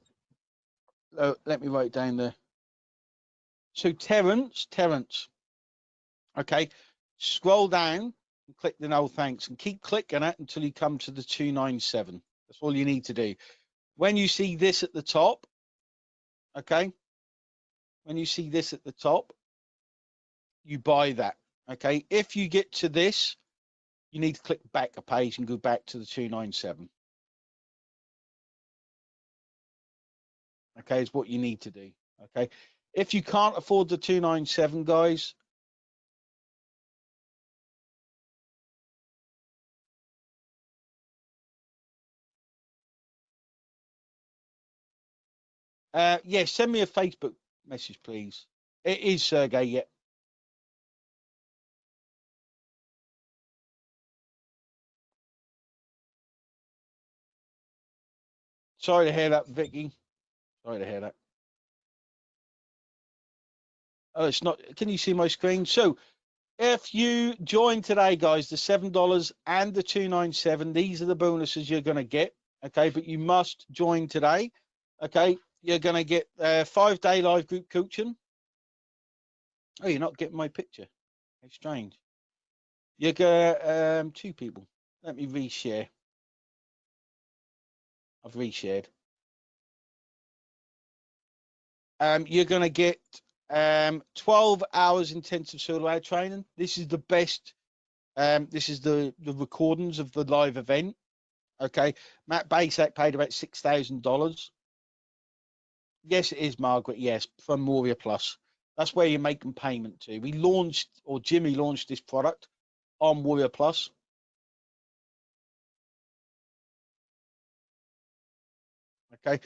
me write down the. So Terence. Okay. Scroll down and click the no thanks and keep clicking it until you come to the 297. That's all you need to do. When you see this at the top, okay, when you see this at the top, you buy that. Okay, if you get to this, you need to click back a page and go back to the 297. Okay, is what you need to do. Okay, if you can't afford the 297, guys, yeah, send me a Facebook message, please. It is Sergey. Yeah. Sorry to hear that, Vicky. Sorry to hear that. Oh, it's not. Can you see my screen? So, if you join today, guys, the $7 and the 297, these are the bonuses you're going to get. Okay, but you must join today. Okay, you're going to get 5-day live group coaching. Oh, you're not getting my picture. It's strange. You get 2 people. Let me reshare. I've reshared. You're going to get 12 hours intensive solo hour training. This is the best. This is the recordings of the live event. Okay, Matt Basak paid about $6,000. Yes, it is, Margaret. Yes, from Warrior Plus. That's where you're making payment to. We launched, or Jimmy launched this product on Warrior Plus. Okay.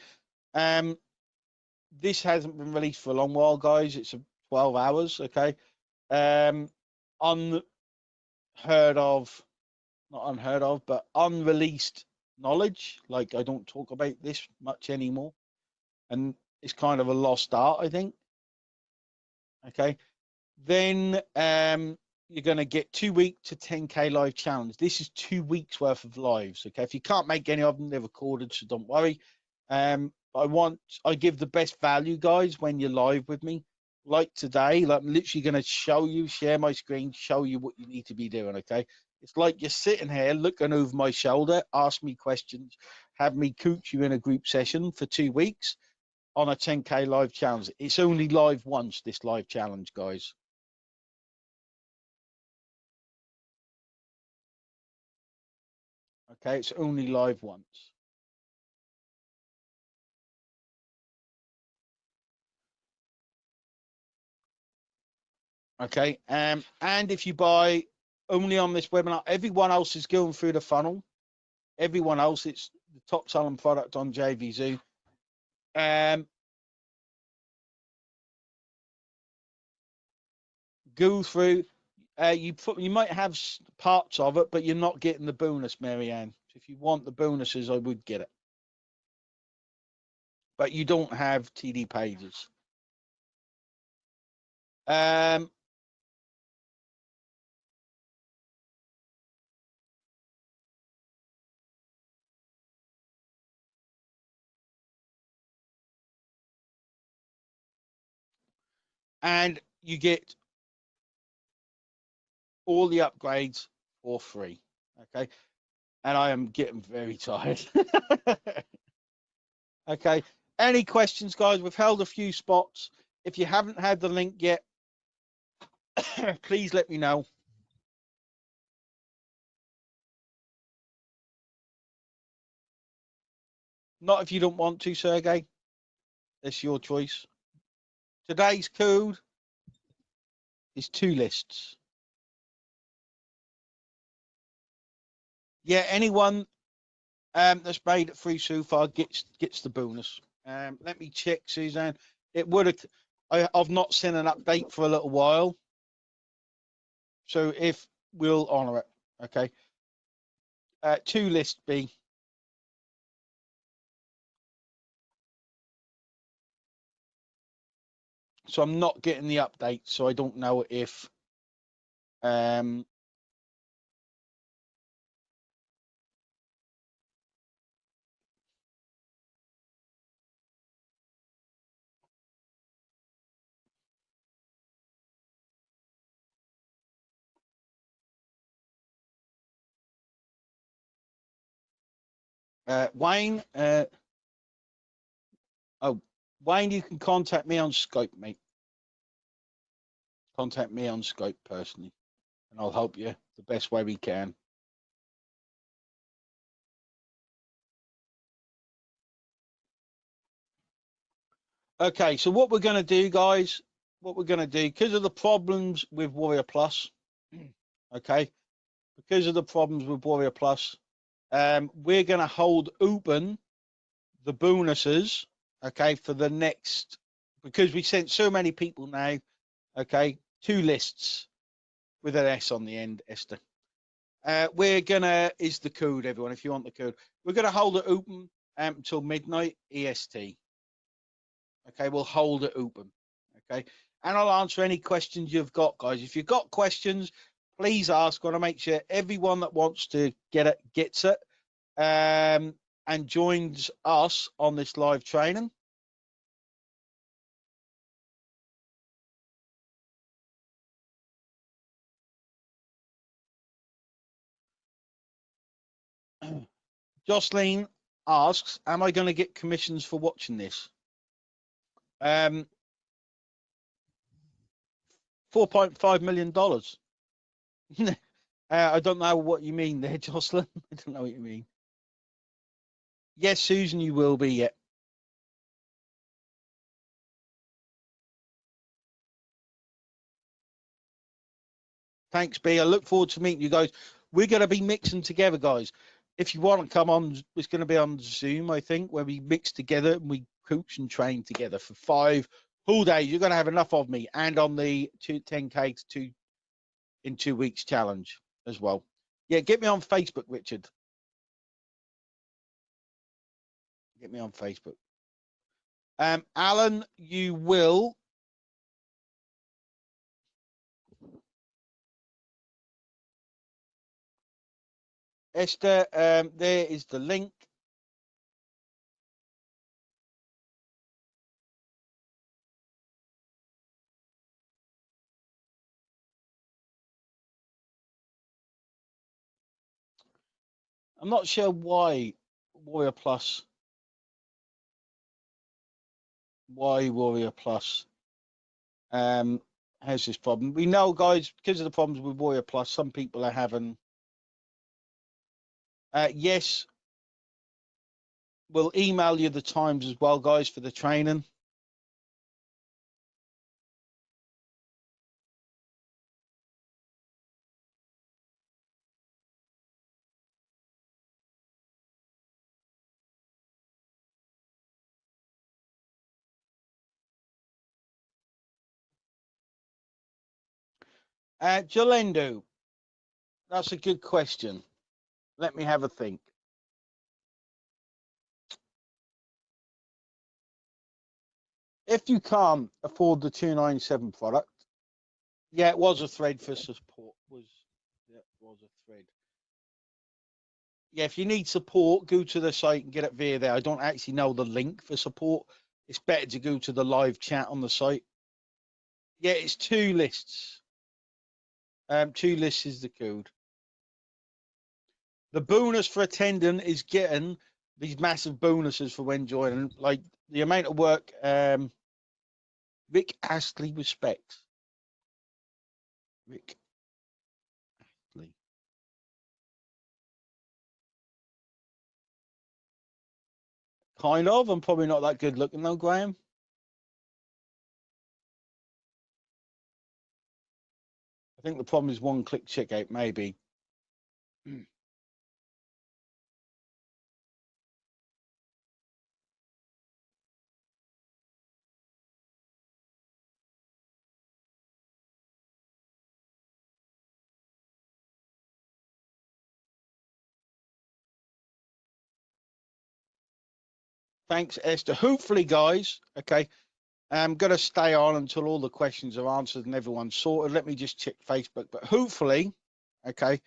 This hasn't been released for a long while, guys. It's 12 hours. Okay. Unheard of, not unheard of, but unreleased knowledge. Like, I don't talk about this much anymore, and it's kind of a lost art, I think. Okay. Then you're going to get 2 week to 10K live challenge. This is 2 weeks worth of lives. Okay. If you can't make any of them, they're recorded, so don't worry. I give the best value, guys, when you're live with me. Like today, like I'm literally going to show you, share my screen, show you what you need to be doing. Okay. It's like you're sitting here looking over my shoulder, ask me questions, have me coach you in a group session for 2 weeks on a 10K live challenge. It's only live once, this live challenge, guys. Okay, it's only live once. Okay, and if you buy only on this webinar, everyone else is going through the funnel. Everyone else, it's the top selling product on JVZoo. Go through. You might have parts of it, but you're not getting the bonus, Marianne. If you want the bonuses, I would get it, but you don't have TD pages. And you get all the upgrades for free. Okay, and I am getting very tired. Okay. Any questions, guys? We've held a few spots. If you haven't had the link yet, please let me know. Not if you don't want to, Sergey. That's your choice. Today's code is 2 lists. Yeah, anyone that's made it free so far gets the bonus. Let me check, Suzanne. It would have. I've not seen an update for a little while, so if we'll honor it, okay. 2 list B. So I'm not getting the update, so I don't know if Wayne, Wayne, you can contact me on Skype, mate. Contact me on Skype personally, and I'll help you the best way we can. Okay, so what we're going to do, guys, because of the problems with Warrior Plus, okay, because of the problems with Warrior Plus, we're going to hold open the bonuses, okay, for the next, because we sent so many people now, okay, 2 lists with an S on the end, Esther. We're gonna, is the code, everyone, if you want the code. We're gonna hold it open until midnight EST. Okay, we'll hold it open. Okay, and I'll answer any questions you've got, guys. If you've got questions, please ask. I want to make sure everyone that wants to get it gets it, and joins us on this live training. Jocelyn asks, am I going to get commissions for watching this? $4.5 million. I don't know what you mean there, Jocelyn. I don't know what you mean. Yes, Susan, you will be, yeah. Thanks, B. I look forward to meeting you guys. We're going to be mixing together, guys. If you want to come on, it's going to be on Zoom, I think, where we mix together and we coach and train together for 5 full days. You're going to have enough of me, and on the 10K in 2 weeks challenge as well. Yeah, get me on Facebook, Richard. Get me on Facebook. Alan, you will. Esther, there is the link. I'm not sure why Warrior Plus has this problem. We know, guys, because of the problems with Warrior Plus, some people are having. Yes, we'll email you the times as well, guys, for the training. Jalendo, that's a good question. Let me have a think. If you can't afford the 297 product, yeah, it was a thread for support. Was a thread. Yeah, if you need support, go to the site and get it via there. I don't actually know the link for support. It's better to go to the live chat on the site. Yeah, it's 2 lists. 2 lists is the code. The bonus for attending is getting these massive bonuses for when joining, like the amount of work. Rick Astley respects. Rick Astley. Kind of. I'm probably not that good looking though, Graham. I think the problem is one-click checkout, maybe. Thanks, Esther. Hopefully, guys, okay, I'm going to stay on until all the questions are answered and everyone's sorted. Let me just check Facebook. But hopefully, okay,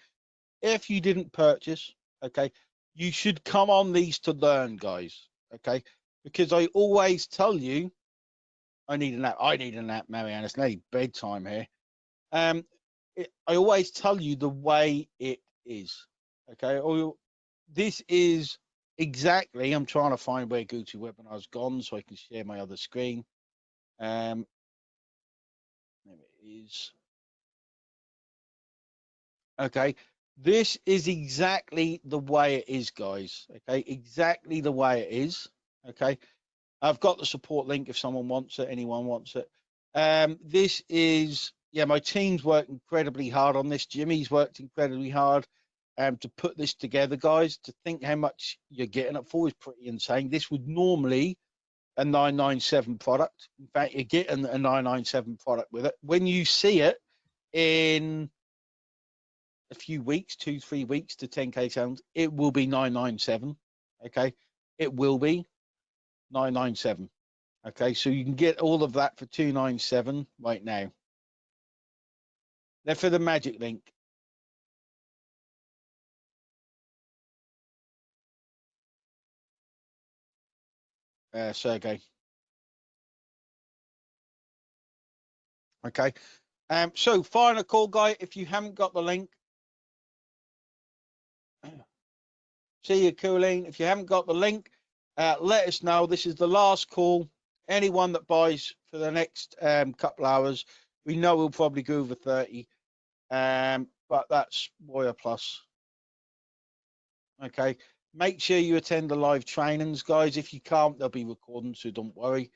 if you didn't purchase, okay, you should come on these to learn, guys, okay? Because I always tell you, I need a nap, Marianne. It's nearly bedtime here. I always tell you the way it is, okay? This is exactly. I'm trying to find where GoToWebinar's gone so I can share my other screen. There it is. Okay, this is exactly the way it is, guys. Okay, exactly the way it is. Okay, I've got the support link if someone wants it, anyone wants it. This is, yeah, my team's worked incredibly hard on this. Jimmy's worked incredibly hard to put this together, guys. To think how much you're getting it for is pretty insane. This would normally a 997 product. In fact, you're getting a 997 product with it. When you see it in a few weeks, 2-3 weeks to 10k sounds, it will be 997. Okay, it will be 997. Okay, so you can get all of that for 297 right now. They're for the magic link. Sergey. Okay. So final call, guy. If you haven't got the link, see you, Colleen. If you haven't got the link, let us know. This is the last call. Anyone that buys for the next couple hours, we know we'll probably go over 30. But that's Warrior Plus. Okay. Make sure you attend the live trainings, guys. If you can't, they'll be recording, so don't worry.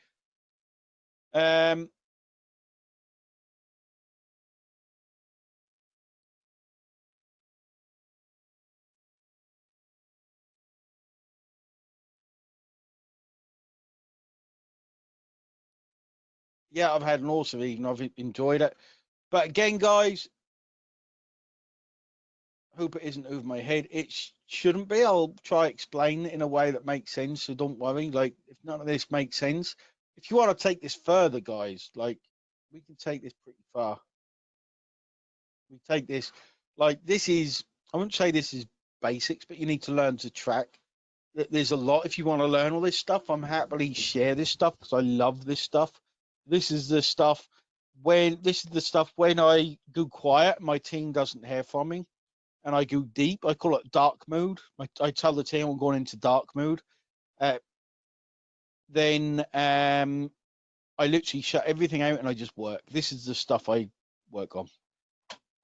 Yeah, I've had an awesome evening. I've enjoyed it. But again, guys, hope it isn't over my head. It shouldn't be. I'll try explain it in a way that makes sense. So don't worry. Like, if none of this makes sense, if you want to take this further, guys, like, we can take this pretty far. We take this, like, this is, I wouldn't say this is basics, but you need to learn to track. There's a lot. If you want to learn all this stuff, I'm happily share this stuff because I love this stuff. This is the stuff when I go quiet, my team doesn't hear from me, and I go deep. I call it dark mode. I tell the team I'm going into dark mode. Then I literally shut everything out and I just work. This is the stuff I work on,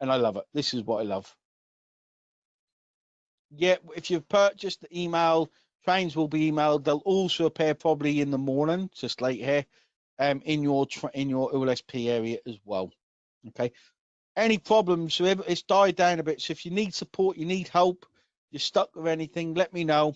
and I love it. This is what I love. Yeah, if you've purchased the email, trains will be emailed. They'll also appear probably in the morning, just late here, in your OLSP area as well. Okay. Any problems? So it's died down a bit. So if you need support, you need help, you're stuck with anything, let me know.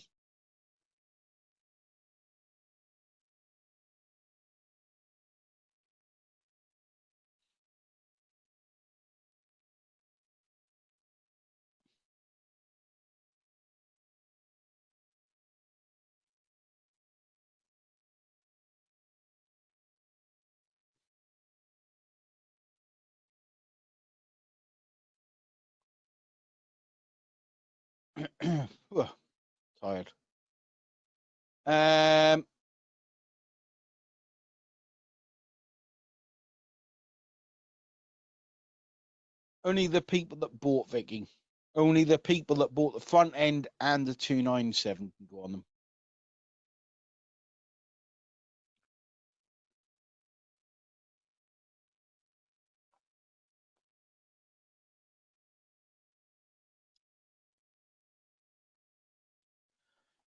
Tired. Only the people that bought Vicky. Only the people that bought the front end and the 297 can go on them.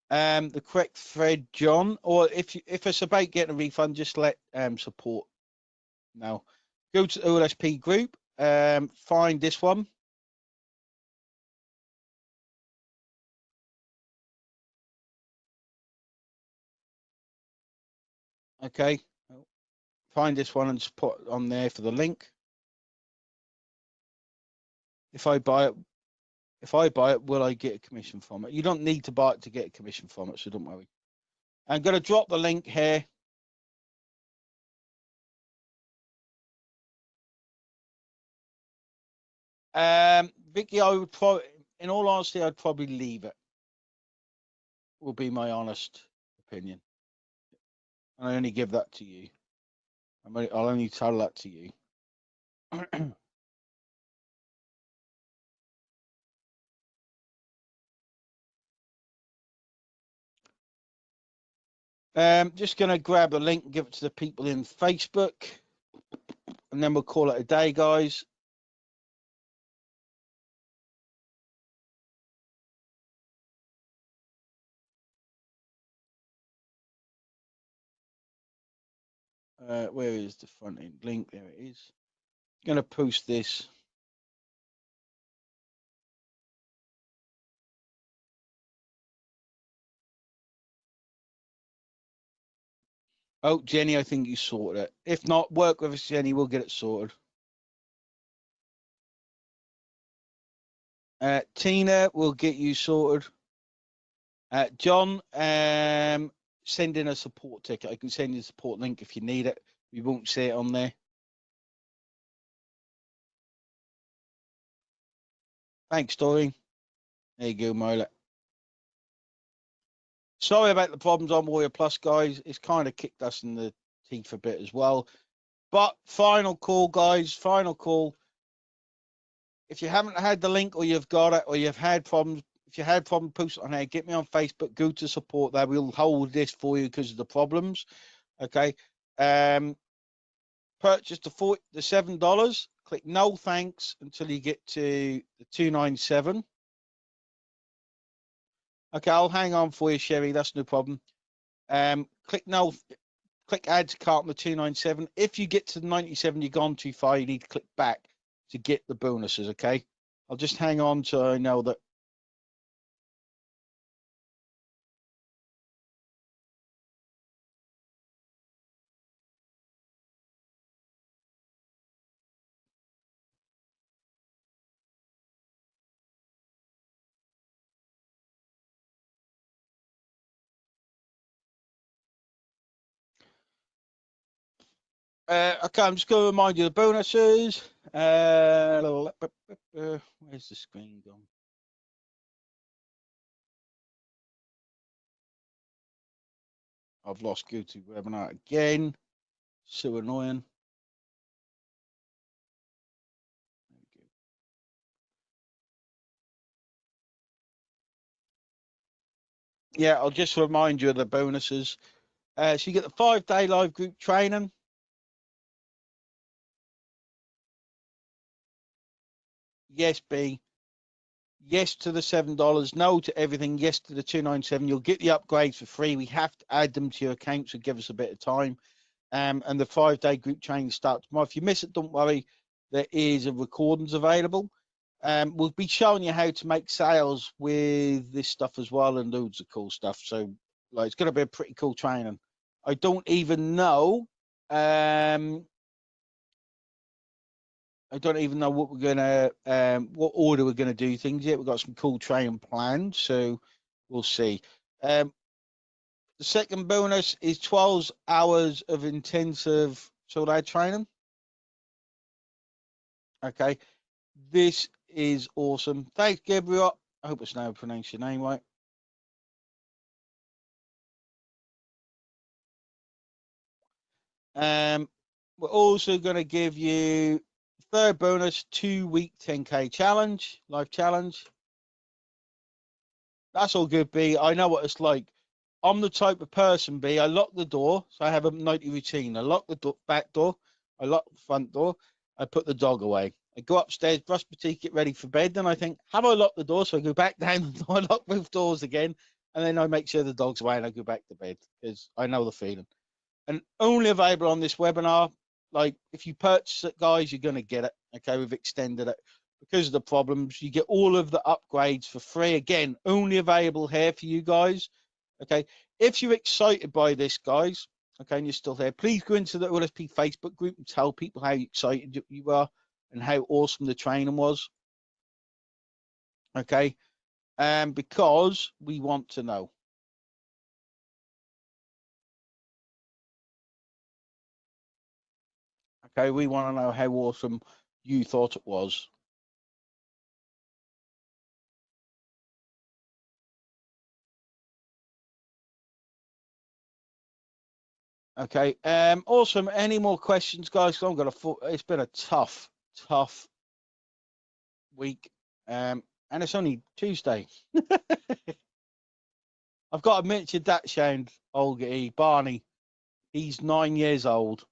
The correct thread, John, or if it's about getting a refund, just let support know. Go to the OLSP group, find this one. Okay, find this one and just put on there for the link. If I buy it, will I get a commission from it? You don't need to buy it to get a commission from it, so don't worry. I'm going to drop the link here. Vicky, I would probably, in all honesty, I'd probably leave it. Will be my honest opinion. And I only give that to you. I'll only tell that to you. Just going to grab a link and give it to the people in Facebook, and then we'll call it a day, guys. Where is the front end link? There it is. Going to post this. Oh, Jenny, I think you sorted it. If not, work with us, Jenny. We'll get it sorted. Tina, we'll get you sorted. John, send in a support ticket. I can send you a support link if you need it. We won't see it on there. Thanks, Doreen. There you go, Mola. Sorry about the problems on Warrior Plus, guys. It's kind of kicked us in the teeth a bit as well. But final call, guys. Final call. If you haven't had the link, or you've got it, or you've had problems, if you had problems, post it on there. Get me on Facebook. Go to support there. We'll hold this for you because of the problems. Okay. Purchase the $7. Click no thanks until you get to the 297. Okay, I'll hang on for you, Sherry. That's no problem. Click no. Click add to cart on the 297. If you get to the 97, you've gone too far. You need to click back to get the bonuses. Okay. I'll just hang on so I know that. Okay, I'm just going to remind you of the bonuses. Where's the screen gone? I've lost GoToWebinar again. So annoying. Yeah, I'll just remind you of the bonuses. So you get the 5-day live group training. Yes, B. Yes to the $7. No to everything. Yes to the 297. You'll get the upgrades for free. We have to add them to your account, so give us a bit of time. And the 5-day group training starts tomorrow. If you miss it, don't worry. There is a recordings available. We'll be showing you how to make sales with this stuff as well, and loads of cool stuff. So, like, it's going to be a pretty cool training. I don't even know. I don't even know what we're gonna, what order we're gonna do things yet. We've got some cool training planned, so we'll see. The second bonus is 12 hours of intensive shoulder training. Okay, this is awesome. Thanks, Gabriel. I hope it's now pronounced your name right. We're also going to give you third bonus 2-week 10K challenge, live challenge. That's all good, B. I know what it's like. I'm the type of person, B. I lock the door, so I have a nightly routine. I lock the back door, I lock the front door, I put the dog away. I go upstairs, brush my teeth, get ready for bed. Then I think, have I locked the door? So I go back down the door, I lock both doors again, and then I make sure the dog's away and I go back to bed because I know the feeling. And only available on this webinar. Like, if you purchase it, guys, you're going to get it. Okay, we've extended it because of the problems. You get all of the upgrades for free. Again, only available here for you guys. Okay, if you're excited by this, guys, okay, and you're still here, please go into the OLSP Facebook group and tell people how excited you are and how awesome the training was. Okay, because we want to know. Okay, we want to know how awesome you thought it was. Okay. Awesome. Any more questions, guys? I'm gonna. It's been a tough week. And it's only Tuesday. I've got a miniature dachshund, Olga Barney. He's 9 years old.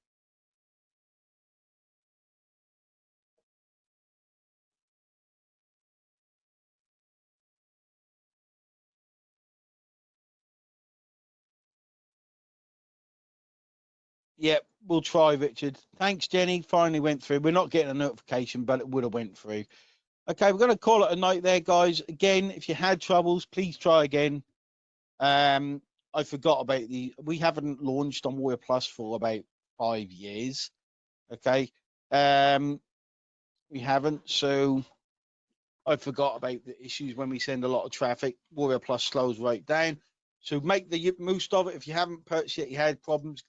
Yep, we'll try, Richard. Thanks, Jenny. Finally went through. We're not getting a notification, but it would have went through. Okay, we're going to call it a night there, guys. Again, if you had troubles, please try again. I forgot about we haven't launched on Warrior Plus for about 5 years. Okay. We haven't, so I forgot about the issues when we send a lot of traffic. Warrior Plus slows right down. So make the most of it. If you haven't purchased it, you had problems,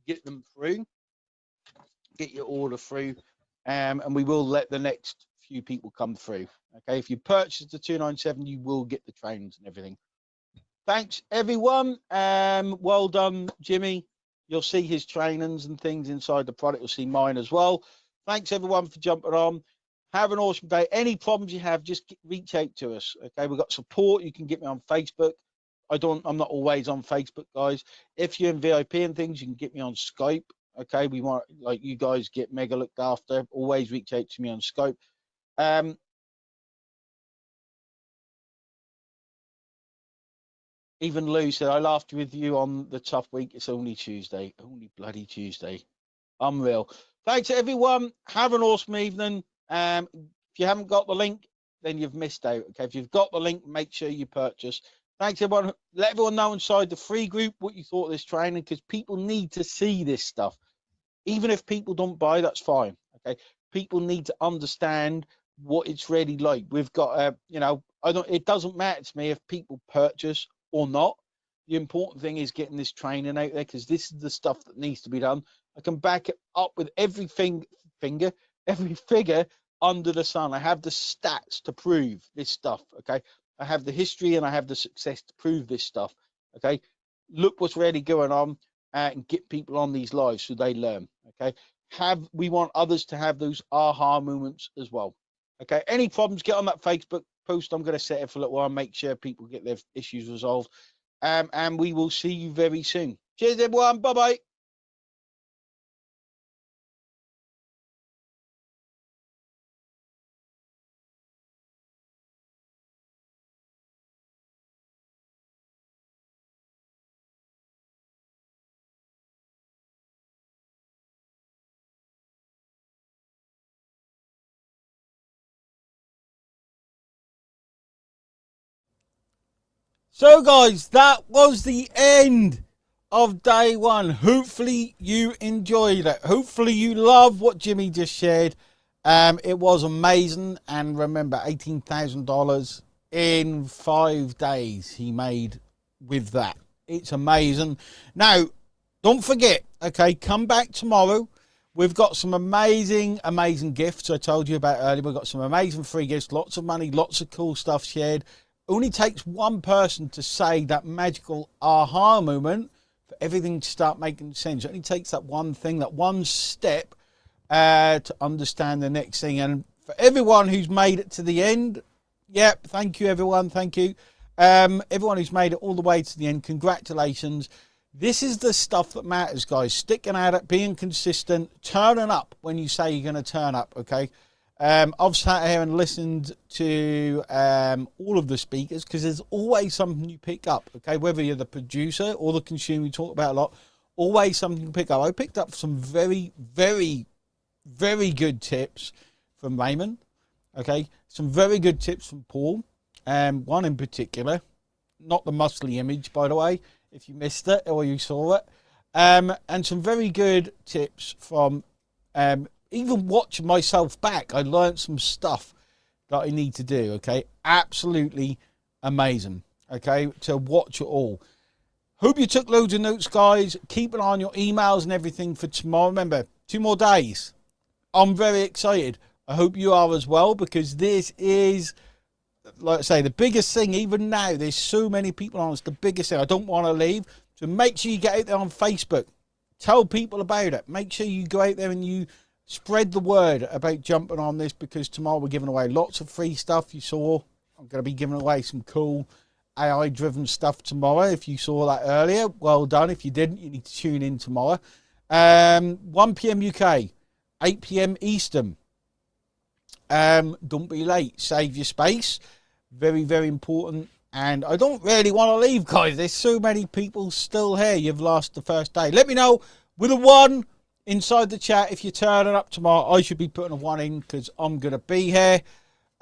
get them through. Get your order through. And we will let the next few people come through. Okay. If you purchase the 297, you will get the trains and everything. Thanks, everyone. Well done, Jimmy. You'll see his trainings and things inside the product. You'll see mine as well. Thanks, everyone, for jumping on. Have an awesome day. Any problems you have, just reach out to us. Okay, we've got support. You can get me on Facebook. I'm not always on Facebook, guys. If you're in VIP and things, you can get me on Skype. Okay, we want, like, you guys get mega looked after. Always reach out to me on Skype. Even Lou said, I laughed with you on the tough week. It's only Tuesday. Only bloody Tuesday. Unreal. Thanks, everyone. Have an awesome evening. If you haven't got the link, then you've missed out. Okay, if you've got the link, make sure you purchase. Thanks, everyone. Let everyone know inside the free group what you thought of this training, because people need to see this stuff. Even if people don't buy, that's fine. Okay, people need to understand what it's really like. We've got, it doesn't matter to me if people purchase or not. The important thing is getting this training out there, because this is the stuff that needs to be done. I can back it up with every figure under the sun. I have the stats to prove this stuff. Okay, I have the history and I have the success to prove this stuff. Okay, look what's really going on, and get people on these lives so they learn. Okay, we want others to have those aha moments as well. Okay, any problems, get on that Facebook post. I'm going to set it for a little while and make sure people get their issues resolved. And we will see you very soon. Cheers, everyone. Bye-bye. So, guys, that was the end of day one. Hopefully you enjoyed it. Hopefully you love what Jimmy just shared. It was amazing. And remember, $18,000 in 5 days he made with that. It's amazing. Now, don't forget, okay, come back tomorrow. We've got some amazing gifts I told you about earlier. We've got some amazing free gifts, lots of money, lots of cool stuff shared. Only takes one person to say that magical aha moment for everything to start making sense. It only takes that one thing, that one step to understand the next thing. And for everyone who's made it to the end, yep, thank you, everyone. Thank you. Everyone who's made it all the way to the end, congratulations. This is the stuff that matters, guys. Sticking at it, being consistent, turning up when you say you're going to turn up, okay? I've sat here and listened to all of the speakers, because there's always something you pick up, okay? Whether you're the producer or the consumer, we talk about a lot, always something you pick up. I picked up some very, very, very good tips from Raymond, okay? Some very good tips from Paul, one in particular, not the muscly image, by the way, if you missed it or you saw it, and some very good tips from even watching myself back. I learned some stuff that I need to do, okay? Absolutely amazing, okay, to watch it all. Hope you took loads of notes, guys. Keep an eye on your emails and everything for tomorrow. Remember, 2 more days. I'm very excited. I hope you are as well, because this is, like I say, the biggest thing. Even now, there's so many people on. It's the biggest thing. I don't want to leave. So make sure you get out there on Facebook. Tell people about it. Make sure you go out there and you spread the word about jumping on this, because tomorrow we're giving away lots of free stuff. You saw I'm going to be giving away some cool AI driven stuff tomorrow. If you saw that earlier, well done. If you didn't, you need to tune in tomorrow. 1 p.m. UK, 8 p.m. Eastern. Don't be late. Save your space. Very, very important. And I don't really want to leave, guys. There's so many people still here. You've lost the first day. Let me know with a 1 inside the chat if you're turning up tomorrow. I should be putting a 1 in because I'm going to be here.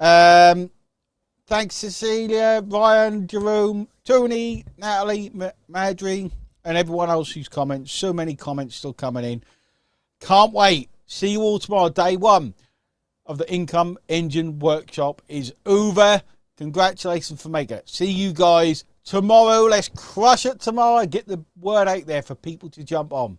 Thanks, Cecilia, Ryan, Jerome, Tony, Natalie, Madry, and everyone else who's comments. So many comments still coming in. Can't wait. See you all tomorrow. Day 1 of the Income Engine Workshop is over. Congratulations for making it. See you guys tomorrow. Let's crush it tomorrow. Get the word out there for people to jump on.